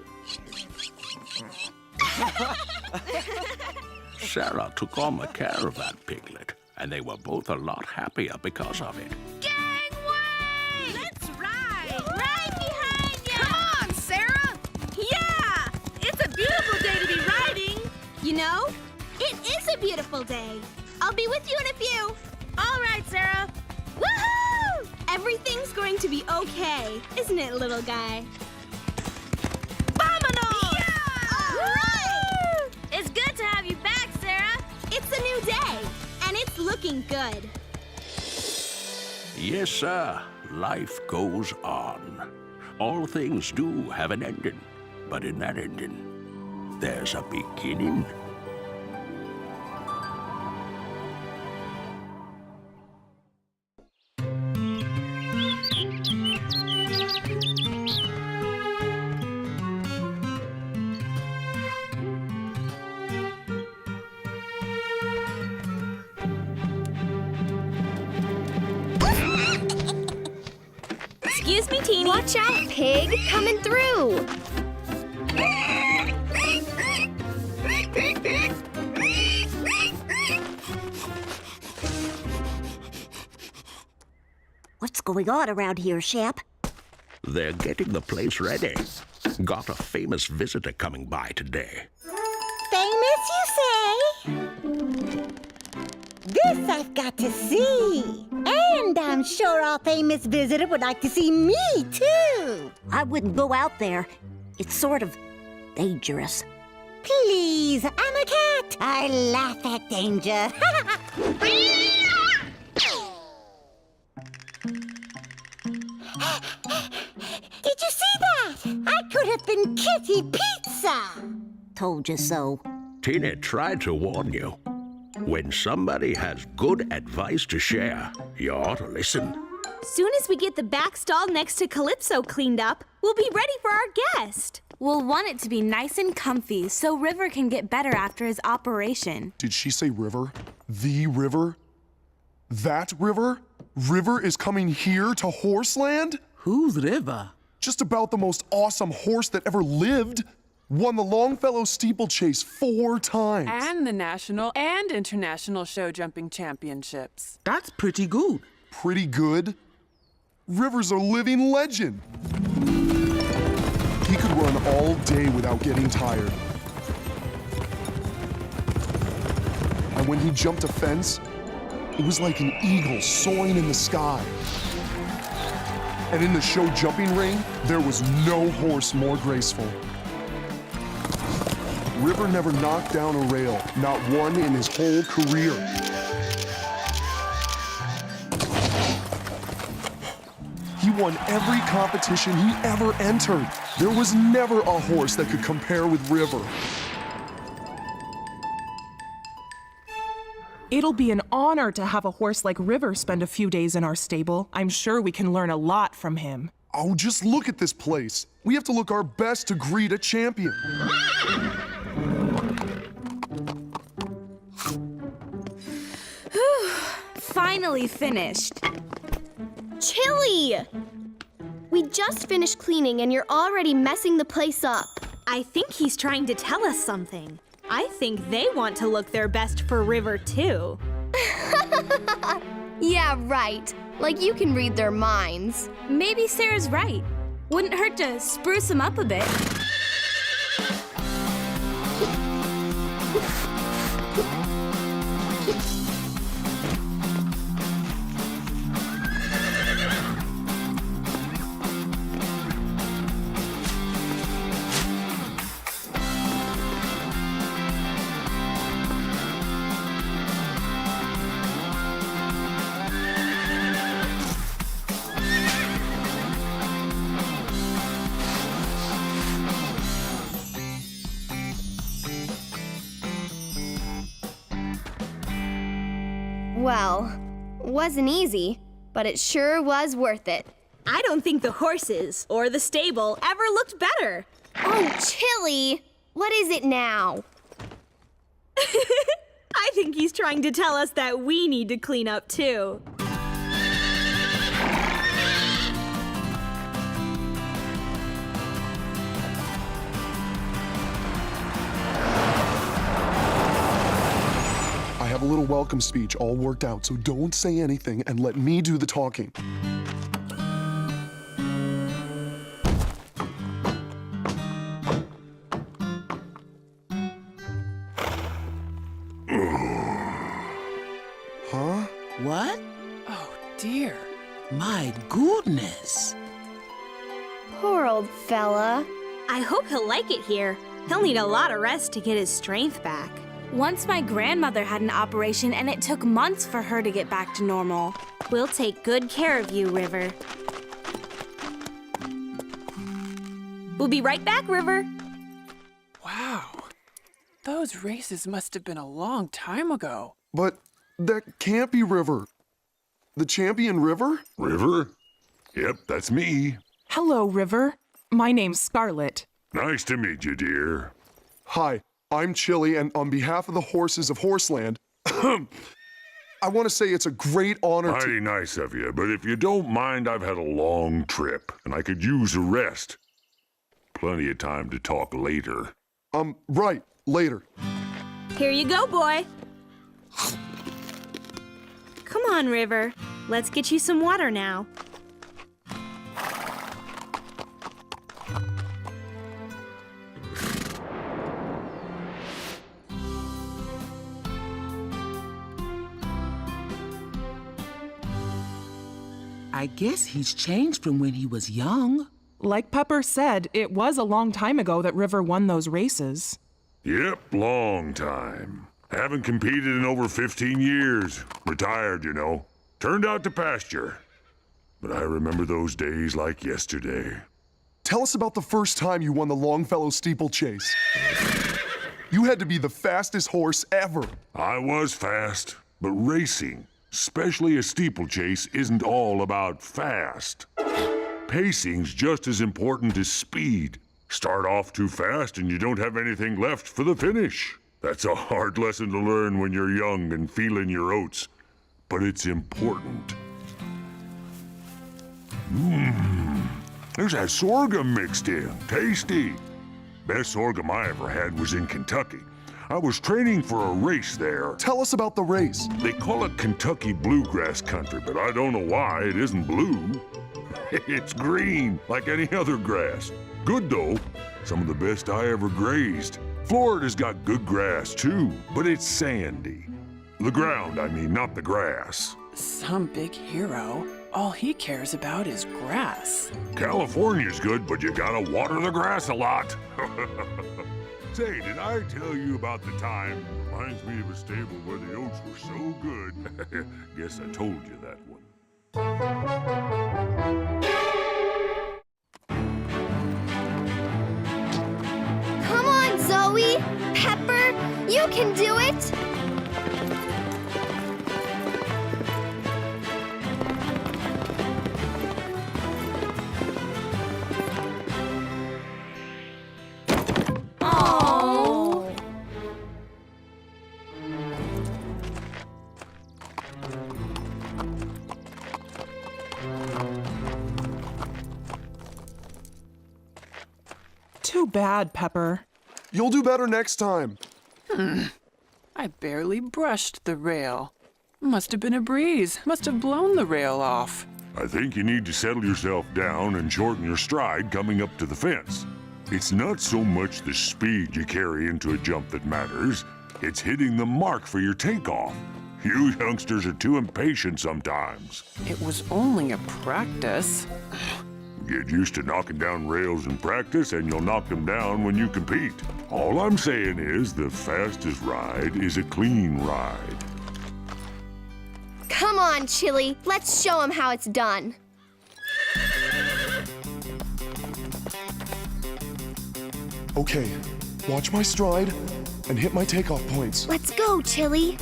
Sarah took all the care of that piglet, and they were both a lot happier because of it. Gangway! Let's ride! Right behind you! Come on, Sarah! Yeah! It's a beautiful day to be riding! You know, it is a beautiful day. I'll be with you in a few. All right, Sarah. Woohoo! Everything's going to be okay, isn't it, little guy? Vámonos! Yeah! All right! It's good to have you back, Sarah. It's a new day, and it's looking good. Yes, sir. Life goes on. All things do have an ending, but in that ending, there's a beginning. Excuse me, Teeny. Watch out, pig! Coming through! What's going on around here, Shep? They're getting the place ready. Got a famous visitor coming by today. Famous, you say? This I've got to see. And I'm sure our famous visitor would like to see me, too. I wouldn't go out there. It's sort of dangerous. Please, I'm a cat. I laugh at danger. Did you see that? I could have been Kitty Pizza. Told you so. Tina tried to warn you. When somebody has good advice to share, you ought to listen. Soon as we get the back stall next to Calypso cleaned up, we'll be ready for our guest. We'll want it to be nice and comfy so River can get better after his operation. Did she say river? The river? That river? River is coming here to Horseland? Who's River? Just about the most awesome horse that ever lived. Won the Longfellow Steeplechase 4 times. And the national and international show jumping championships. That's pretty good. Pretty good? River's a living legend. He could run all day without getting tired. And when he jumped a fence, it was like an eagle soaring in the sky. And in the show jumping ring, there was no horse more graceful. River never knocked down a rail, not one in his whole career. He won every competition he ever entered. There was never a horse that could compare with River. It'll be an honor to have a horse like River spend a few days in our stable. I'm sure we can learn a lot from him. Oh, just look at this place. We have to look our best to greet a champion. Finally finished. Chili! We just finished cleaning and you're already messing the place up. I think he's trying to tell us something. I think they want to look their best for River, too. Yeah, right. Like you can read their minds. Maybe Sarah's right. Wouldn't hurt to spruce him up a bit. Well, wasn't easy, but it sure was worth it. I don't think the horses or the stable ever looked better. Oh, Chili! What is it now? I think he's trying to tell us that we need to clean up, too. I have a little welcome speech all worked out, so don't say anything and let me do the talking. Huh? What? Oh, dear. My goodness. Poor old fella. I hope he'll like it here. He'll need a lot of rest to get his strength back. Once my grandmother had an operation and it took months for her to get back to normal. We'll take good care of you, River. We'll be right back, River. Wow. Those races must have been a long time ago. But that can't be River. The champion River? River? Yep, that's me. Hello, River. My name's Scarlet. Nice to meet you, dear. Hi, I'm Chili, and on behalf of the horses of Horseland, I want to say it's a great honor Mighty nice of you, but if you don't mind, I've had a long trip, and I could use a rest. Plenty of time to talk later. Right, later. Here you go, boy. Come on, River. Let's get you some water now. I guess he's changed from when he was young. Like Pepper said, it was a long time ago that River won those races. Yep, long time. Haven't competed in over 15 years. Retired, you know. Turned out to pasture. But I remember those days like yesterday. Tell us about the first time you won the Longfellow Steeplechase. You had to be the fastest horse ever. I was fast, but racing, especially a steeplechase, isn't all about fast. Pacing's just as important as speed. Start off too fast and you don't have anything left for the finish. That's a hard lesson to learn when you're young and feeling your oats, but it's important. There's that sorghum mixed in. Tasty. Best sorghum I ever had was in Kentucky. I was training for a race there. Tell us about the race. They call it Kentucky Bluegrass Country, but I don't know why it isn't blue. It's green, like any other grass. Good, though. Some of the best I ever grazed. Florida's got good grass, too, but it's sandy. The ground, I mean, not the grass. Some big hero. All he cares about is grass. California's good, but you gotta water the grass a lot. Say, did I tell you about the time? Reminds me of a stable where the oats were so good. Guess I told you that one. Come on, Zoe! Pepper, you can do it! Too bad, Pepper. You'll do better next time. I barely brushed the rail. Must have been a breeze. Must have blown the rail off. I think you need to settle yourself down and shorten your stride coming up to the fence. It's not so much the speed you carry into a jump that matters. It's hitting the mark for your takeoff. You youngsters are too impatient sometimes. It was only a practice. Get used to knocking down rails in practice and you'll knock them down when you compete. All I'm saying is the fastest ride is a clean ride. Come on, Chili. Let's show him how it's done. Okay, watch my stride and hit my takeoff points. Let's go, Chili.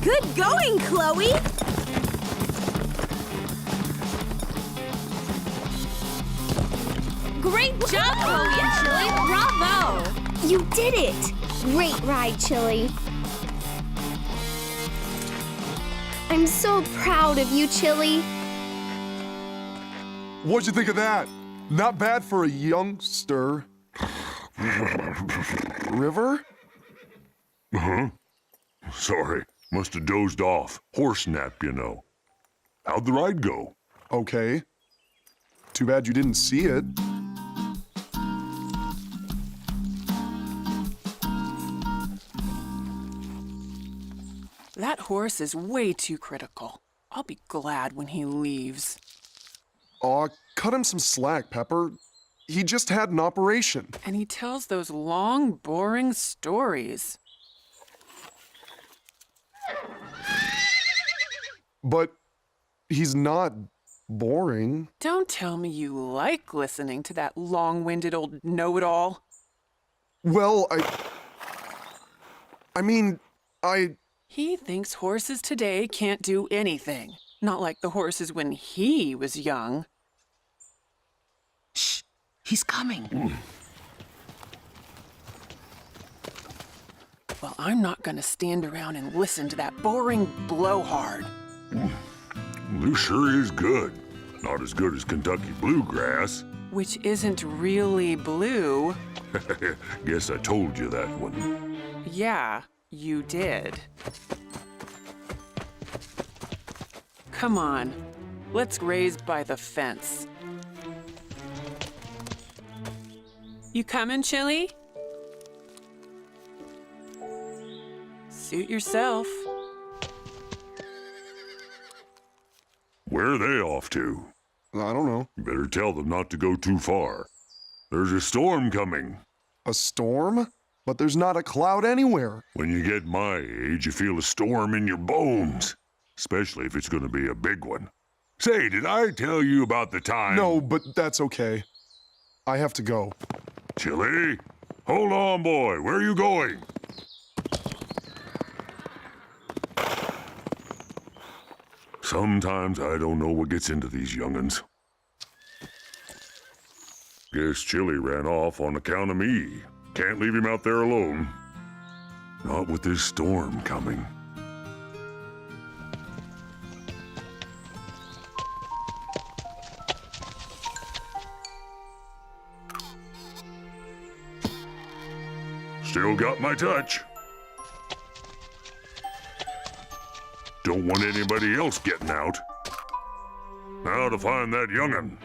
Good going, Chloe! Great job, Chloe and Chili! Bravo! You did it! Great ride, Chili. I'm so proud of you, Chili. What'd you think of that? Not bad for a youngster. River? Huh? Sorry, must have dozed off. Horse nap, you know. How'd the ride go? Okay. Too bad you didn't see it. That horse is way too critical. I'll be glad when he leaves. Aw, cut him some slack, Pepper. He just had an operation. And he tells those long, boring stories. But he's not boring. Don't tell me you like listening to that long-winded old know-it-all. Well, I mean, He thinks horses today can't do anything. Not like the horses when he was young. Shh, he's coming. Well, I'm not gonna stand around and listen to that boring blowhard. This sure is good. Not as good as Kentucky Bluegrass. Which isn't really blue. Guess I told you that one. Yeah, you did. Come on, let's graze by the fence. You coming, Chili? Suit yourself. Where are they off to? I don't know. You better tell them not to go too far. There's a storm coming. A storm? But there's not a cloud anywhere. When you get my age, you feel a storm in your bones. Especially if it's going to be a big one. Say, did I tell you about the time? No, but that's okay. I have to go. Chili? Hold on, boy. Where are you going? Sometimes I don't know what gets into these young'uns. Guess Chili ran off on account of me. Can't leave him out there alone. Not with this storm coming. Still got my touch. Don't want anybody else getting out. Now to find that young'un.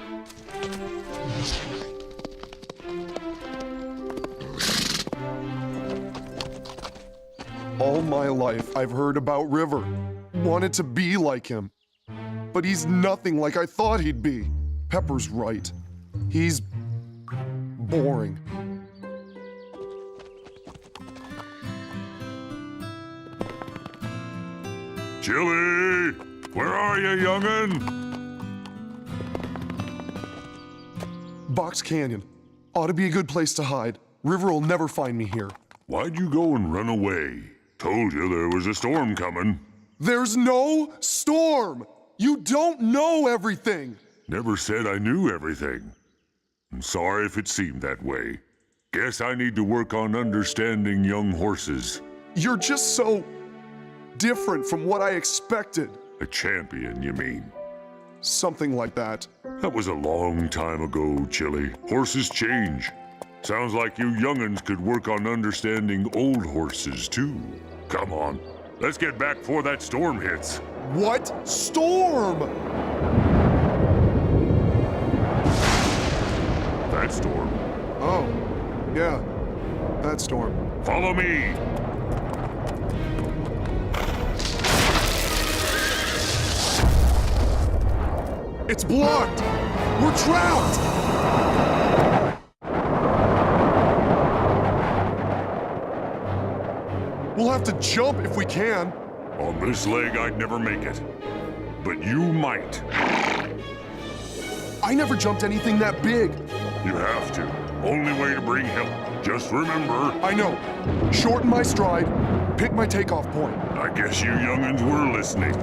All my life, I've heard about River. Wanted to be like him. But he's nothing like I thought he'd be. Pepper's right. He's boring. Chili! Where are you, young'un? Box Canyon. Ought to be a good place to hide. River will never find me here. Why'd you go and run away? Told you there was a storm coming. There's no storm! You don't know everything! Never said I knew everything. I'm sorry if it seemed that way. Guess I need to work on understanding young horses. You're just so different from what I expected. A champion, you mean? Something like that. That was a long time ago, Chili. Horses change. Sounds like you young'uns could work on understanding old horses, too. Come on, let's get back before that storm hits. What storm? That storm. Oh, yeah, that storm. Follow me. It's blocked! We're trapped! We'll have to jump if we can. On this leg, I'd never make it. But you might. I never jumped anything that big. You have to. Only way to bring help. Just remember. I know. Shorten my stride. Pick my takeoff point. I guess you young'uns were listening.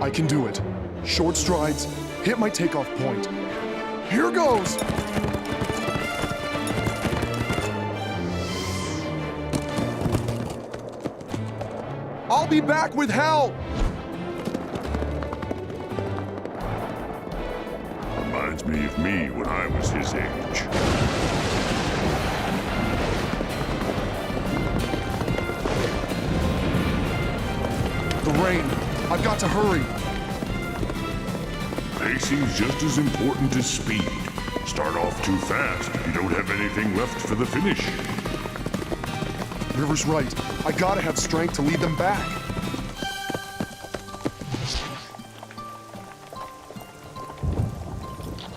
I can do it. Short strides, hit my takeoff point. Here goes! I'll be back with help! Reminds me of me when I was his age. The rain. I've got to hurry. Pacing's just as important as speed. Start off too fast, you don't have anything left for the finish. River's right. I gotta have strength to lead them back.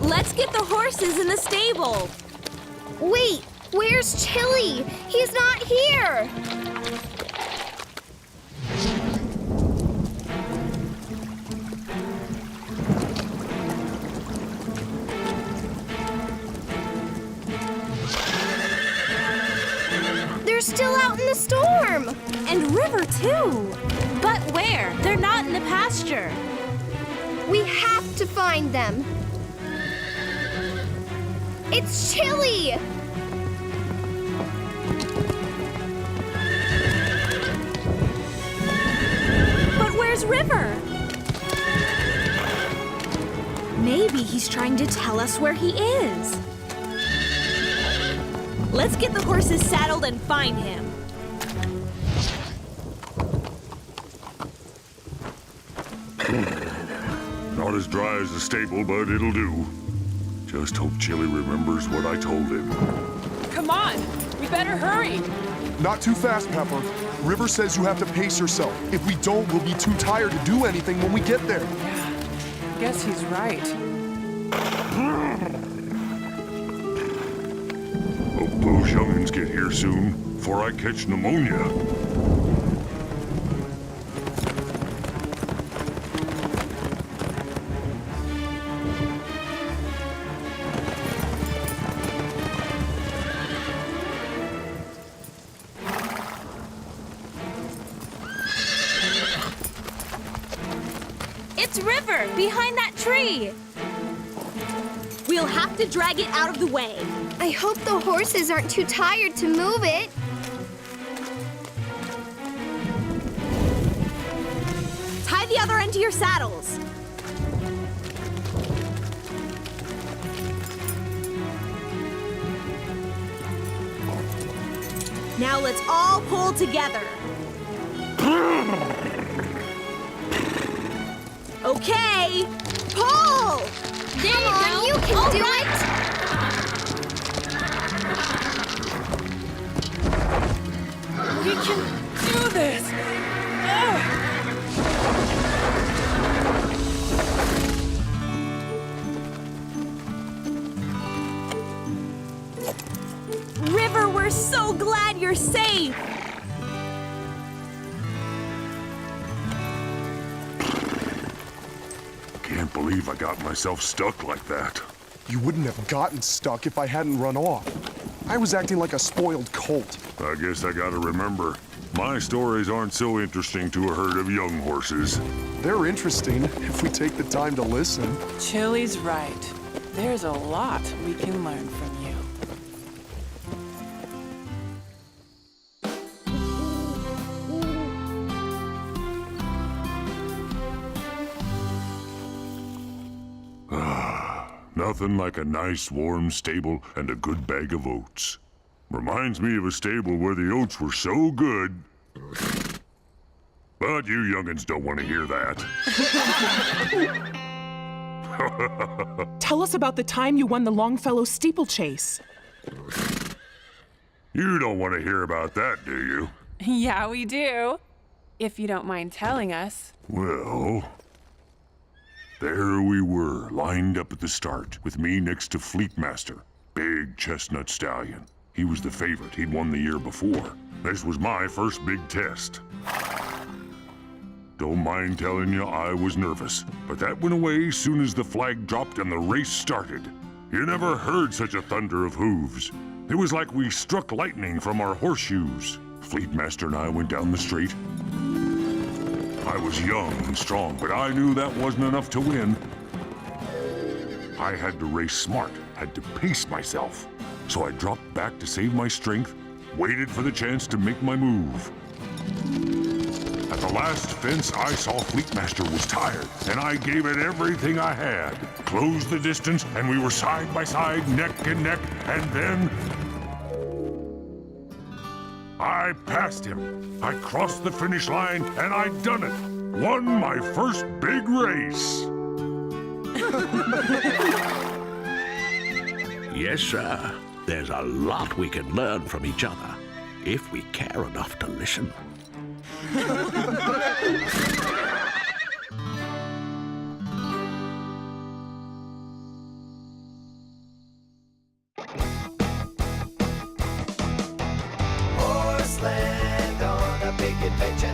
Let's get the horses in the stable. Wait, where's Chili? He's not here! They're still out in the storm! And River, too. But where? They're not in the pasture. We have to find them. It's Chili! But where's River? Maybe he's trying to tell us where he is. Let's get the horses saddled and find him. Not as dry as the stable, but it'll do. Just hope Chili remembers what I told him. Come on, we better hurry. Not too fast, Pepper. River says you have to pace yourself. If we don't, we'll be too tired to do anything when we get there. Yeah, guess he's right. Hope those young'uns get here soon, before I catch pneumonia. It's River, behind that tree. We'll have to drag it out of the way. I hope the horses aren't too tired to move it. Tie the other end to your saddles. Now let's all pull together. Okay, pull! There you go. You can do it. We can do this! River, we're so glad you're safe. Can't believe I got myself stuck like that. You wouldn't have gotten stuck if I hadn't run off. I was acting like a spoiled colt. I guess I gotta remember, my stories aren't so interesting to a herd of young horses. They're interesting if we take the time to listen. Chili's right. There's a lot we can learn from you. Nothing like a nice warm stable and a good bag of oats. Reminds me of a stable where the oats were so good. But you young'uns don't want to hear that. Tell us about the time you won the Longfellow Steeplechase. You don't want to hear about that, do you? Yeah, we do. If you don't mind telling us. Well, there we were, lined up at the start, with me next to Fleetmaster, big chestnut stallion. He was the favorite. He'd won the year before. This was my first big test. Don't mind telling you, I was nervous, but that went away soon as the flag dropped and the race started. You never heard such a thunder of hooves. It was like we struck lightning from our horseshoes. Fleetmaster and I went down the straight. I was young and strong, but I knew that wasn't enough to win. I had to race smart, had to pace myself. So I dropped back to save my strength, waited for the chance to make my move. At the last fence, I saw Fleetmaster was tired, and I gave it everything I had. Closed the distance, and we were side by side, neck and neck, and then I passed him. I crossed the finish line, and I'd done it. Won my first big race. Yes, sir. There's a lot we can learn from each other, if we care enough to listen. Horseland on a big adventure.